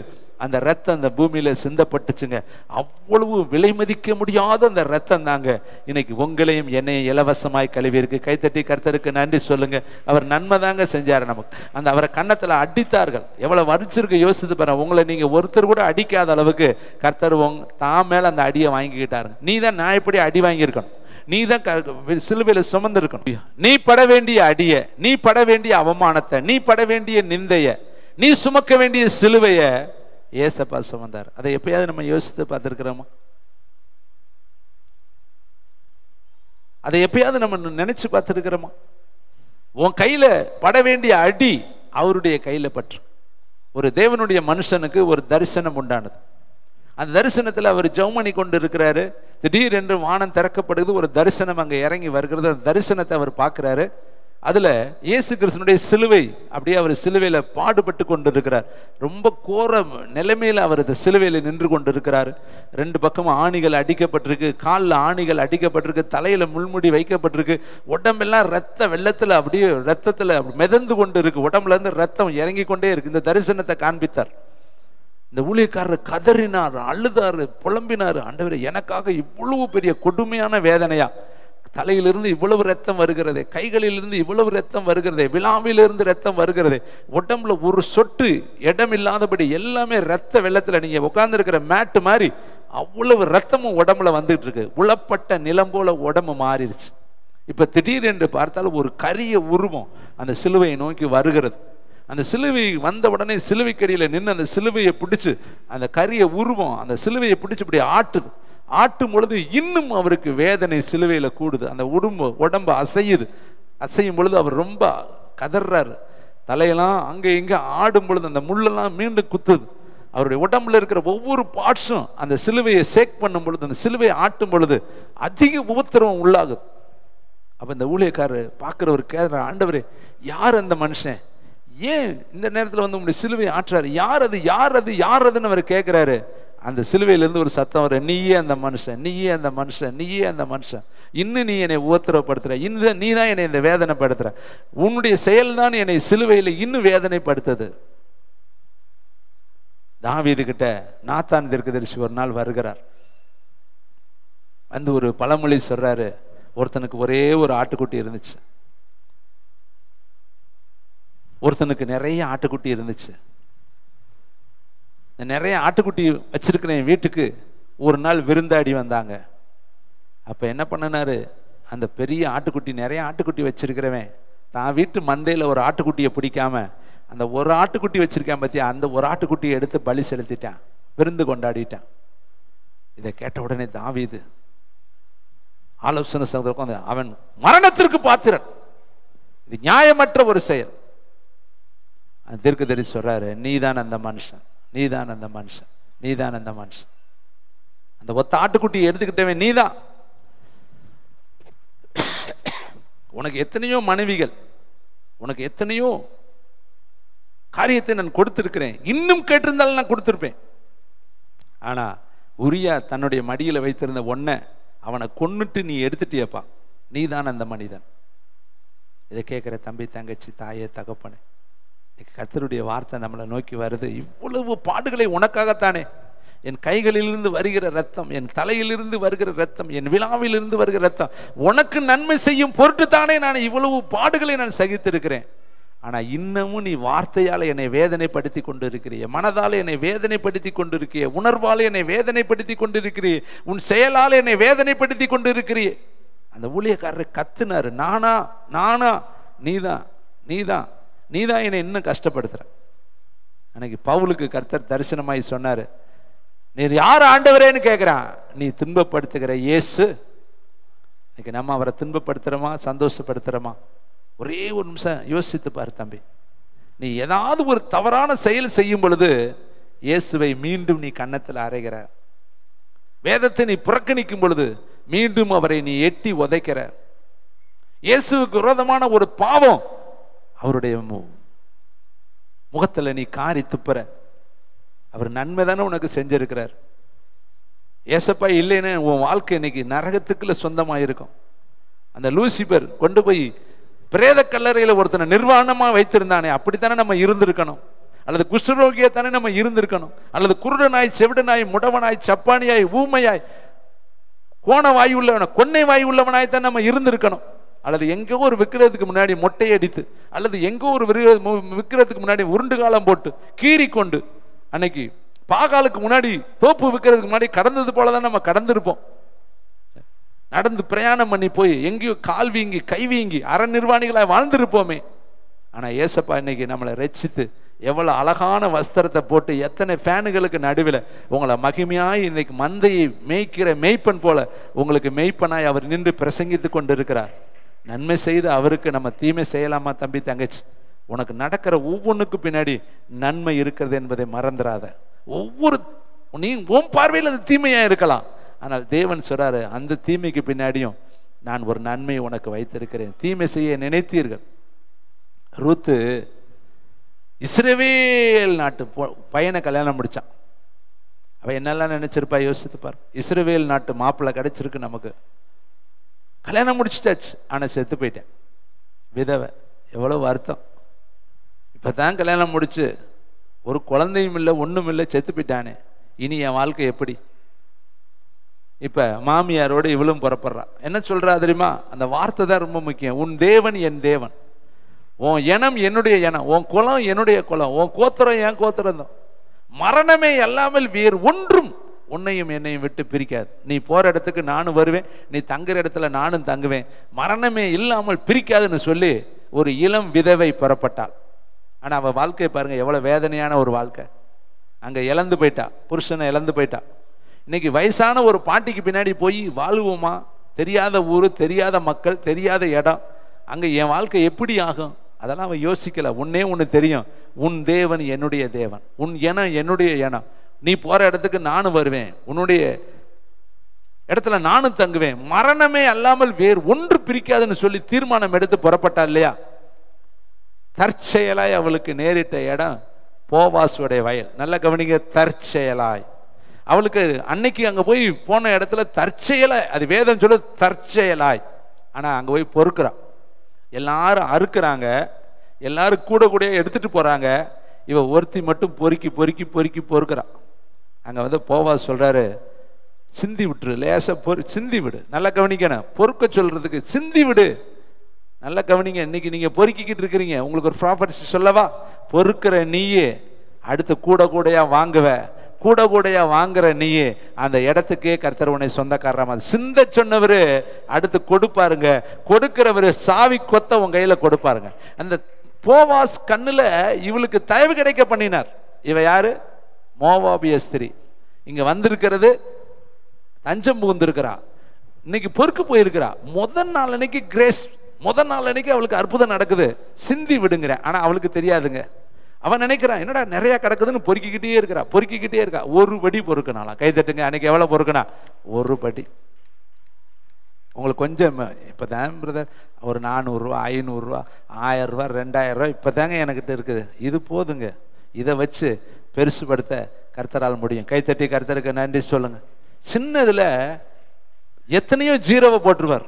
அந்த ரத்தம் அந்த பூமியில சிந்தப்பட்டுச்சுங்க. அவ்வளவு விலை மதிக்க முடியாத அந்த ரத்தம் தாங்க இன்னைக்கு உங்களையும் என்னையும் இலவசமாய் கழுவி இருக்கு. கைத்தட்டி கர்த்தருக்கு நன்றி சொல்லுங்க. அவர் நன்மை தாங்க செஞ்சாரு நமக்கு. அந்த அவரை கன்னத்துல அடித்தார்கள். எவ்வளவு வரிச்சிருக்கு யோசித்து பாருங்க. உங்களை நீங்க ஒருத்தர் கூட அடிக்காத அளவுக்கு கர்த்தர் தான் மேல அந்த அடியை வாங்கிக்கிட்டாருங்க. நீ தான் நான் எப்படி அடி வாங்கியிருக்கணும், நீ தான் சிலுவையில சுமந்து இருக்கணும். நீ பட வேண்டிய அடிய, நீ பட வேண்டிய அவமானத்தை, நீ பட வேண்டிய நிந்தைய, நீ சுமக்க வேண்டிய சிலுவைய ஏசப்பா சுமந்தார். அதை எப்பயாவது நம்ம யோசித்து பார்த்திருக்கிறோமா? அதை எப்பயாவது நம்ம நினைச்சு பார்த்திருக்கிறோமா? உன் கையில பட வேண்டிய அடி அவருடைய கையில பற்று. ஒரு தேவனுடைய மனுஷனுக்கு ஒரு தரிசனம் உண்டானது. அந்த தரிசனத்தில் அவர் ஜெபம் பண்ணி கொண்டு இருக்கிறாரு. திடீரென்று வானம் திறக்கப்படுகிறது. ஒரு தரிசனம் அங்கே இறங்கி வருகிறது. அந்த தரிசனத்தை அவர் பார்க்கிறாரு. அதுல இயேசு கிறிஸ்துனுடைய சிலுவை, அப்படியே அவர் சிலுவையில பாடுபட்டு கொண்டு இருக்கிறார். ரொம்ப கோர நிலைமையில அவர் சிலுவையில நின்று கொண்டு இருக்கிறார். 2 பக்கமும் ஆணிகள் அடிக்கப்பட்டிருக்கு, காலில் ஆணிகள் அடிக்கப்பட்டிருக்கு, தலையில முள்முடி வைக்கப்பட்டிருக்கு, உடம்பெல்லாம் ரத்த வெள்ளத்துல அப்படியே ரத்தத்துல மிதந்து கொண்டு இருக்கு, உடம்புல இருந்து ரத்தம் இறங்கி கொண்டே இருக்கு. இந்த தரிசனத்தை காண்பித்தார். இந்த ஊழியக்காரர் கதறினார், அழுதாரு, புலம்பினார். ஆண்டவரே, எனக்காக இவ்வளவு பெரிய கொடுமையான வேதனையா? தலையிலிருந்து இவ்வளவு ரத்தம் வருகிறதே, கைகளிலிருந்து இவ்வளவு ரத்தம் வருகிறதே, விழாவிலிருந்து ரத்தம் வருகிறதே, உடம்புல ஒரு சொட்டு இடம் இல்லாதபடி எல்லாமே ரத்த வெள்ளத்துல நீங்க உட்கார்ந்து இருக்கிற மேட்டு மாதிரி அவ்வளவு ரத்தமும் உடம்புல வந்துட்டு இருக்கு. உளப்பட்ட நிலம் போல உடம்பு மாறிடுச்சு. இப்ப திடீரென்று பார்த்தாலும் ஒரு கரிய உருவம் அந்த சிலுவையை நோக்கி வருகிறது. அந்த சிலுவை வந்த உடனே சிலுவைக்கடியில நின்று அந்த சிலுவையை பிடிச்சு அந்த கரிய உருவம் அந்த சிலுவையை பிடிச்சு இப்படி ஆட்டுது. ஆட்டும் பொழுது இன்னும் அவருக்கு வேதனை சிலுவையில கூடுது. அந்த உடம்பு அசையுது. அசையும் பொழுது அவர் ரொம்ப கதறாரு. தலையெல்லாம் அங்க இங்க ஆடும் பொழுது அந்த முள்ளெல்லாம் மீண்டும் குத்துது. அவருடைய உடம்புல இருக்கிற ஒவ்வொரு பார்ட்ஸும் அந்த சிலுவையை சேக் பண்ணும் பொழுது, அந்த சிலுவையை ஆட்டும் பொழுது அதிக உபத்திரவம் உள்ளாகுது. அப்ப இந்த ஊழியக்காரர் பார்க்கிறவர் கேட்கிற, ஆண்டவரே, யார் அந்த மனுஷன்? ஏன் இந்த நேரத்தில் வந்து உங்களுடைய சிலுவையை ஆற்றாரு? யார் அது, யார் அது, யார் அதுன்னு அவர் கேட்கிறாரு. அந்த சிலுவையிலிருந்து ஒரு சத்தம் வர, நீயே அந்த மனுஷன், நீயே அந்த மனுஷன், நீயே அந்த மனுஷன். இன்னும் நீ என்னை உபத்திரப்படுத்துற, இன்னும் நீ தான் என்னை இந்த வேதனைப்படுத்துற, உன்னுடைய செயல் தான் என்னை சிலுவையில் இன்னும் வேதனைப்படுத்துது. தாவீது கிட்ட நாத்தான் தீர்க்கதரிசி ஒரு நாள் வருகிறார். வந்து ஒரு பழமொழி சொல்றாரு. ஒருத்தனுக்கு ஒரே ஒரு ஆட்டுக்குட்டி இருந்துச்சு, ஒருத்தனுக்கு நிறைய ஆட்டுக்குட்டி இருந்துச்சு. நிறைய ஆட்டுக்குட்டி வச்சிருக்கிற என் வீட்டுக்கு ஒரு நாள் விருந்தாடி வந்தாங்க. அப்ப என்ன பண்ணினாரு, அந்த பெரிய ஆட்டுக்குட்டி, நிறைய ஆட்டுக்குட்டி வச்சிருக்கிறவன் தான் வீட்டு மந்தையில் ஒரு ஆட்டுக்குட்டியை பிடிக்காம அந்த ஒரு ஆட்டுக்குட்டி வச்சிருக்கான் பத்தியா, அந்த ஒரு ஆட்டுக்குட்டியை எடுத்து பலி செலுத்திட்டான், விருந்து கொண்டாடிட்டான். இதை கேட்ட உடனே தாவீது ஆலோசனை சகோதரன், அவன் மரணத்திற்கு பாத்திரன், இது நியாயமற்ற ஒரு செயல். அந்த தீர்க்கதரிசி சொல்றாரு, நீதான் அந்த மனுஷன், நீதான் அந்த மனுஷன், நீதான் அந்த மனுஷன். அந்த ஒத்த ஆட்டுக்குட்டியை எடுத்துக்கிட்டவன் நீதான். உனக்கு எத்தனையோ மனைவிகள், உனக்கு எத்தனையோ காரியத்தை நான் கொடுத்திருக்கிறேன், இன்னும் கேட்டிருந்தாலும் நான் கொடுத்திருப்பேன். ஆனா உரியா தன்னுடைய மடியில வைத்திருந்த ஒன்ன அவனை கொன்னுட்டு நீ எடுத்துட்டியப்பா, நீதான் அந்த மனிதன். இதை கேட்கிற தம்பி, தங்கச்சி, தாயே, தகப்பனே, கர்த்தருடைய வார்த்தை நம்மளை நோக்கி வருது. இவ்வளவு பாடுகளை உனக்காகத்தானே, என் கைகளிலிருந்து வருகிற ரத்தம், என் தலையிலிருந்து வருகிற ரத்தம், என் விழாவிலிருந்து வருகிற ரத்தம் உனக்கு நன்மை செய்யும் பொருட்டு தானே நான் இவ்வளவு பாடுகளை நான் சகித்திருக்கிறேன். ஆனா இன்னமும் நீ வார்த்தையால் என்னை வேதனைப்படுத்தி கொண்டு இருக்கிறிய, மனதால் என்னை வேதனைப்படுத்தி கொண்டு இருக்கிறிய, உணர்வால் என்னை வேதனைப்படுத்தி கொண்டு இருக்கிறிய, உன் செயலால் என்னை வேதனைப்படுத்தி கொண்டு இருக்கிறிய. அந்த ஊழியக்காரர் கத்துனாரு, நானா நானா, நீதான் நீதான் நீதான் என்னை இன்னும் கஷ்டப்படுத்துற. அன்னைக்கு பவுலுக்கு கர்த்தர் தரிசனமாய் சொன்னாரு, நீர் யார் ஆண்டவரேன்னு கேட்கிறான், நீ துன்பப்படுத்துகிற இயேசு. இன்னைக்கு நம்ம அவரை துன்பப்படுத்துறோமா, சந்தோஷப்படுத்துறோமா? ஒரே ஒரு நிமிஷம் யோசித்து பாரு தம்பி. நீ ஏதாவது ஒரு தவறான செயல் செய்யும் பொழுது இயேசுவை மீண்டும் நீ கன்னத்தில் அறைகிற, வேதத்தை நீ புறக்கணிக்கும் பொழுது மீண்டும் அவரை நீ எட்டி உதைக்கிற, இயேசுவுக்கு விரோதமான ஒரு பாவம் அவருடைய முகத்துல நீ காரி துப்புற. அவர் நன்மை தானே உனக்கு செஞ்சிருக்கிறார். ஏசப்பா இல்லைன்னு உன் வாழ்க்கை இன்னைக்கு நரகத்துக்குள்ள சொந்தமா இருக்கும். அந்த லூசிபர் கொண்டு போய் பிரேத கல்லறையில ஒருத்தனை நிர்வாணமா வைத்திருந்தானே, அப்படித்தானே நம்ம இருந்திருக்கணும். அல்லது குஷ்டரோகியத்தானே நம்ம இருந்திருக்கணும். அல்லது குருடனாய், செவிடனாய், முடவனாய், சப்பானியாய், ஊமையாய், கோண வாயு உள்ளவன, கொன்னை வாயு உள்ளவனாய்த்தான் நம்ம இருந்திருக்கணும். அல்லது எங்கோ ஒரு விற்கிறதுக்கு முன்னாடி மொட்டையை அடித்து, அல்லது எங்கோ ஒரு விற்கிறதுக்கு முன்னாடி உருண்டு காலம் போட்டு கீறி கொண்டு, அன்னைக்கு பாகாலுக்கு முன்னாடி தோப்பு விற்கிறதுக்கு முன்னாடி கடந்தது போலதான் நம்ம கடந்திருப்போம். நடந்து பிரயாணம் பண்ணி போய் எங்கேயோ கால் வீங்கி கை வீங்கி அற நிர்வாணிகளாக வாழ்ந்திருப்போமே. ஆனா ஏசப்பா இன்னைக்கு நம்மளை ரட்சித்து எவ்வளவு அழகான வஸ்திரத்தை போட்டு எத்தனை ஃபேனுகளுக்கு நடுவில் உங்களை மகிமையாய் இன்னைக்கு மந்தையை மேய்க்கிற மேய்ப்பன் போல உங்களுக்கு மேய்ப்பனாய் அவர் நின்று பிரசங்கித்து கொண்டு இருக்கிறார். நன்மை செய்து அவருக்கு நம்ம தீமை செய்யலாமா தம்பி, தங்கச்சி? உனக்கு நடக்கிற ஒவ்வொன்றுக்கு பின்னாடி நன்மை இருக்கிறது என்பதை மறந்துடாத. ஒவ்வொரு நீ உன் பார்வையில் அது தீமையா இருக்கலாம், ஆனால் தேவன் சொல்றாரு, அந்த தீமைக்கு பின்னாடியும் நான் ஒரு நன்மையை உனக்கு வைத்திருக்கிறேன். தீமை செய்ய நினைத்தீர்கள். ரூத்து இஸ்ரவேல் நாட்டு பையனை கல்யாணம் முடிச்சான். அவன் என்னெல்லாம் நினைச்சிருப்பா யோசித்து பாரு. இஸ்ரவேல் நாட்டு மாப்பிள்ளை கிடைச்சிருக்கு நமக்கு, கல்யாணம் முடிச்சிட்டாச்சு, ஆனா செத்து போயிட்டேன், விதவை. எவ்வளவு வருத்தம். இப்பதான் கல்யாணம் முடிச்சு ஒரு குழந்தையும் இல்லை, ஒண்ணும் இல்லை, செத்து போயிட்டானே, இனி என் வாழ்க்கை எப்படி? இப்ப மாமியாரோடு இவளும் புறப்படுறா. என்ன சொல்றா தெரியுமா? அந்த வார்த்தை தான் ரொம்ப முக்கியம். உன் தேவன் என் தேவன், உன் இனம் என்னுடைய இனம், உன் குலம் என்னுடைய குலம், உன் கோத்திரம் என் கோத்திரம் தான். மரணமே அல்லாமல் வேறு ஒன்றும் உன்னையும் என்னையும் விட்டு பிரிக்காது. நீ போற இடத்துக்கு நானும் வருவேன், நீ தங்குற இடத்துல நானும் தங்குவேன், மரணமே இல்லாமல் பிரிக்காதுன்னு சொல்லி ஒரு இளம் விதவை புறப்பட்டாள். ஆனா அவ வாழ்க்கையை பாருங்க, எவ்வளவு வேதனையான ஒரு வாழ்க்கை. அங்க இழந்து போயிட்டா, புருஷனை இழந்து போயிட்டா. இன்னைக்கு வயசான ஒரு பாட்டிக்கு பின்னாடி போய் வாழுவோமா? தெரியாத ஊரு, தெரியாத மக்கள், தெரியாத இடம், அங்க என் வாழ்க்கை எப்படி ஆகும்? அதெல்லாம் அவன் யோசிக்கல. ஒன்னே ஒன்று தெரியும், உன் தேவன் என்னுடைய தேவன், உன் இனம் என்னுடைய இனம், நீ போற இடத்துக்கு நானும் வருவேன், உன்னுடைய இடத்துல நானும் தங்குவேன், மரணமே அல்லாமல் வேறு ஒன்று பிரிக்காதுன்னு சொல்லி தீர்மானம் எடுத்து புறப்பட்டா இல்லையா? தற்செயலாய் அவளுக்கு நேரிட்ட இடம் போவாசுடைய வயல். நல்ல கவனிங்க, தற்செயலாய் அவளுக்கு அன்னைக்கு அங்க போய் போன இடத்துல தற்செயலாய், அது வேதம் சொல்ல தற்செயலாய். ஆனா அங்க போய் பொறுக்கிறான், எல்லாரும் அறுக்கிறாங்க, எல்லாரும் கூட கூட எடுத்துட்டு போறாங்க, இவ ஒருத்தி மட்டும் பொறுக்கி பொறுக்கி பொறுக்கி பொறுக்கிறான். அங்க வந்து போவாஸ் சொல்றாரு, சிந்தி விட்டுரு, லேசா சிந்தி விடு. நல்லா கவனிக்கணும், பொறுக்க சொல்றதுக்கு சிந்தி விடு. நல்லா கவனிங்க, இன்னைக்கு நீங்க பொறுக்கிக்கிட்டு இருக்கிறீங்க, உங்களுக்கு ஒரு ப்ராப்பர்ட்டி சொல்லவா? பொறுக்கிற நீயே அடுத்து கூட கூடையா வாங்குவ, கூட கூடையா வாங்குற நீயே அந்த இடத்துக்கே கர்த்தர் உன்னை சொந்தக்காரமா சிந்த சொன்னவரு அடுத்து கொடுப்பாருங்க. கொடுக்கிறவரு சாவி கொத்த உன் கையில கொடுப்பாருங்க. அந்த போவாஸ் கண்ணுல இவளுக்கு தயவு கிடைக்க பண்ணினார். இவ யாரு? மோவாபிய ஸ்திரீ. இங்க வந்திருக்கிறது தஞ்சம் புகுந்திருக்கிறா, இன்னைக்கு பொறுக்கு போயிருக்கிறா. முதல் நாள் அன்னைக்கு கிரேஸ், முதல் நாள் அன்னைக்கு அவளுக்கு அற்புதம் நடக்குது. சிந்தி விடுங்கிற, ஆனா அவளுக்கு தெரியாதுங்க. அவன் நினைக்கிறான் என்னடா நிறைய கிடக்குதுன்னு பொறுக்கிக்கிட்டே இருக்கிறா, பொறுக்கிக்கிட்டே இருக்கா. ஒரு படி பொறுக்கனாலாம். கை தட்டுங்க. அன்னைக்கு எவ்வளவு பொறுக்கனா? ஒரு படி. உங்களுக்கு கொஞ்சம் இப்போதான் பிரதர் ஒரு 400 ரூபா, 500 ரூபா, 1000 ரூபா, 2000 ரூபா இப்போதாங்க எனக்கிட்ட இருக்குது. இது போதுங்க. இதை வச்சு பெருசுபடுத்த கர்த்தரால் முடியும். கைத்தட்டி கர்த்தருக்கு நன்றி சொல்லுங்க. சின்னதுல எத்தனையோ ஜீரோவை போட்டுருவார்,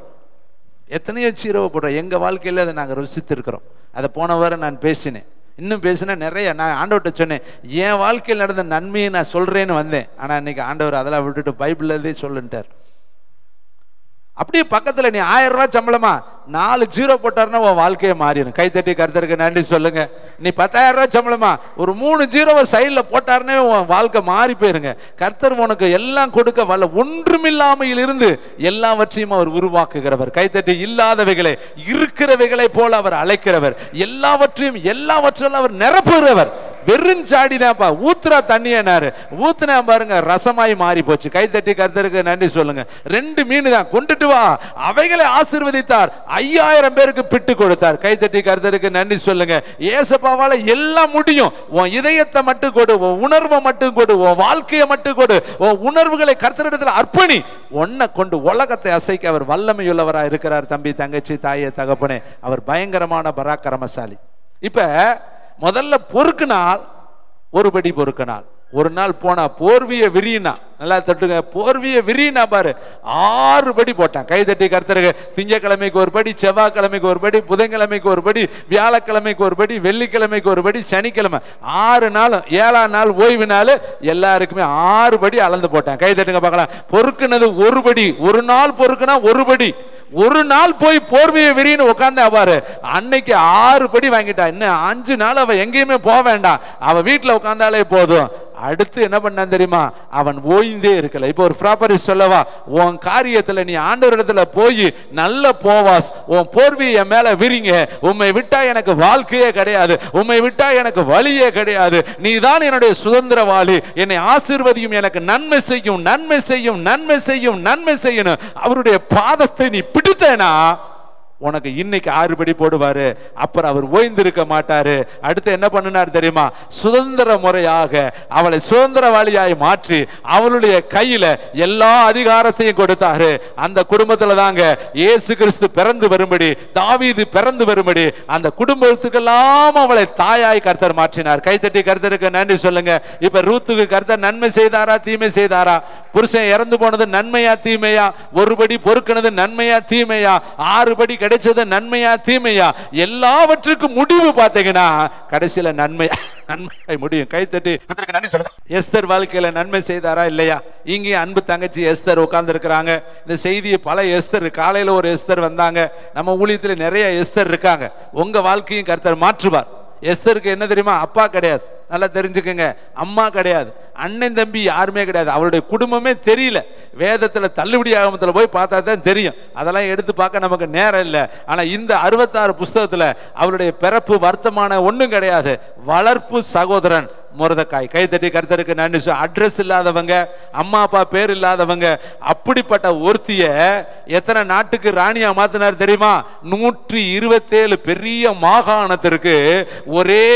எத்தனையோ ஜீரோவை போட்டுருவார். எங்க வாழ்க்கையில அதை நாங்கள் ருசித்து இருக்கிறோம். அதை போன வாரம் நான் பேசினேன், இன்னும் பேசினா நிறைய. நான் ஆண்டவர்கிட்ட சொன்னேன், என் வாழ்க்கையில் நடந்த நன்மையை நான் சொல்றேன்னு வந்தேன். ஆனா இன்னைக்கு ஆண்டவர் அதெல்லாம் விட்டுட்டு பைபிள்லதே சொல்லுன்ட்டார். அப்படியே பக்கத்துல நீ 1000 ரூபாய் சம்பளமா 4 ஜீரோ போட்டாருன்னா உன் வாழ்க்கையை மாறிடும். கைத்தட்டி கர்த்தருக்கு நன்றி சொல்லுங்க. நீ 10,000 ரூபாய் சம்பளமா ஒரு 3 ஜீரோவை சைட்ல போட்டாருன்னே உன் வாழ்க்கை மாறி போயிருங்க. கர்த்தர் உனக்கு எல்லாம் கொடுக்க வல்ல, ஒன்றுமில்லாமையில் இருந்து எல்லாவற்றையும் அவர் உருவாக்குகிறவர். கைத்தட்டி இல்லாதவைகளை இருக்கிறவைகளை போல அவர் அழைக்கிறவர். எல்லாவற்றையும் அவர் நிரப்புகிறவர். வெறுஞ்சாடிதான்ப்பா ஊத்துறா தண்ணியனாரு, ஊத்துனா பாருங்க ரசமாய் மாறி போச்சு. கைத்தட்டி கர்த்தருக்கு நன்றி சொல்லுங்க. 2 மீன் தான் கொண்டுட்டு வா, அவைகளை ஆசீர்வதித்தார். 5000 பேருக்கு பிட்டு கொடுத்தார். கைத்தட்டி கர்த்தருக்கு நன்றி சொல்லுங்க. ஏசப்பாவால எல்லாம் முடியும். உன் இதயத்தை மட்டும் கொடு, உன் உணர்வை மட்டும் கொடு, உன் வாழ்க்கையை மட்டும் கொடு, உன் உணர்வுகளை கர்த்தரிடத்தில் அர்ப்பணி. உன்னை கொண்டு உலகத்தை அசைக்க அவர் வல்லமையுள்ளவராக இருக்கிறார். தம்பி, தங்கச்சி, தாயே, தகப்பனே, அவர் பயங்கரமான பராக்கிரமசாலி. இப்ப முதல்ல பொறுக்குனால் ஒரு படி பொறுக்கினாள். ஒரு நாள் போனா போர்விய விரியினா, நல்லா தட்டுங்க, போர்விய விரியினா பாரு 6 படி போட்டான். கைதட்டி கர்த்தருக்கு. திங்கக்கிழமைக்கு ஒரு படி, செவ்வாய்க்கிழமைக்கு ஒரு படி, புதன்கிழமைக்கு ஒரு படி, வியாழக்கிழமைக்கு ஒரு படி, வெள்ளிக்கிழமைக்கு ஒரு படி, சனிக்கிழமை 6 நாள், 7ஆம் நாள் ஓய்வு நாள் எல்லாருக்குமே 6 படி அளந்து போட்டான். கைதட்டுங்க பார்க்கலாம். பொறுக்குனது ஒரு படி. ஒரு நாள் பொறுக்குனா ஒரு படி. ஒரு நாள் போய் போர்வையை விரின்னு உட்கார்ந்து அவ்வாறு அன்னைக்கு 6 படி வாங்கிட்டா. இன்னும் 5 நாள் அவ எங்கேயுமே போக வேண்டாம், அவ வீட்டுல உட்கார்ந்தாலே போதும். அடுத்து என்ன பண்ணான் தெரியுமா? அவன் ஓய்ந்தே இருக்கல. இப்போ ஒரு ப்ராப்பர்ட்டி சொல்லவா, உன் காரியத்துல நீ ஆண்டவரிடத்துல போய் நல்ல போவாஸ், உன் போர்வையை மேல விரிங்க. உம்மை விட்டா எனக்கு வாழ்க்கையே கிடையாது, உம்மை விட்டா எனக்கு வழியே கிடையாது, நீ தான் என்னுடைய சுதந்திரவாளி, என்னை ஆசீர்வதியும், எனக்கு நன்மை செய்யும், நன்மை செய்யும், நன்மை செய்யும், நன்மை செய்யணும். அவருடைய பாதத்தை நீ பிடித்தேனா உனக்கு இன்னைக்கு 6 படி போடுவாரு. அப்புறம் அவர் ஓய்ந்திருக்க மாட்டாரு. அடுத்து என்ன பண்ணினார் தெரியுமா? சுதந்திர முறையாக அவளை சுதந்திரவாளியாய் மாற்றி அவளுடைய கையில எல்லா அதிகாரத்தையும் கொடுத்தாரு. அந்த குடும்பத்துல தாங்க இயேசு கிறிஸ்து பிறந்து வரும்படி, தாவீது பிறந்து வரும்படி அந்த குடும்பத்துக்கெல்லாம் அவளை தாயாய் கர்த்தர் மாற்றினார். கைத்தட்டி கர்த்தருக்கு நன்றி சொல்லுங்க. இப்ப ரூத்துக்கு கர்த்தர் நன்மை செய்தாரா தீமை செய்தாரா? புருஷன் இறந்து போனது நன்மையா தீமையா? ஒரு படி பொறுக்கினது நன்மையா தீமையா? 6 படி கிடைச்சது நன்மையா தீமையா? எல்லாவற்றுக்கும் முடிவு பார்த்தீங்கன்னா கடைசியில நன்மையாய் முடியும். கைத்தட்டி நன்றி சொல்லுங்க. எஸ்தர் வாழ்க்கையில நன்மை செய்தாரா இல்லையா? இங்கே அன்பு தங்கச்சி எஸ்தர் உட்கார்ந்து இருக்கிறாங்க. இந்த செய்தியை பல எஸ்தர், காலையில ஒரு எஸ்தர் வந்தாங்க. நம்ம ஊழியத்துல நிறைய எஸ்தர் இருக்காங்க. உங்க வாழ்க்கையும் கர்த்தர் மாற்றுவார். எஸ்தருக்கு என்ன தெரியுமா? அப்பா கிடையாது, நல்லா தெரிஞ்சுக்கங்க. அம்மா கிடையாது, அண்ணன் தம்பி யாருமே கிடையாது. அவருடைய குடும்பமே தெரியல. வேதத்துல தள்ளுபடி ஆகமத்துல போய் பார்த்தா தான் தெரியும். அதெல்லாம் எடுத்து பார்க்க நமக்கு நேரம் இல்லை. ஆனா இந்த 66 புஸ்தகத்துல அவருடைய பிறப்பு வர்த்தமான ஒண்ணும் கிடையாது. வளர்ப்பு சகோதரன் மொர்தெகாய். கைத்தட்டி கர்த்தருக்கு நன்றி. அட்ரஸ் இல்லாதவங்க, அம்மா அப்பா பேர் இல்லாதவங்க, அப்படிப்பட்ட ஒருத்திய எத்தனை நாட்டுக்கு ராணியா மாத்தினார் தெரியுமா? 127 பெரிய மாகாணத்திற்கு ஒரே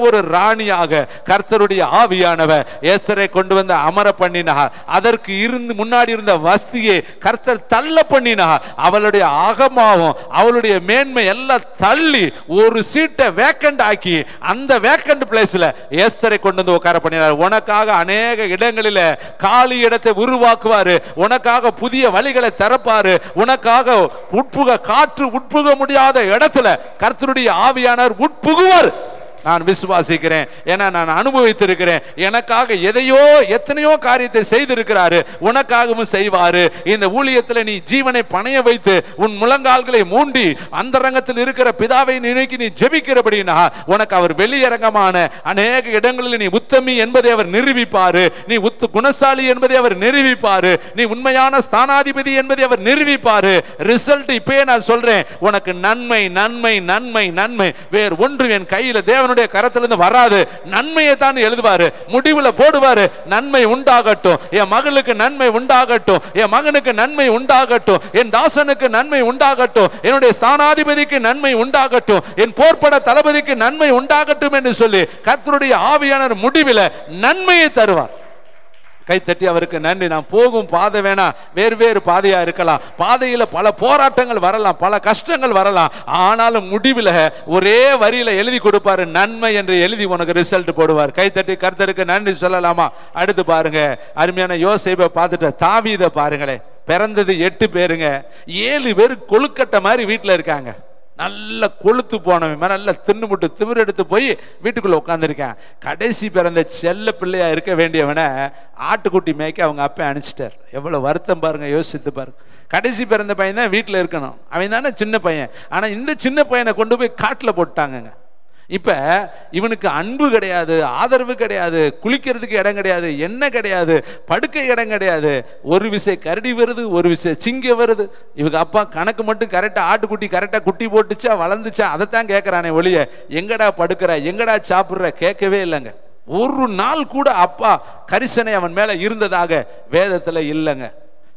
ஒரு ராணியாக கர்த்தருடைய ஆவியானவர் எஸ்தரை கொண்டு வந்து அமர பண்ணினார். அதற்கு முன்னாடி இருந்த வஸ்தியை கர்த்தர் தள்ள பண்ணினார். அவளுடைய அகமாவும் அவளுடைய மேன்மை எல்லாம் தள்ளி ஒரு சீட்டை வேக்கண்ட் ஆக்கி அந்த வேக்கண்ட் பிளேஸ்ல எஸ்தரை கொண்டு வந்து உட்கார பண்ணினார். உனக்காக அநேக இடங்களில காலி இடத்தை உருவாக்குவாரு, உனக்காக புதிய வழிகளை திறப்பாரு, உனக்காக காற்று உட்புக முடியாத இடத்துல கர்த்தருடைய ஆவியானவர் உட்புகுவார். நான் விசுவாசிக்கிறேன். ஏன்னா நான் அனுபவித்திருக்கிறேன். எனக்காக எத்தனையோ காரியத்தை செய்திருக்கிறாரு, உனக்காகவும் செய்வாரு. இந்த ஊழியத்தில் நீ ஜீவனை பணைய வைத்து உன் முழங்கால்களை மூண்டி அந்தரங்கத்தில் இருக்கிற பிதாவை நினைக்கி நீ ஜெபிக்கிறபடினா உனக்கு அவர் வெளியரங்கமான அநேக இடங்களில் நீ உத்தமி என்பதை அவர் நிரூபிப்பாரு. நீ குணசாலி என்பதை அவர் நிரூபிப்பாரு. நீ உண்மையான ஸ்தானாதிபதி என்பதை அவர் நிரூபிப்பாரு. ரிசல்ட் இப்பயே நான் சொல்றேன், உனக்கு நன்மை நன்மை நன்மை நன்மை. வேறு ஒன்று என் கையில தேவனுடைய கரத்திலிருந்து வராது. நன்மையை தான் எழுதுவாரு, முடிவுல போடுவாரு. நன்மை உண்டாகட்டும், என் மகளுக்கு நன்மை உண்டாகட்டும், என் மகனுக்கு நன்மை உண்டாகட்டும், என் தாசனுக்கு நன்மை உண்டாகட்டும், என்னுடைய ஸ்தானாதிபதிக்கு நன்மை உண்டாகட்டும், என் போர்ப்பட தளபதிக்கு நன்மை உண்டாகட்டும் என்று சொல்லி கர்த்தருடைய ஆவியானவர் முடிவில் நன்மையை தருவார். கைத்தட்டி அவருக்கு நன்றி. நான் போகும் பாதை வேணா வேறு பாதையா இருக்கலாம், பாதையில பல போராட்டங்கள் வரலாம், பல கஷ்டங்கள் வரலாம், ஆனாலும் முடிவில் ஒரே வரியில எழுதி கொடுப்பாரு, நன்மை என்று எழுதி உனக்கு ரிசல்ட் போடுவார். கைத்தட்டி கர்த்தருக்கு நன்றி சொல்லலாமா? அடுத்து பாருங்க, அருமையான யோசேப்பை பார்த்துட்டு தாவீதை பாருங்களேன். பிறந்தது 8 பேருங்க, 7 பேர் கொழுக்கட்டை மாதிரி வீட்டில் இருக்காங்க. நல்ல கொளுத்து போனவன், நல்ல தின்னுமுட்டு திமிர் எடுத்து போய் வீட்டுக்குள்ள உட்காந்துருக்கேன். கடைசி பிறந்த செல்ல பிள்ளையா இருக்க வேண்டியவனை ஆட்டுக்குட்டி மேய்க்க அவங்க அப்பா அனுப்பிச்சிட்டார். எவ்வளவு வருத்தம் பாருங்க, யோசித்து பாருங்க. கடைசி பிறந்த பையன் தான் வீட்டில் இருக்கணும், அவன் தானே சின்ன பையன். ஆனா இந்த சின்ன பையனை கொண்டு போய் காட்டில் போட்டாங்க. இப்ப இவனுக்கு அன்பு கிடையாது, ஆதரவு கிடையாது, குளிக்கிறதுக்கு இடம் கிடையாது, என்ன கிடையாது, படுக்கை இடம் கிடையாது. ஒரு விசை கரடி வருது, ஒரு விசை சிங்க வருது. இவங்க அப்பா கணக்கு மட்டும் கரெக்டா, ஆட்டுக்குட்டி கரெக்டா குட்டி போட்டுச்சா வளர்ந்துச்சா அதைத்தான் கேட்கறானே ஒழிய எங்கடா படுக்கிற எங்கடா சாப்பிடுற கேட்கவே இல்லைங்க. ஒரு நாள் கூட அப்பா கரிசனை அவன் மேல இருந்ததாக வேதத்துல இல்லைங்க.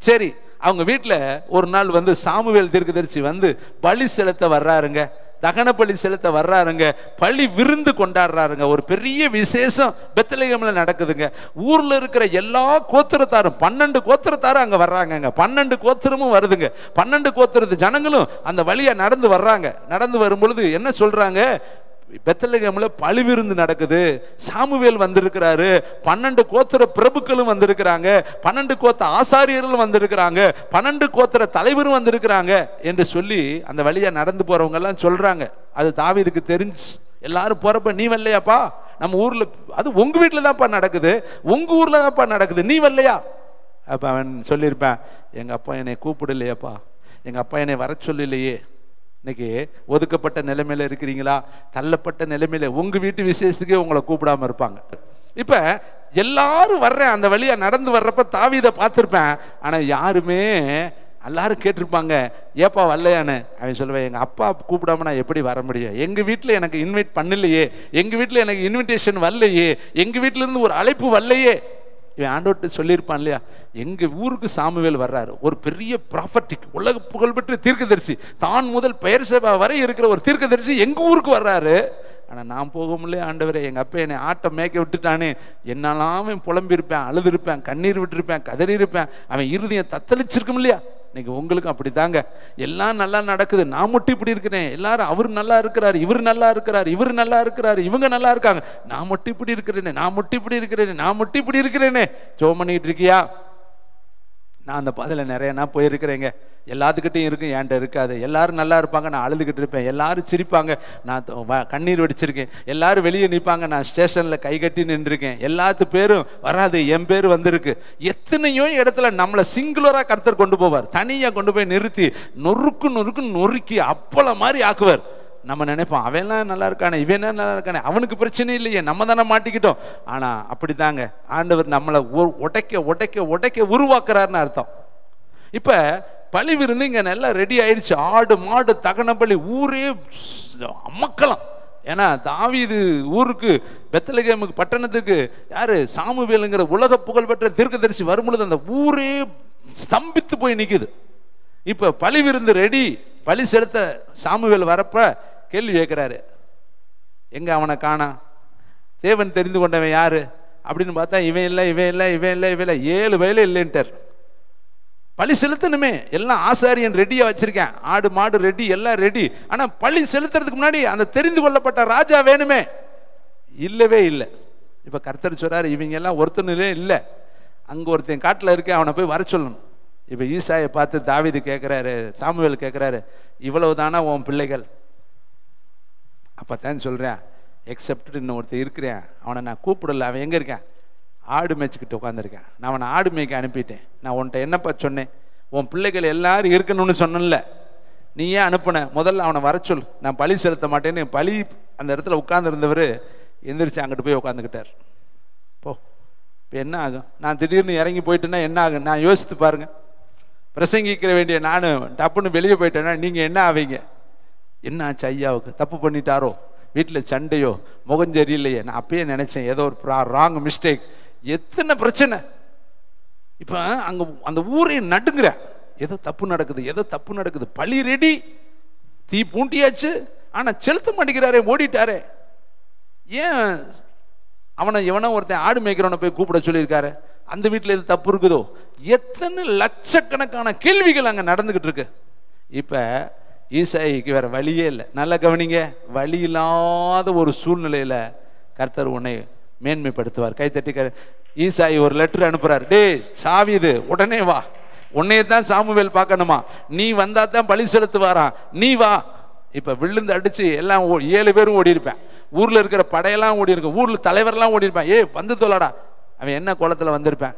சரி, அவங்க வீட்டுல ஒரு நாள் வந்து சாமுவேல் தீர்க்கதரிசி வந்து பலி செலுத்த வர்றாருங்க, தகன பலி செலுத்த வர்றாருங்க, பழி விருந்து கொண்டாடுறாருங்க. ஒரு பெரிய விசேஷம் பெத்லகேம்ல நடக்குதுங்க. ஊர்ல இருக்கிற எல்லா கோத்திரத்தாரும் 12 கோத்திரத்தாரும் அங்க வர்றாங்க. 12 கோத்திரமும் வருதுங்க. 12 கோத்திரத்து ஜனங்களும் அந்த வழியா நடந்து வர்றாங்க. நடந்து வரும் பொழுது என்ன சொல்றாங்க, பெத்லகேம்ல பழி விருந்து நடக்குது, சாமுவேல் வந்திருக்கிறாரு, 12 கோத்திர பிரபுக்களும் வந்திருக்கிறாங்க, 12 கோத்திர ஆசாரியர்களும் வந்திருக்கிறாங்க, 12 கோத்திர தலைவரும் வந்திருக்கிறாங்க என்று சொல்லி அந்த வழியா நடந்து போறவங்க எல்லாம் சொல்றாங்க. அது தாவீதுக்கு தெரிஞ்சு. எல்லாரும் போறப்ப நீ வரலையாப்பா, நம்ம ஊர்ல அது உங்க வீட்டுல தான்ப்பா நடக்குது, உங்க ஊர்ல தான்ப்பா நடக்குது, நீ வரலையா? அப்ப அவன் சொல்லியிருப்பேன், எங்க அப்பா என்னை கூப்பிடலையாப்பா, எங்க அப்பா என்னை வர சொல்லலையே. இன்னைக்கு ஒதுக்கப்பட்ட நிலைமையில இருக்கிறீங்களா, தள்ளப்பட்ட நிலைமையில உங்க வீட்டு விசேஷத்துக்கே உங்களை கூப்பிடாம இருப்பாங்க. இப்ப எல்லாரும் வர்றேன், அந்த வழியா நடந்து வர்றப்ப தாவீதை பார்த்திருப்பேன். ஆனா யாருமே, எல்லாரும் கேட்டிருப்பாங்க ஏப்பா வரலையான்னு. அவன் சொல்லுவேன், எங்க அப்பா கூப்பிடாம நான் எப்படி வர முடியும், எங்க வீட்டுல எனக்கு இன்வைட் பண்ணலையே, எங்க வீட்டுல எனக்கு இன்விடேஷன் வரலையே, எங்க வீட்டுல இருந்து ஒரு அழைப்பு வரலையே. இவன் ஆண்டவர்கிட்ட சொல்லியிருப்பான் இல்லையா, எங்க ஊருக்கு சாமுவேல் வர்றாரு, ஒரு பெரிய ப்ராஃபட்டிக் உலக புகழ்பெற்ற தீர்க்கதரிசி, தான் முதல் பெயர்சேபா வரை இருக்கிற ஒரு தீர்க்கதரிசி எங்க ஊருக்கு வர்றாரு. ஆனா நான் போக முடியல ஆண்டவரே, எங்க அப்பா என்னை ஆட்டம் மேய்க்க விட்டுட்டானே, என்னாலும் புலம்பிருப்பேன், அழுதுருப்பேன், கண்ணீர் விட்டுருப்பேன், கதறி இருப்பேன், அவன் இருதயம் தத்தளிச்சிருக்கும் இல்லையா. இன்னைக்கு உங்களுக்கு அப்படித்தாங்க, எல்லாம் நல்லா நடக்குது, நான் மட்டும் இப்படி இருக்கிறேன், எல்லாரும் அவர் நல்லா இருக்கிறாரு, இவர் நல்லா இருக்கிறாரு, இவர் நல்லா இருக்கிறாரு, இவங்க நல்லா இருக்காங்க, நான் மட்டும் இப்படி இருக்கிறேனே, நான் மட்டும் இப்படி இருக்கிறேனே, நான் மட்டும் இப்படி இருக்கிறேனே. ஜெபம் பண்ணிட்டு இருக்கியா? நான் அந்த பாதையில் நிறைய நான் போயிருக்கிறேங்க. எல்லாத்துக்கிட்டையும் இருக்கு, என்கிட்ட இருக்காது. எல்லாரும் நல்லா இருப்பாங்க, நான் அழுதுகிட்டு இருப்பேன். எல்லாரும் சிரிப்பாங்க, நான் கண்ணீர் வடிச்சிருக்கேன். எல்லாரும் வெளியே நிற்பாங்க, நான் ஸ்டேஷன்ல கை கட்டி நின்றுருக்கேன். எல்லாத்து பேரும் வராது, என் பேர் வந்திருக்கு. எத்தனையோ இடத்துல நம்மளை சிங்குலரா கர்த்தர் கொண்டு போவார், தனியா கொண்டு போய் நிறுத்தி நொறுக்கு நொறுக்கு நொறுக்கி அப்பள மாதிரி ஆக்குவார். நம்ம நினைப்போம், அவன்லாம் நல்லா இருக்கானே, இவன் நல்லா இருக்கானே, அவனுக்கு பிரச்சனை இல்லையே, நம்ம தானே மாட்டிக்கிட்டோம். ஆனா அப்படித்தாங்க ஆண்டவர் நம்மளை உடைக்க உடைக்க உடைக்க உருவாக்குறாருன்னு அர்த்தம். இப்ப பழி விருந்து இங்க நல்லா ரெடி ஆயிடுச்சு, ஆடு மாடு தகன பலி, ஊரே அமக்கலாம். ஏன்னா தாவீது ஊருக்கு பெத்லகேமுக்கு பட்டணத்துக்கு யாரு, சாமுவேலுங்கிற உலக புகழ்பெற்ற தீர்க்கதரிசி வரும்பொழுது அந்த ஊரே ஸ்தம்பித்து போய் நிக்குது. இப்ப பழி விருந்து ரெடி, பழி செலுத்த சாமுவேல் வரப்ப கேள்வி கேட்கிறாரு, எங்க அவனை காணா, தேவன் தெரிந்து கொண்டவன் யாரு அப்படின்னு பார்த்தா இவன் இல்லை, இவன் இல்லை, இவன் இல்லை, இவன் இல்லை, 7 வயல இல்லைன்ட்டார். பழி செலுத்தணுமே, எல்லாம் ஆசாரியன் ரெடியா வச்சிருக்கேன், ஆடு மாடு ரெடி, எல்லாம் ரெடி. ஆனா பழி செலுத்துறதுக்கு முன்னாடி அந்த தெரிந்து கொள்ளப்பட்ட ராஜா வேணுமே, இல்லவே இல்லை. இப்ப கர்த்தர் சொல்றாரு, இவங்க எல்லாம் ஒருத்தனிலே இல்லை, அங்க ஒருத்தன் காட்டுல இருக்க, அவனை போய் வர சொல்லணும். இப்ப ஈசாயை பார்த்து தாவீது கேட்கிறாரு, சாமுவேல் கேட்கிறாரு, இவ்வளவு தானா உன் பிள்ளைகள்? அப்பத்தான் சொல்றேன், எக்ஸப்ட் இன்னொருத்தர் இருக்கிறேன், அவனை நான் கூப்பிடல, அவன் எங்கே இருக்கேன்? ஆடு மேய்ச்சிக்கிட்டு உட்காந்துருக்கேன். நான் அவனை ஆடு மேய்க்க அனுப்பிட்டேன். நான் உன்கிட்ட என்னப்பா சொன்னேன்? உன் பிள்ளைகள் எல்லாரும் இருக்கணும்னு சொன்னல, நீ ஏன் அனுப்புன? முதல்ல அவனை வர சொல், நான் பழி செலுத்த மாட்டேன்னு. பழி அந்த இடத்துல உட்கார்ந்துருந்தவர் எந்திரிச்சு அங்கிட்டு போய் உட்காந்துக்கிட்டார். போ, இப்போ என்ன ஆகும்? நான் திடீர்னு இறங்கி போயிட்டேன்னா என்ன ஆகும்? நான் யோசித்து பாருங்க. பிரசங்கிக்கிற வேண்டிய நான் டப்புன்னு வெளியே போயிட்டேன்னா நீங்கள் என்ன ஆவீங்க? என்ன ஆச்சு ஐயாவுக்கு? தப்பு பண்ணிட்டாரோ? வீட்டில் சண்டையோ? முகம் சரியில்லையே? நான் அப்பயே நினைச்சேன் ஏதோ ஒரு ராங் மிஸ்டேக். எத்தனை பிரச்சனை! இப்போ அங்கே அந்த ஊரே நடுங்குற, ஏதோ தப்பு நடக்குது, ஏதோ தப்பு நடக்குது. பழி ரெடி, தீ பூண்டியாச்சு, ஆனால் செலுத்த மாட்டேங்கிறாரே, ஓடிட்டாரே. ஏன் அவனை எவனோ ஒருத்தன் ஆடு மேய்க்கிறவனை போய் கூப்பிட சொல்லியிருக்காரு, அந்த வீட்டில் எது தப்பு இருக்குதோ? எத்தனை லட்சக்கணக்கான கேள்விகள் அங்கே நடந்துகிட்டு இருக்கு. இப்போ ஈசாயிக்கு வேற வழியே இல்லை. நல்லா கவனிங்க, வழி இல்லாத ஒரு சூழ்நிலையில கர்த்தர் உன்னை மேன்மைப்படுத்துவார். கைத்தட்டி ஈசாயி ஒரு லெட்டர் அனுப்புறாரு. டே சாவிது, உடனே வா, உன்னையே தான் சாமுவேல் பார்க்கணுமா, நீ வந்தா தான் பழி செலுத்துவாராம், நீ வா. இப்ப விழுந்து அடிச்சு எல்லாம் 7 பேரும் ஓடி இருப்பேன், ஊர்ல இருக்கிற படையெல்லாம் ஓடி இருக்கு, ஊர்ல தலைவர்லாம் ஓடி இருப்பேன். வந்து தோலாடா, அவன் என்ன கோலத்துல வந்திருப்பேன்?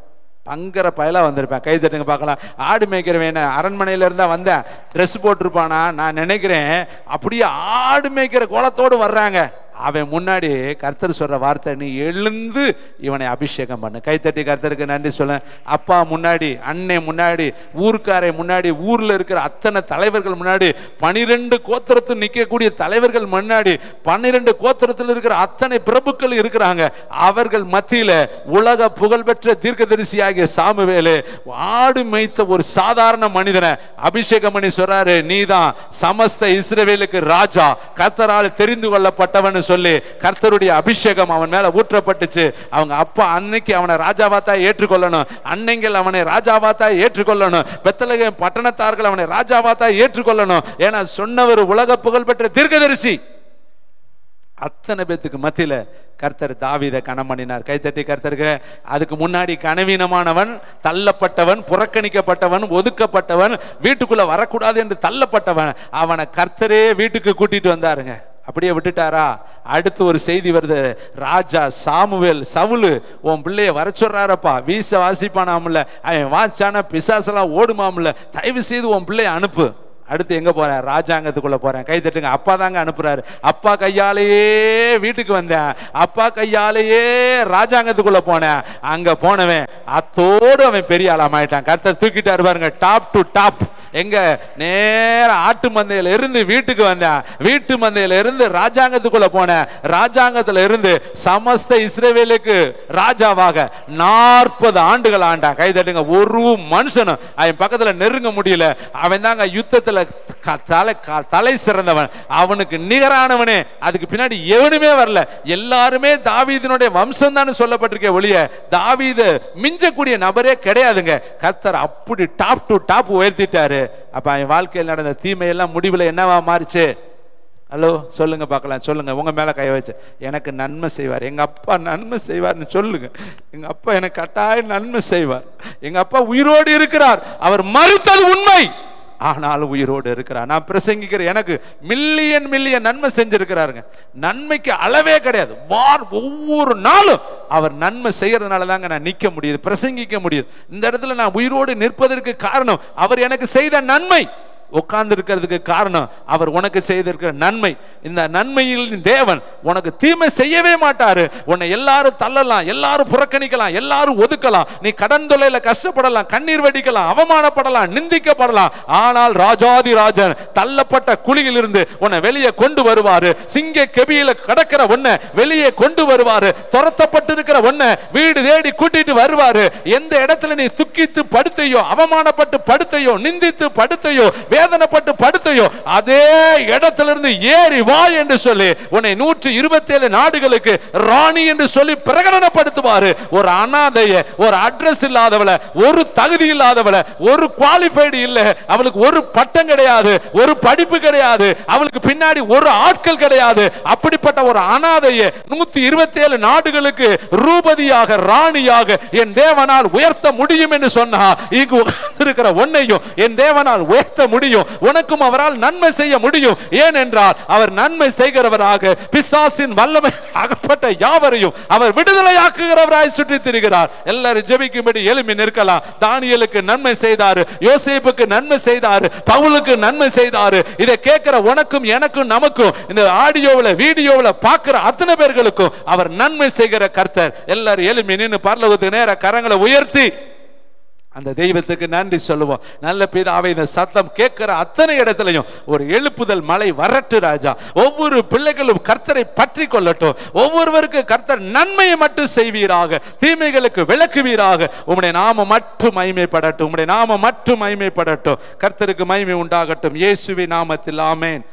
பங்கர பயலா வந்திருப்பேன். கை தட்டுங்க பார்க்கலாம். ஆடு மேய்க்கிறவன் அரண்மனையில இருந்தா வந்தேன், ட்ரெஸ் போட்டிருப்பானா? நான் நினைக்கிறேன் அப்படியே ஆடு மேய்க்கிற கோலத்தோடு வர்றாங்க. அவன் முன்னாடி கர்த்தர் சொல்ற வார்த்தை, நீ எழுந்து இவனை அபிஷேகம் பண்ணு. கைத்தட்டி கர்த்தருக்கு நன்றி சொல்ல. அப்பா முன்னாடி, அன்னை முன்னாடி, ஊர்க்காரை முன்னாடி, ஊர்ல இருக்கிற அத்தனை தலைவர்கள் முன்னாடி, 12 கோத்திரத்தில் நிற்கக்கூடிய தலைவர்கள் முன்னாடி, 12 கோத்திரத்தில் இருக்கிற அத்தனை பிரபுக்கள் இருக்கிறாங்க. அவர்கள் மத்தியில உலக புகழ்பெற்ற தீர்க்கதரிசியாகிய சாமுவேலு ஆடு மேய்த்த ஒரு சாதாரண மனிதனை அபிஷேகம் பண்ணி சொல்றாரு, நீதான் சமஸ்த இஸ்ரவேலுக்கு ராஜா, கர்த்தரால் தெரிந்து கொள்ளப்பட்டவன் சொல்லி கர்த்தருடைய அபிஷேகம் அவன் மேல ஊற்றப்பட்டுச்சு. அவங்க அப்பா அன்னைக்கு அவனை ராஜாவாத்தா ஏற்றுக்கொள்ளணும், அன்னைங்கள் அவனை ராஜாவாத்தா ஏற்றுக்கொள்ளணும், பெத்லகேம் பட்டணத்தார்கள் அவனை ராஜாவாத்தா ஏற்றுக்கொள்ளணும். ஏன்னா சொன்னவர் உலக புகழ்பெற்ற தீர்க்கதரிசி. அத்தனை பேத்துக்கு மத்தியில கர்த்தர் தாவீதை கனம் பண்ணினார். கைத்தட்டி கர்த்தருக்கு. அதுக்கு முன்னாடி கனவீனமானவன், தள்ளப்பட்டவன், புறக்கணிக்கப்பட்டவன், ஒதுக்கப்பட்டவன், வீட்டுக்குள்ள வரக்கூடாது என்று தள்ளப்பட்டவன், அவனை கர்த்தரே வீட்டுக்கு கூட்டிட்டு வந்தாருங்க. அப்படியே விட்டுட்டாரா? அடுத்து ஒரு செய்தி வருது. ராஜா சாமுவேல், சவுலு உன் பிள்ளைய வர சொல்றாரப்பா, வீச வாசிப்பானாம்ல, அவன் வாச்சான பிசாசெல்லாம் ஓடுமாம்ல, தயவு செய்து உன் பிள்ளைய அனுப்பு. அடுத்து எங்க போறேன்? ராஜாங்கத்துக்குள்ள போறேன். கை தட்டுங்க. அப்பா தாங்க அனுப்புறாரு. அப்பா கையாலேயே வீட்டுக்கு வந்தேன், அப்பா கையாலேயே ராஜாங்கத்துக்குள்ள போனேன். அங்க போனவன் அத்தோடு அவன் பெரிய ஆளாமாயிட்டான். கர்த்தர் தூக்கிட்டாரு பாருங்க, டாப் டு டாப். எங்க? நேர ஆட்டு மந்தையில இருந்து வீட்டுக்கு வந்தேன், வீட்டு மந்தையில இருந்து ராஜாங்கத்துக்குள்ள போனேன், ராஜாங்கத்துல இருந்து சமஸ்த இஸ்ரவேலுக்கு ராஜாவாக 40 ஆண்டுகள் ஆண்டான். கை தட்டுங்க. ஒரு மனுஷனும் அவன் பக்கத்துல நெருங்க முடியல. அவன் தாங்க யுத்தத்துல தலை சிறந்தவன், அவனுக்கு நிகரானவனே அதுக்கு பின்னாடி எவனுமே வரல. எல்லாருமே தாவீதினுடைய வம்சம் தான் சொல்லப்பட்டிருக்க ஒழிய தாவீது மிஞ்சக்கூடிய நபரே கிடையாதுங்க. கர்த்தர் அப்படி டாப் டு டாப் உயர்த்திட்டாரு. அப்ப என் வாழ்க்கையில் நடந்த தீமையெல்லாம் முடிவில் என்னவா மாறிச்சு? ஹலோ சொல்லுங்க பார்க்கலாம், சொல்லுங்க. உங்க மேல கை வச்சு, எனக்கு நன்மை செய்வார், எங்க அப்பா நன்மை செய்வார்னு சொல்லுங்க. எங்க அப்பா எனக்கு கட்டாயம் நன்மை செய்வார். எங்க அப்பா உயிரோடு இருக்கிறார், அவர் மறுத்தது உண்மை, ஆனால் உயிரோடு இருக்கிறார். நான் பிரசங்கிக்கிற எனக்கு மில்லியன் நன்மை செஞ்சிருக்கிறாருங்க. நன்மைக்கு அளவே கிடையாது. ஒவ்வொரு நாளும் அவர் நன்மை செய்யறதுனால தாங்க நான் நிக்க முடியுது, பிரசங்கிக்க முடியுது. இந்த இடத்துல நான் உயிரோடு நிற்பதற்கு காரணம் அவர் எனக்கு செய்த நன்மை. உட்கார்ந்து இருக்கிறதுக்கு காரணம் அவர் உனக்கு செய்திருக்கிற நன்மை. இந்த நன்மையில் தேவன் உனக்கு தீமை செய்யவே மாட்டாரு. உன்னை எல்லாரும் தள்ளலாம், எல்லாரும் புறக்கணிக்கலாம், எல்லாரும் ஒதுக்கலாம், நீ கடன் தொல்லையில கஷ்டப்படலாம், கண்ணீர் வடிக்கலாம், அவமானப்படலாம், நிந்திக்கப்படலாம். ஆனால் ராஜாதி ராஜன் தள்ளப்பட்ட குழியில் இருந்து உன்னை வெளியே கொண்டு வருவாரு. சிங்க கெபியில கடக்கிற உன்னை வெளியே கொண்டு வருவாரு. துரத்தப்பட்டிருக்கிற உன்னை வீடு தேடி கூட்டிட்டு வருவாரு. எந்த இடத்துல நீ துக்கித்து படுத்தையோ, அவமானப்பட்டு படுத்தையோ, நிந்தித்து படுத்தையோ, வேதனைப்பட்டு படுத்தையோ, அதே இடத்திலிருந்து ஏறி வா என்று சொல்லி உன்னை 127 நாடுகளுக்கு ராணி என்று சொல்லி பிரகடனப்படுத்துவாரு. ஒரு அனாதைய, ஒரு அட்ரஸ் இல்லாதவள, ஒரு தகுதி இல்லாதவள, ஒரு குவாலிஃபைடு இல்ல, அவளுக்கு ஒரு பட்டம் கிடையாது, ஒரு படிப்பு கிடையாது, அவளுக்கு பின்னாடி ஒரு ஆட்கள் கிடையாது, அப்படிப்பட்ட ஒரு அனாதைய 127 நாடுகளுக்கு ரூபதியாக, ராணியாக என் தேவனால் உயர்த்த முடியும் என்று சொன்னா, இங்கு உட்கார்ந்திருக்கிற உன்னையும் என் தேவனால் உயர்த்த முடியும். முடியும், உனக்கும் அவரால் நன்மை செய்ய முடியும். ஏனென்றால் அவர் நன்மை செய்கிறவராக, பிசாசின் வல்லமை அகப்பட்ட யாவரையும் அவர் விடுதலையாக்குகிறவராய் சுற்றி திரிகிறார். எல்லாரும் ஜெபிக்கும்படி எழும்பி நிற்கலாம். தானியேலுக்கு நன்மை செய்தாரு, யோசேப்புக்கு நன்மை செய்தாரு, பவுலுக்கு நன்மை செய்தாரு. இதை கேட்கிற உனக்கும் எனக்கும் நமக்கும் இந்த ஆடியோவில் வீடியோவில் பார்க்கிற அத்தனை பேர்களுக்கும் அவர் நன்மை செய்கிற கர்த்தர். எல்லாரும் எழும்பி நின்று பரலோகத்துக்கு நேர கரங்களை உயர்த்தி அந்த தெய்வத்துக்கு நன்றி சொல்லுவோம். நல்ல பிதாவே, இந்த சத்தம் கேட்கிற அத்தனை இடத்துலையும் ஒரு எழுப்புதல் மழை வரட்டு ராஜா. ஒவ்வொரு பிள்ளைகளும் கர்த்தரை பற்றி கொள்ளட்டும். ஒவ்வொருவருக்கு கர்த்தர் நன்மையை மட்டும் செய்வீராக, தீமைகளுக்கு விளக்குவீராக. உம்முடைய நாமம் மட்டும் மகிமைப்படட்டும், உம்முடைய நாமம் மட்டும் மகிமைப்படட்டும். கர்த்தருக்கு மகிமை உண்டாகட்டும். இயேசுவின் நாமத்தில் ஆமென்.